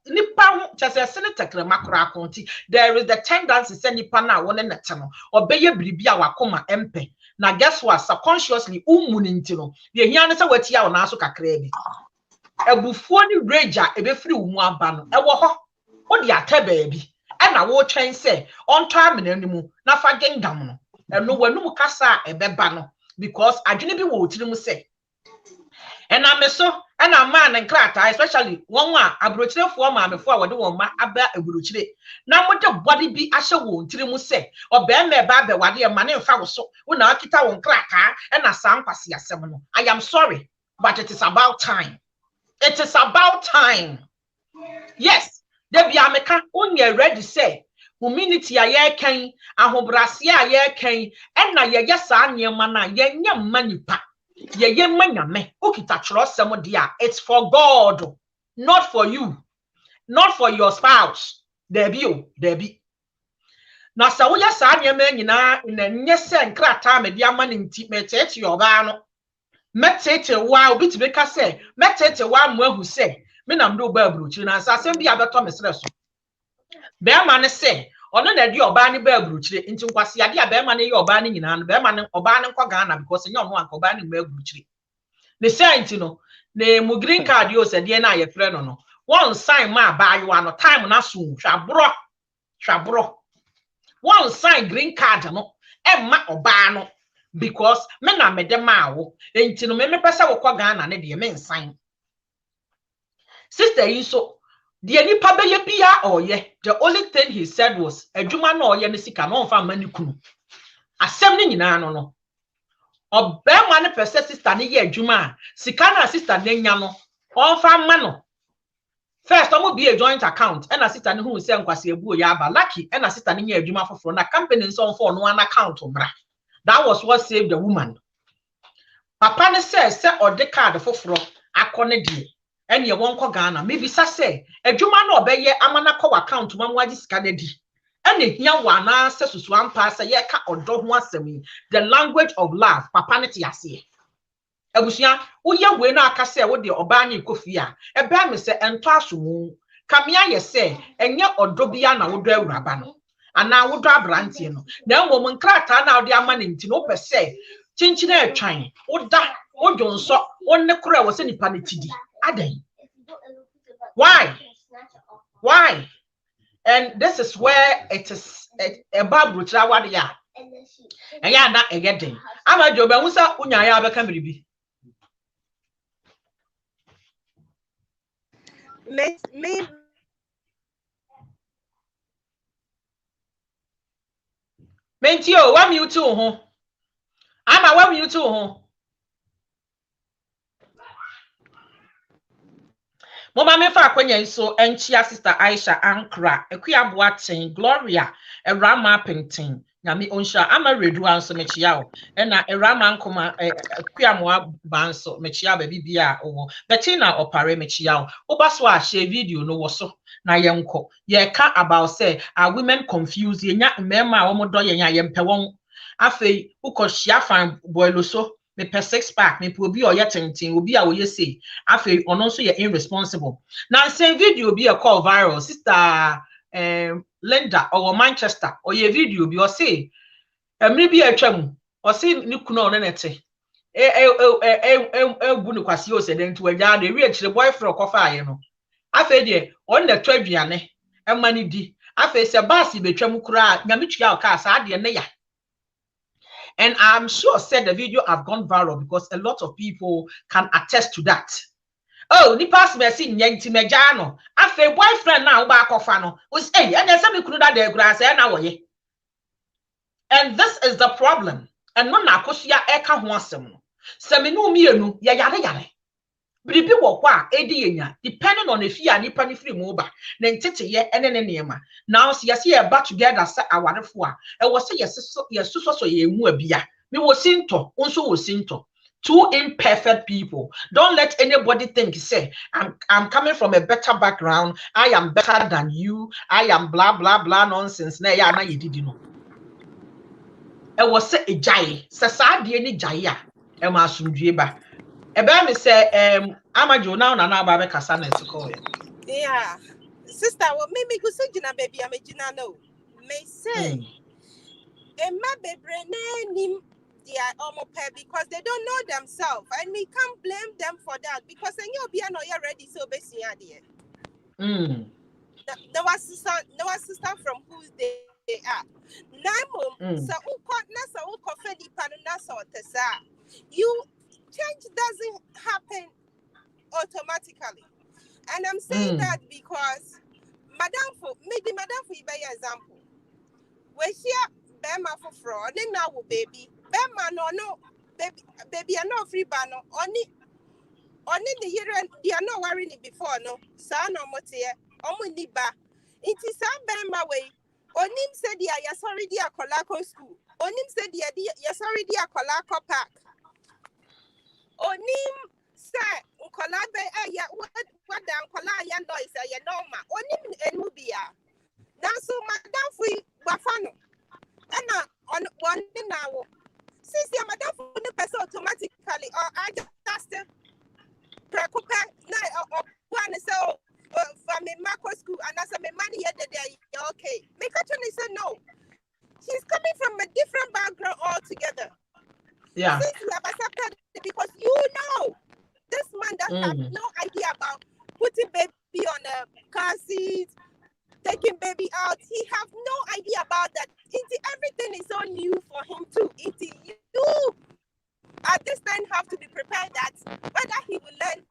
A: nipa chese senator makura konti. There is the tendency say nipa na wona netano obeye bribi a wakoma empe. Now guess what? Subconsciously umunintino. Ye hia ne se watia ona aso kakra bi. Ebufuo ni rager ebefiri umu aba no. Ewo ho. Wo de atebe bi. E na wo twen se onto amena nimu na fa gengam no. Eno wanum kasa ebeba no because adwene bi wo tirim se. And I'm so and a man and crata, especially one abrochire for ma before what do ma aba abrochire. Now what the body be asha won trimu say or bear me babe wadi a man in so when I kita on crata and a sam pasi asem. I am sorry, but it is about time. It is about time. Yes, there be ameka onye ready say community aye kan ahobrase aye kan and na ye yesa anyema na ye nyam manipa. It's for God, not for you, not for your spouse. There be. na sa wo ya sa nyema nyina na nye se nkrata me dia ma ne nti me tete oba no metete wa obi ti beka se metete wa mo ahu se me na mdo ba abruchi na sa asem bi abeto me sere so be ma ne se ono na di oba ne ba abruchi nti nkwase ade a be ma ne ye oba ne nyina no be ma ne oba ne nkwa Ghana because nye ono anka oba ne ba abruchi ne senti no na mu green card yo se de na ye frɛ no no one sign ma ba yo ano time na so hwabro one sign green card no emma oba no because me na me de ma wo enti no me pese wo kwa Ghana ne de me nsan sister yi so de nipa beye bia oye the only thing he said was adwuma na oye ne sika no mfa mani kunu asem ne nyina no obema ne pese sister ne ye adwuma sika na sister ne nya no onfa ma no first omo be a joint account and sister ne hu se nkwase ebu ya aba lucky and sister ne nya adwuma foforo na company nso onfo no an account bra. That was what saved the woman. Papa ne says se ode card foforo akone die ene ye wonko Ghana maybe say adwuma na obeye amana ko account mamwaji sika na di ene hia wana se susu ampa se ye ka odo ho asemi the language of love papa ne te ase abusia uye we na aka se wo de oba nya kofi a ebe me se ento asomu kamia ye se enye odo bia na wo do awuraba no ana wo do abrantie no na enwo nkrata na wo de ama ne nti no pese chinchina etwan wo da wo dwonso wo ne kora wo se nipa ne tidi adan why and this is where it is a babu trawade ya eya na egeden ama jo be husa unya ya be kamiribi
C: me
A: mentio wa mute ho ama wa mute ho Mama me fa akwanya iso enchia sister Aisha Ankra ekuaboa ten Gloria erama pentin nyame onsha ama redu anso mechia o na erama nkoma ekuamoa banso mechia ba bibia o betina opare mechia o obaso a share video no wo so na yenko ye ka about say are women confused yenya mema a womodo yenya yempe won afei ukohia fan boilo so me per 6 pack me obi o yetentin obi a wo yesi afei ono so ye irresponsible na same video be a call viral sister Linda or Manchester or ye video be or say emri bi atwam or say ni kunu ono nete gunu kwasi o se den to agya de wi akire boyfriend kofa aye no afei de on na twaduane emani di afei se baasi betwam kura nyametwa o ka sa de ne ya. And I'm sure said the video have gone viral because a lot of people can attest to that. Oh, ni pass me see nyanti mejano. Afe boyfriend now ba kofa no. Was and say me kunu da de grass na wo ye. And this is the problem. And no na kosia eka ho asem no. Se me no mienu ya yare. Bribi wo kwa edi yenya depending on if ya nipa ni free mu ba na ntete ye ene ne nema now see ye back together say awarefo a e wo say yes so ye mu abia me wo sinto unso wo sinto two imperfect people. Don't let anybody think say I'm coming from a better background, I am better than you, I am blah blah blah nonsense na ya na ye didi no e wo say ejai se sa de ni jai a e ma asumdue ba. Ebe me say amajo now na ba be kasa na esiko ya.
G: Yeah. Sister, well me go say jina baby am jina no. Me say Emma bebre na nim they are almost pair because they don't know themselves and we can't blame them for that because then you'll be no you're ready so basically there was sister from who they are. Namo so you change doesn't happen automatically. And I'm saying that because Madam for example, when she Bema for fraud, then now baby, Bema no baby are no free banner, only the year and they are not worrying before no, son or motia, only ba. It is some Bema way. Onim said, yeah, sorry, dear Colaco school. Onim said, yeah, sorry, dear Colaco park. Onim said, Colabe, what down Colaya noise, ya norma. Onim and Mubia. Now, so Madame Fui Bafano. now. Since your madam for the person automatically or I just preoccupy now or one so from a macro school and as a money yet day okay. My question is no. She's coming from a different background altogether.
A: Yeah.
G: Since you have accepted it because you know this man that has no idea about putting baby on a car seat, taking baby out. He have no idea about that. Everything is so new for him too. You at this time have to be prepared that whether he will learn,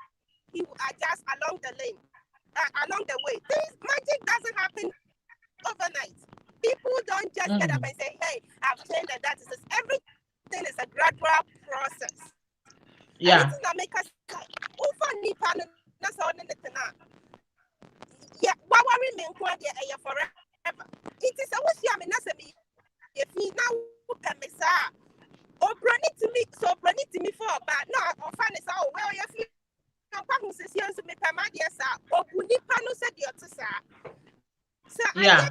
G: he will adjust along the lane, along the way. Magic doesn't happen overnight. People don't just get up and say, hey, I've changed and that is this. Everything is a gradual process.
A: Yeah.
G: Anything that make us yeah, what remain forever. It is always me if he now or bring it to me for but no or find it out well if you to me or Punipano said your so
A: yeah.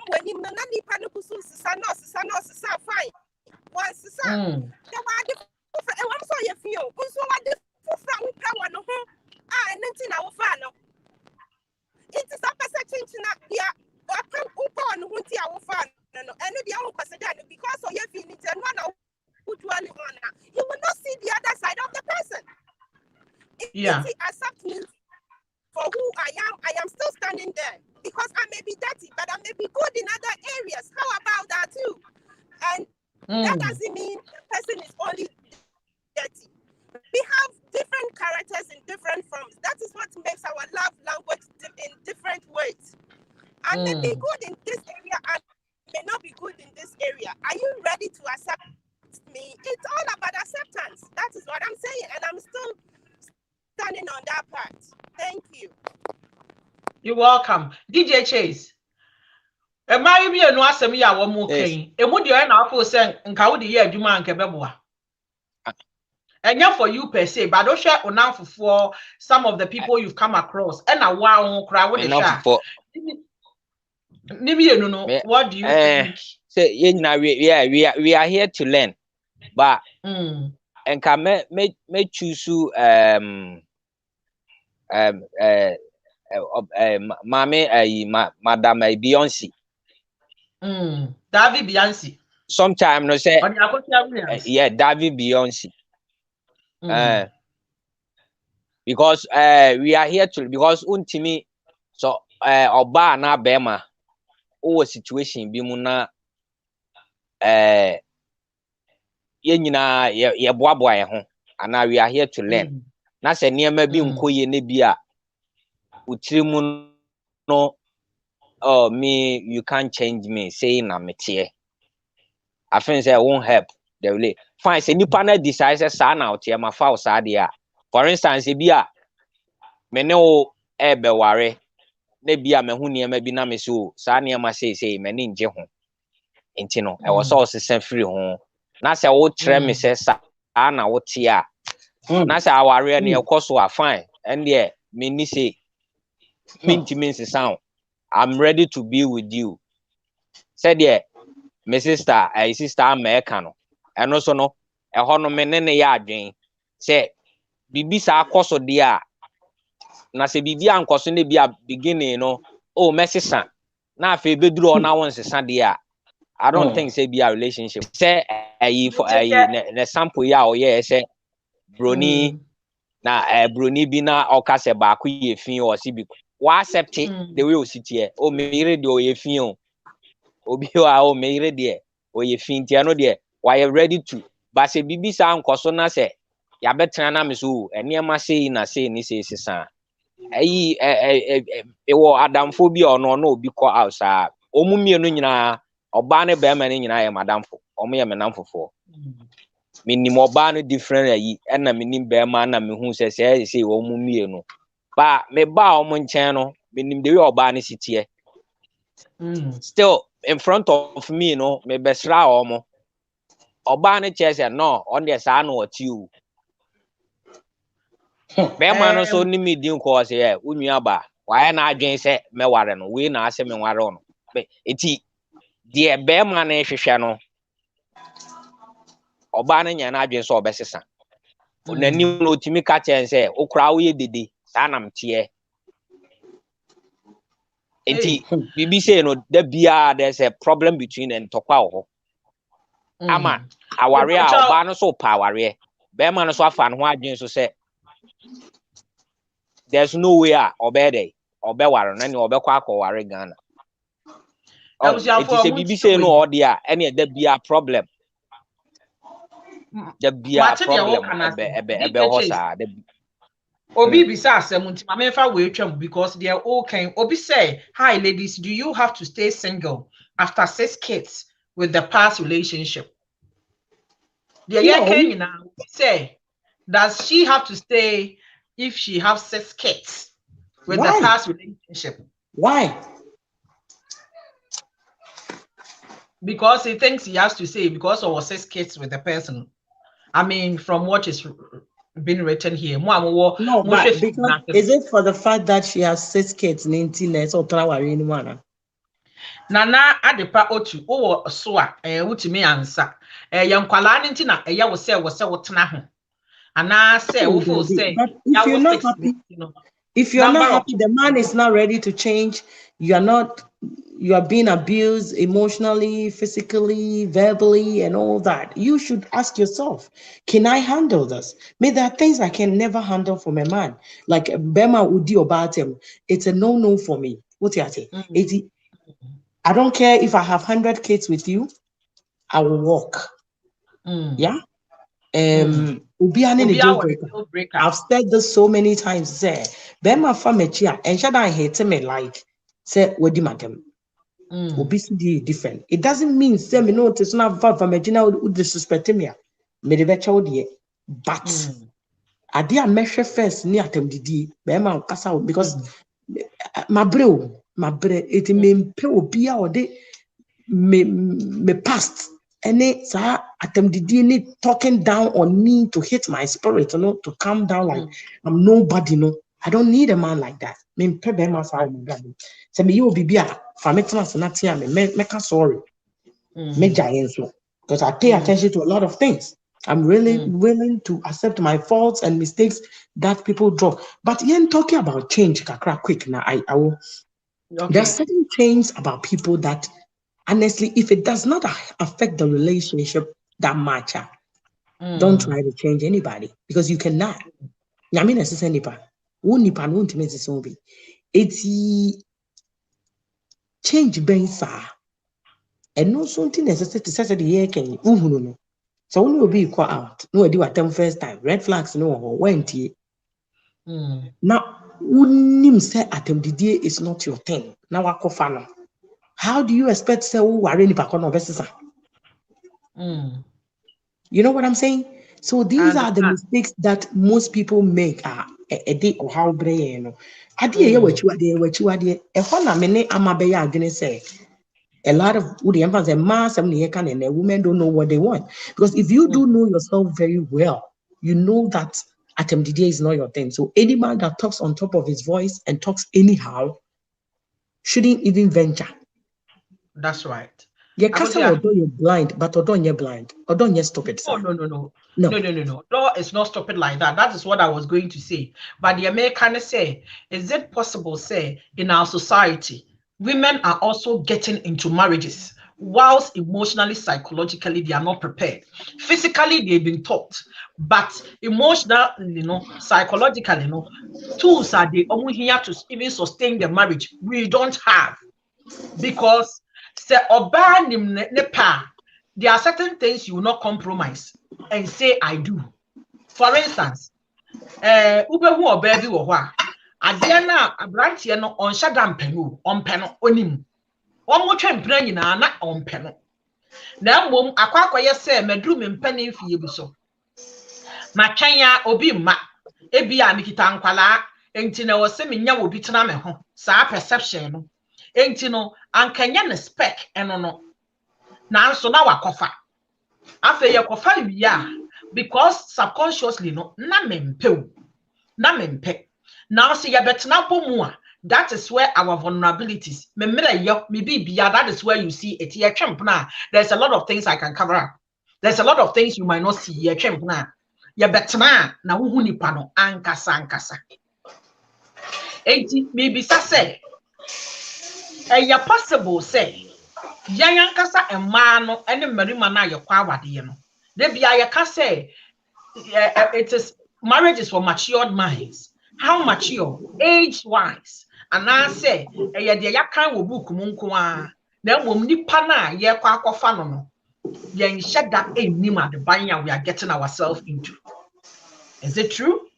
G: When you nani panukusu fine. Once the one so you feel so what the from power no and nothing our fan. It is a percentage yeah, upon who our fan and the own because of your feelings and one who dwell on. You will not see the other side of the person. If he accept me for who I am still standing there because I may be dirty, but I may be good in other areas. How about that too? And that doesn't mean the person is only dirty. We have different characters in different forms. That is what makes our love language in different ways. I may be good in this area and may not be good in this area. Are you ready to accept me? It's all about acceptance. That is what I'm saying. And I'm still standing on that part. Thank you.
A: You're welcome. DJ Chase. Marry me and no asem ya wo mo kan. Emu de na afo say nka wo de ye adwuma nka beboa. Enya for you per se, but do share onamfofo some of the people you've come across. And na wa ho kra wo de sha. What do you think?
D: Say we are here to learn. But enka me choose Madam Beyonce.
A: David Beyonce.
D: Sometimes no say yeah, David Beyonce. Because we are here to because untimi so oba na bema o situation bi mu na ye nyina ye boaboa ye ho ana we are here to learn. Na se niema bi nkoye ne bi a utirimu no oh me you can't change me saying na metie. I think say won't help the way. Fine say nipa na decide say sa na otie ma fa o sa de a. For instance bi a me ne o ebe ware na bi a me hu niema bi na me so sa niema say me ne nje ho. Enti no e was all sesen free ho. Na say wo tre me say sa na wo tie a. Na say aware na e koso a fine. And there me ni say means sound. I'm ready to be with you. Said yeah, my sister, America no. And also no, a hono menene ya adwen. Say bibi sa akoso dia. Na se bibi ankoso ne bia beginning no. Oh, mesisa. Na afi beduru ona won sesa dia. I don't think say be a relationship. Say for na sample ya o ye say broni na broni bi na okase ba ko ye fin o si bi wa accept the way o sit here o me de o ye fin o obi wa o me de o ye fin tie no de why you ready to but say bibi sa nkoso na say ya betena na me so eniema sei na sei ni sei sesa ayi wo adamfo bi ono na obi call out sa omumie no nyina oba ne be ma ne nyina ye madamfo omo ye menamfofo minim oba no different ayi na minim be ma na me hu say omumie no ba me ba omo nchen no minim de we oba ne sitie still in front of me no me besra omo oba ne che say no on the sa no oti o be ma no so ni me din ko say unua ba why na adwen say me ware no we na ase me ware no be eti de be ma na hwehwe no oba na nya na adwen so obesesa na ni no timi ka chen say okura wo ye dede sa nam tie enti bibi say no da bia there's a problem between and tokwa ho ama aware a oba no so pa aware be ma no so afa no ho adwen so say there's no way obede obeware na ni obekwa akọware Ghana enti say bibi say no odi a ene da bia problem da bia problem ebe ho sa da
A: Obi bisa asem nti ma mefa we twam because they are all kind. Obi say, "Hi ladies, do you have to stay single after 6 kids with the past relationship?" The can now say, "Does she have to stay if she have 6 kids with the past relationship?"
F: Why?
A: Because he thinks he has to say because of 6 kids with the person. I mean, from what is been written here.
F: No, but because is it for the fact that she has 6 kids? Nana
A: adepa otu wo so a wutimi ansa yankwala nti na wo se wotena ho ana se wo feel say
F: if you're not happy, if you're not happy, the man is not ready to change. You are being abused emotionally, physically, verbally, and all that. You should ask yourself, can I handle this? Maybe there are things I can never handle from a man. Like Bema Udi about him. It's a no for me. What you say? I don't care if I have 100 kids with you, I will walk. Yeah. Deal breaker. I've said this so many times. Say, Bema famechia and shada hate me like say wedi madam. Obesity different. It doesn't mean say me no it's not far from would disrespect me. Me the becha odie. But I did measure first near them didi Bema kasa because my bro it mean pe obia or de me past. Any sir attempt talking down on me to hit my spirit, to calm down like I'm nobody, I don't need a man like that. Me pebe myself, say me you be a fametnas not here, me sorry. Me giants because I pay attention to a lot of things. I'm really willing to accept my faults and mistakes that people draw. But you're talking about change, kakra quick. Now I will. There are certain things about people that honestly, if it does not affect the relationship that much, don't try to change anybody because you cannot. I mean, as anybody, it's change bensa, and no something necessary to say the year can you. So when you be caught out, no idea what them first time red flags no went ye. Now, unim say atem didier is not your thing. Now I call how do you expect say who are any back on versus? You know what I'm saying? So these are the mistakes that most people make a day or how brain. Adie what you are say a lot of the emphasis and mass and women don't know what they want. Because if you do know yourself very well, you know that Atem Didier is not your thing. So any man that talks on top of his voice and talks anyhow shouldn't even venture.
A: That's right.
F: Yeah, although you're blind, but although you're blind, although you're stupid.
A: No. Law is not stupid like that. That is what I was going to say. But the American say, is it possible, say, in our society, women are also getting into marriages whilst emotionally, psychologically, they are not prepared. Physically, they've been taught, but emotionally, psychologically, tools are they only here to even sustain the marriage. We don't have. Because there are certain things you will not compromise and say I do. For instance, ubehu or baby or what? Adiana a branch here no on shadam penu on peno onim. One more train playing na on peno. Now mum aqua say medroom in penny fibuso. Machanya obi ma ebia mikita nkwala enti na wose menya wo bitena me ho saa perception no enti no ankanya ne spec eno no na so na wakofa afa ye kofa wiya because subconsciously no na mempe now see ya betena bomu a that is where our vulnerabilities memre yo me bibia that is where you see it here champ na there's a lot of things I can cover up There's a lot of things you might not see. You betna na who nipa no ankasa. Enti maybe say ya possible say yan ankasa emma no ene marima na ye kwa awade no. De bia ye ka say it is marriage is for matured minds. How mature? Age wise. And I say ya de ya kan wo book mu nko a na mom nipa na ye kwa akofa no no. Yen sheda enim adebanya we are getting ourselves into. Is it true?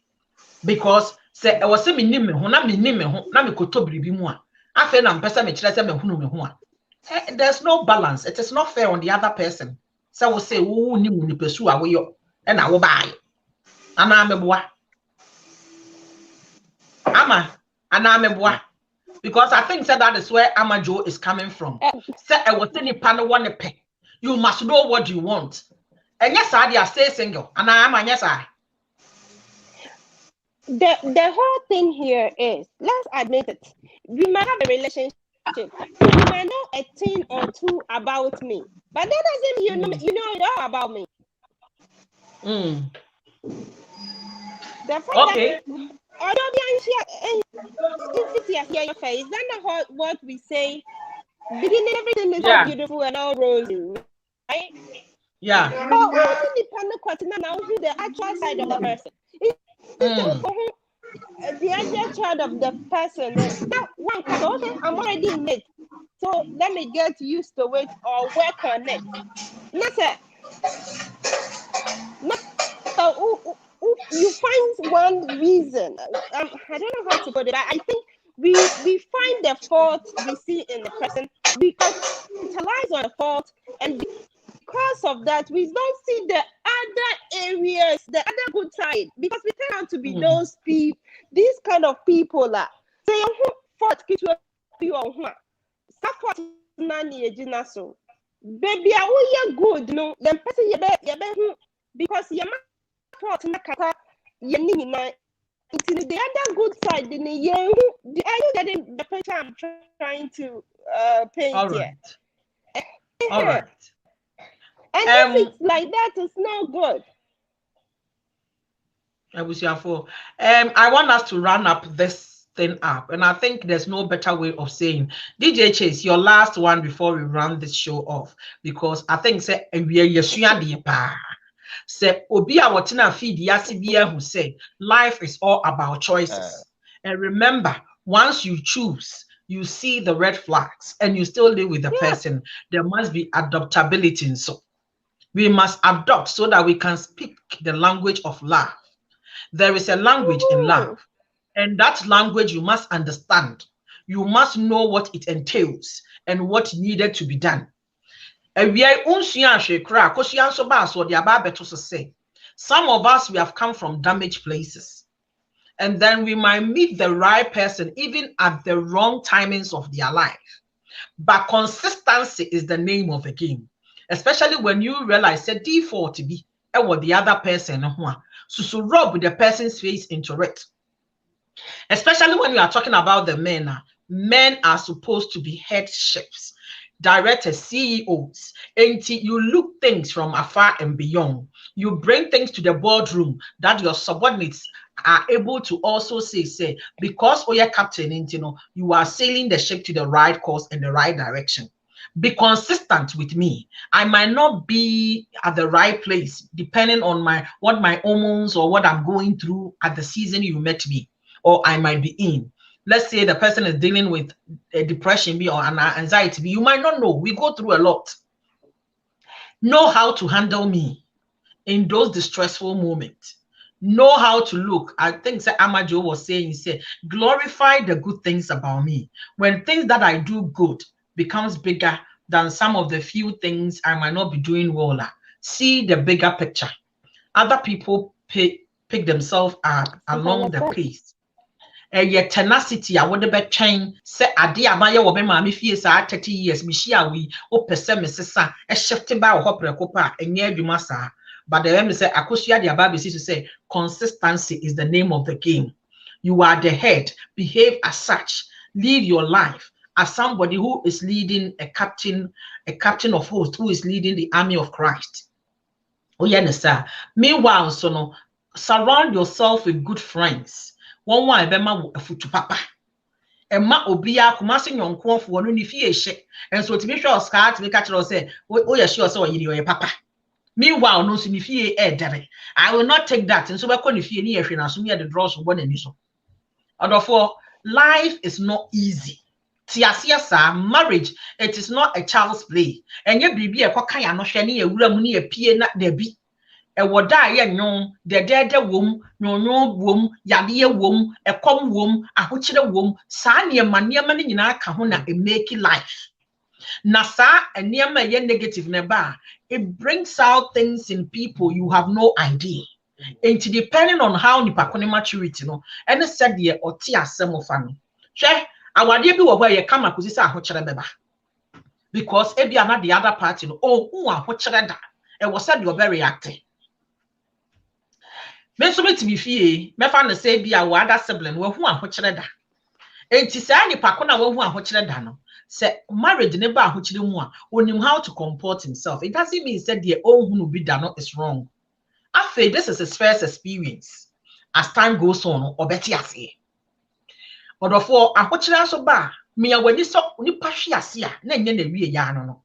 A: Because say I was say me nim me ho na me koto biribi mu a afa na mpesa me kire say me hunu me ho a there's no balance. It is not fair on the other person. So we say wo ni mu ni pesu a wo yo e na wo bae ana meboa ama ana meboa because I think that is where Amajo is coming from. Say I was say nipa no one pe. You must know what you want. And yes, I stay single. And I am, yes, I.
C: The whole thing here is, let's admit it, we might have a relationship. You might know a thing or two about me, but that doesn't mean you know it all about me. The fact that although your face, that's not what we say. Beginning everything is so beautiful and all rosy, right?
A: Yeah.
C: But now the actual side of the person. The actual side of the person. Now, one can okay, I'm already in it. So let me get used to it or work on it. Listen. So you find one reason. I don't know how to put it. I think we find the fault we see in the person. We capitalize on the fault, and because of that, we don't see the other areas, the other good side, because we turn out to be those people, these kind of people that say, fault you support nani so baby, are good? No, the person because you're fault nakata yenina. The other good side, are you getting the picture I'm trying to paint here?
A: All right.
C: And if it's like that, it's not good.
A: I want us to run up this thing up, and I think there's no better way of saying DJ Chase, your last one before we run this show off, because I think say we say obi a watina feed yasibia who say life is all about choices. And remember, once you choose, you see the red flags and you still live with the person, there must be adaptability. So we must adopt so that we can speak the language of love. There is a language in love, and that language you must understand. You must know what it entails and what needed to be done. Some of us, we have come from damaged places, and then we might meet the right person even at the wrong timings of their life. But consistency is the name of the game, especially when you realize that default to be what the other person so rub the person's face into it. Especially when we are talking about the men. Men are supposed to be headships, directors, CEOs, and you look things from afar and beyond. You bring things to the boardroom that your subordinates are able to also say because you're captain, you are sailing the ship to the right course and the right direction. Be consistent with me. I might not be at the right place depending on what my hormones or what I'm going through at the season you met me, or I might be in. Let's say the person is dealing with a depression or an anxiety. You might not know. We go through a lot. Know how to handle me in those distressful moments. Know how to look. I think Amajo was saying, he said, glorify the good things about me. When things that I do good becomes bigger than some of the few things I might not be doing well, see the bigger picture. Other people pick themselves up along the pace. Your tenacity, I would have chain say Adia Maya or Mammy fears 30 years, Mishia we or Pessemissa, a shifting by Hopper Copa, and near you massa. But the M say Akosia the Ababi to say consistency is the name of the game. You are the head, behave as such, live your life as somebody who is leading a captain of hosts, who is leading the army of Christ. Oh yeah, sir. Meanwhile, so no, surround yourself with good friends. One one bema futu papa. Emma obia kumase nyonko fo no ni fie hye. Enso timi hwe oscar timi ka kire say, "Oh yeah, sure say oyiri oye papa." Meanwhile, no so ni fie dere. I will not take that. Enso be ko ni fie ni yehwe na so me the draws bo na ni so. Therefore, life is not easy. Tiasiasa, marriage, it is not a child's play. And ye bibi e kwaka ya no hwe ne ewura mu ne epie na dabi. E woda ye nyon, de wom, nyonyo wom, yade wom, ekom wom, ahokyere wom, saa niema ne nyina ka ho na e make life. Na saa niema ye negative ne ba, it brings out things in people you have no idea. And depending on how nipa ko ne maturity no, and said ye oti asem ofa no. Hwe awade bi wo hɔ ye kama kosi sɛ ahokyere beba. Because ebi ana the other party no, oh hu ahokyere da. E wo said you be react. Me so betimi fie, me fa na say bi a wo ada sibling wo hu ahokyere da. Enti saa nipa ko na wo hu ahokyere da no, say marriage ne ba ahokyere mu a, onim how to comport himself. It doesn't mean said the oh hu no bi da no is wrong. After this is his first experience. As time goes on, or better ase. But therefore, ahokyere so ba, me awani so nipa hwe ase a, na nye na wie ya no.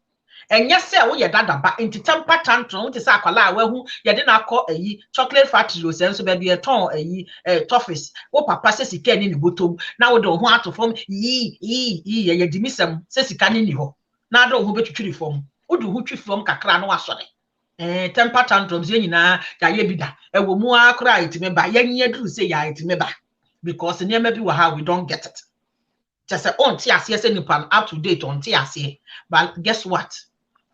A: Enya se wo ye dada ba enti temper tantrum wo te sa akwala a wahu ye de na akọ ayi chocolate factory o senso ba bi e ton ayi toffees wo papa se sika ni botom na wo de ho ato fom ye dimisem se sika ni ho na do ho betwitwiri fom wo de ho twi fom kakra no wasore temper tantrums ye nyina ya ye bida e wo mu akra itime ba ye nye duru se ya itime ba because niam bi wa how we don't get it just say on ti ase nipa up to date on ti ase but guess what.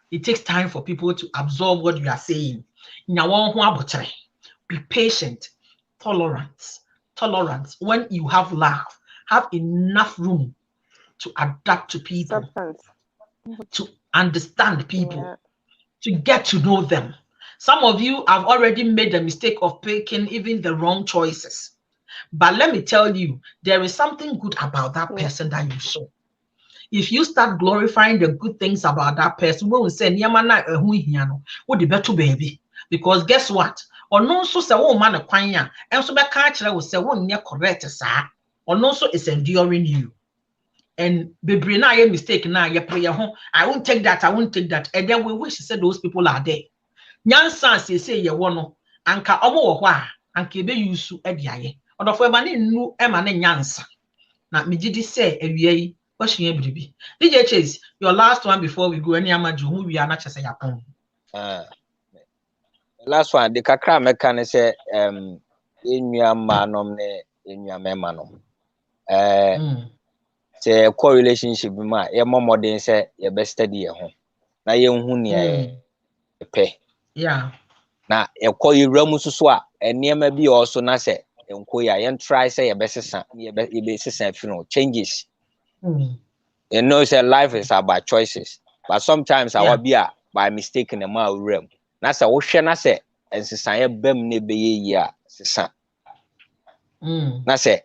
A: It takes time for people to absorb what you are saying. Be patient, tolerance. When you have love, have enough room to adapt to people, to understand people, to get to know them. Some of you have already made the mistake of picking even the wrong choices. But let me tell you, there is something good about that person that you saw. If you start glorifying the good things about that person, we will say, what the better baby? Because guess what? Or no, so say, oh man, a quanya, and so back catcher will say, one near correct, sir, or no, so it's enduring you. And baby, now you're mistaken. Now you play your home. I won't take that. And then we wish said those people are there. Nyan sans say you want anka omo wa anka be use ediaye. Or for mani nu emane nyansa. Na me gidi say ewie DJ Chase, your last one before we go. Any amaju who we are not just yapon.
D: Last one, the kakra meka say enua manom ne enua memanom. Say co relationship bi ma ye modern say ye best study ye ho. Na ye hu ne pe.
A: Yeah.
D: Na ye ko yiramu susu a enema bi also na say enko ya ye try say ye besesa ye be sesa fino changes. You know, say life is about choices, but sometimes I will be by mistake in the mouth realm. That's a ocean. I say, and since I am bem ne be ya, sister. I say,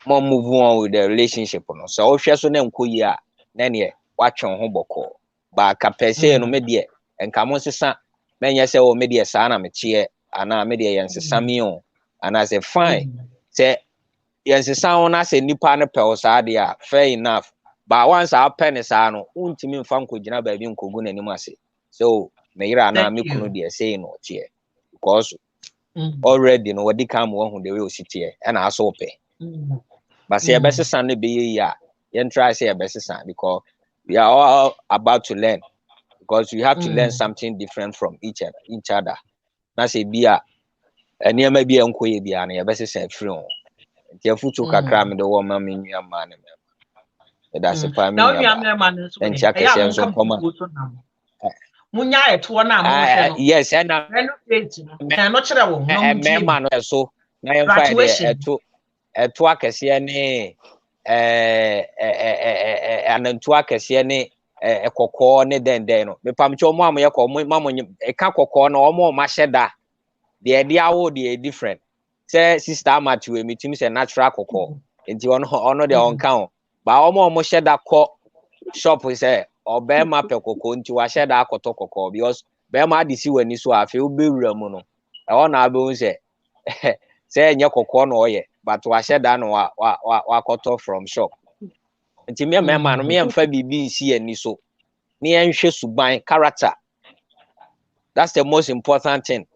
D: more move on with the relationship. So, ocean so nem kuya, then ye watch on homeboko. But capese no media and come on, sister. Men ya say, oh, media sana me cheer, and I media and Samio, and I say, fine, say. Yes, sound as a nipa ne pe fair enough. But once our pen is ano, untimi fanko jina baby unkogu na nimase. So meira na me kunu de say no tie. Because already no wadi come one who the way sit here and also pay. But say best son be ya. Yen try say best son because we are all about to learn. Because we have to learn something different from each other. Na say bia ene ma bia unko ye bia na best son free on. Futu kakra me the woman me nua man me that's a pa me nua and check say so come
A: munya eto na mo hwe no
D: yes and
A: renovate no can no kire wo no
D: me man no so na yem fa eto akese ne anantu akese ne ekokọ ne den no me pam che omo am ye ko mamo e ka kokọ na omo ma hyeda de dia wo de different. Say sister Matthew we meet him say natural koko. Enti ono de on count. Ba omo share that shop we say obema pe koko nti wa share that koto koko because be ma de si wani so afi wo bewura mu no e ho na be hu se say enye kokko no oye but wa sheda no wa koto from shop nti me ma no me emfa bibi si ani so me enhwe suban character. That's the most important thing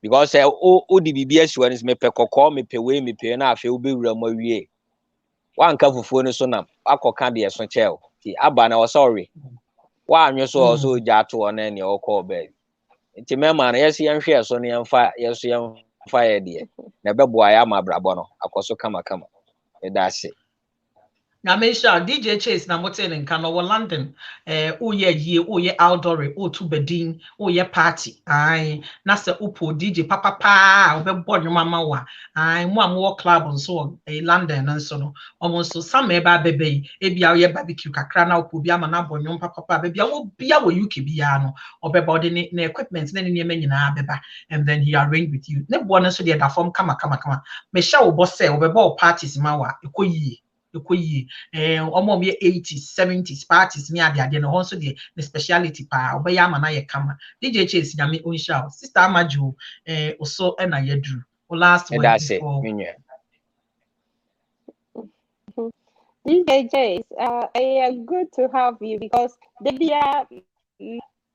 D: because o di bibi asiwa ni me pe kokko me pe we me pe na afi wo bewura mu awie wa nka fufuo ni so na akoka de eso chel ti aba na o sorry wa anwe so ja to na ne o call be nti me ma na yesi enhwe so ne emfa yeso yemfa ye de na beboa ya ma brabo no akoso kama that's it.
A: Now, make sure DJ Chase na motel in Kano, London. Oh yeah, outdoor, to bedin, party. Aye, nasa upo DJ papa, obe born your mama wa. Aye, more club on so London and so no. Almost so some eba baby, ebi aye barbecue kakra na upo biya mana born your papa baby. Awo biya wo yuki biyano, obe body ne equipment ne nyina beba, and then he arrange with you. Ne born so the form kama. Me sha wo boss say obe bo parties mawa ekoyi. Almost 80s, 70s parties, me ade no also the speciality pa obaya ma na ye kama. DJ Chase nyame onsha. Sister Amaju also na yedru. Last word before.
C: DJ Chase, good to have you because the bia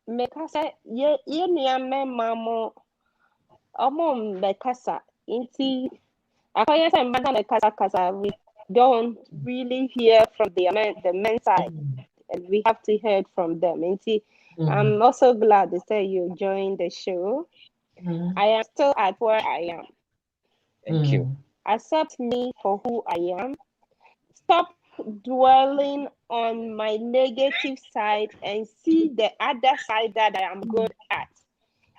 C: mekasa ye niame mamo omo mekasa inti akoya say mbada mekasa we don't really hear from the men side, and we have to hear from them. And see, I'm also glad to say you joined the show. I am still at where I am.
D: Thank you.
C: Accept me for who I am. Stop dwelling on my negative side and see the other side that I am good at.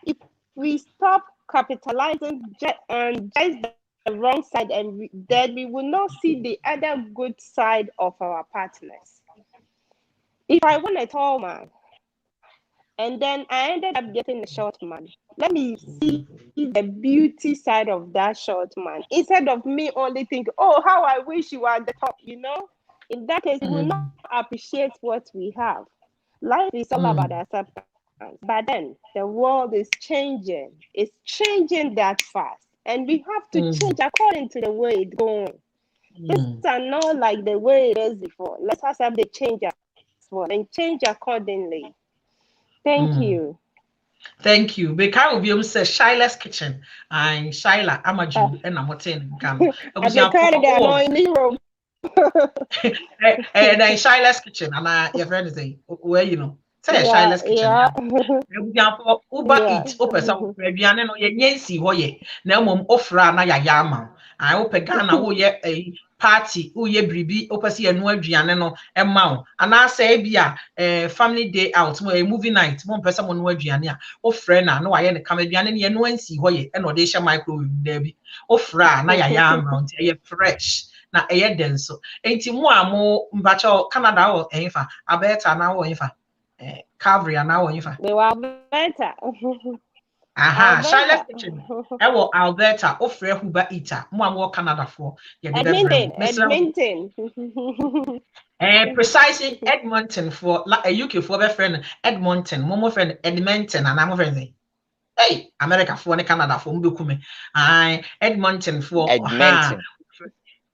C: If we stop capitalizing on just the wrong side, and then we will not see the other good side of our partners. If I want a tall man and then I ended up getting a short man, let me see the beauty side of that short man instead of me only thinking, oh, how I wish you were at the top, In that case, we will not appreciate what we have. Life is all about acceptance. But then the world is changing. It's changing that fast. And we have to change according to the way it's going. Things are not like the way it is before. Let's accept the change as well and change accordingly. Thank you.
A: Thank you. Because will be able to say Shila's kitchen and Shila Amaju and I'm in Ghana.
C: I've been trying to go in Europe.
A: And then Shila's kitchen and your friend is where say Shila's kitchen. Uber eat open some Caribbean no yensi hoye na mom ofra na ya ma I open Ghana wo ye a party wo ye bribi opese enu aduane no ema and I say bia family day out mo a movie night mo pese mo no aduane a ofra na no aye ne kam aduane ne enu ansi hoye e no de hye microwave there bi ofra na ya ma nti e fresh na e denso enti mo amo mbacho Canada wo enfa Alberta na wo enfa Calvary and now Alberta. Charlotte kitchen. Alberta, offer Huber eater, more Canada for
C: Edmonton.
A: Precisely Edmonton for a UK for a friend Edmonton, Momo friend Edmonton, and I'm a friend. Hey, America for Canada for Mbukume. Edmonton for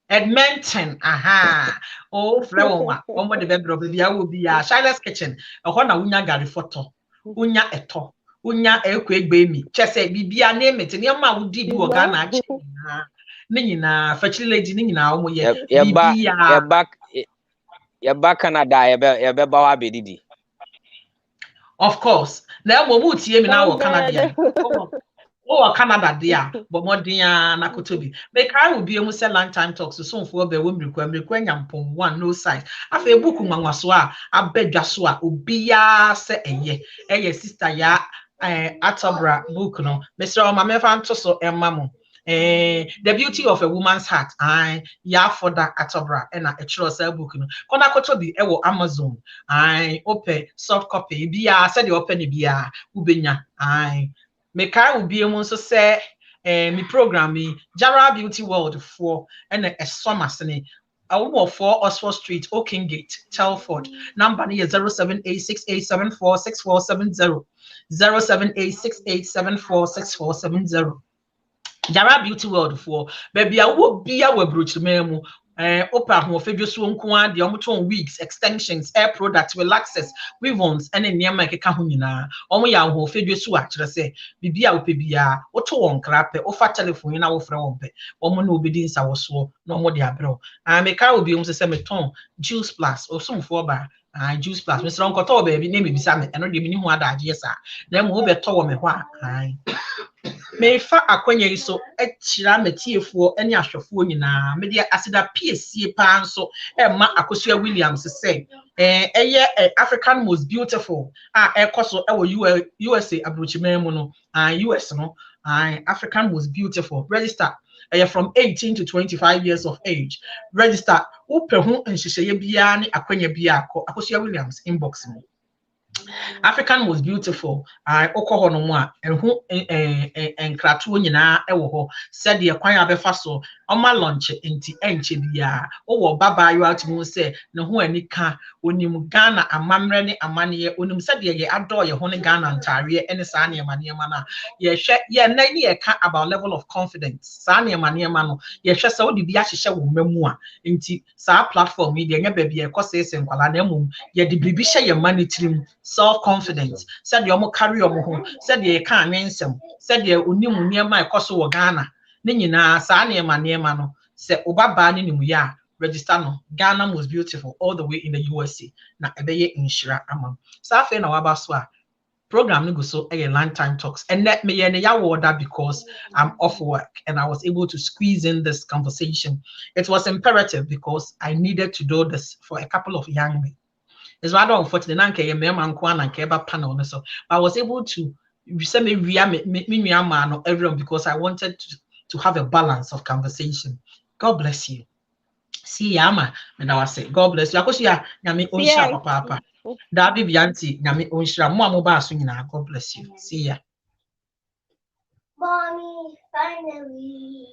A: Edmonton, oh, flower one the baby, I will be Shila's kitchen, a Hona Unya Gary photo, Unya eto, Unya Elque baby, Chesse, Bibia name it, and your mouth would did you Ghana, Nina, fetching lady Nina,
D: you're back Canada, you're Didi.
A: Of course, now we would see him now, Canada. Oh, Canada, dear, but more dear Nakotobi. Make I will be almost a long time talk so soon for the women require one no size. I feel book Manwaswa, I beg Jasua, Ubia say a ye sister ya Atobra book no, Mr. Mamefan Toso and Mamu. The beauty of a woman's heart, ya for that Atobra and a trust book no. Konakotobi ewo Amazon, open soft copy, bia said the open bia Ubenya, Make I will be able to say, me program me Jara Beauty World for and a summer sunny 4 Oxford Street, Oakengate, Telford. Number is 07868746470. 07868746470. Jara Beauty World for baby I will be our brooch memo. Opa who figure so nko the omoton wigs, extensions, hair products, relaxers, weave-ons, and in near my kahunina. Omo ya who figure so actually say, Bibia upebia, oto on clap, offer telephone in our friend, woman will be dins our so, no more diabro. And make I will be on the same ton, juice plus, or some for bar. Juice plus, Mr. Uncle Toby, name me beside and not giving what I yes, sir. Then we'll be told me why. Mefa akwanya yi so etira metiefo ene ahwefo nyina media asida PSC pa nso ma akosua Williams say eye African most beautiful ekoso ewo USA abrochiman mu no US no African most beautiful register from 18 to 25 years of age register upehu nhyehyeye bia ne akwanya bia akosua Williams inbox mu African was beautiful. Okoho no mo a ehu enkrato nyina ewo ho said ye kwan abefa so oma launch enti enche bia wo baba yo atmu se ne ho anika onim Ghana amamre ne amane onim said ye adore ye ho ne Ghana ntare ene saa ne amane ma na ye hwe ye na ne ye ka about level of confidence saa ne amane ma no ye hwe sa odi bia hyehye wo mamu a enti saa platform media nya ba bia ekosese nkwala na mum ye de bibi hye ye manitirim self-confidence said you carry your home said you can't answer said you unimu near my coso wo Ghana ne nyina saa ne ma no se obaba ne nimu ya register no Ghana most beautiful all the way in the USA na ebeye inshira amam sa fe na waba so a program no go so a long time talks and let me and ya order because I'm off work and I was able to squeeze in this conversation. It was imperative because I needed to do this for a couple of young men. It's rather unfortunate that panel so I was able to send me everyone because I wanted to have a balance of conversation. God bless you. See Yama, and I was say, God bless you. I ya Yami Onsha Papa. Dabi Bianti, Yami Onsha, Mama Swingina. God bless you. See ya. Mommy, finally.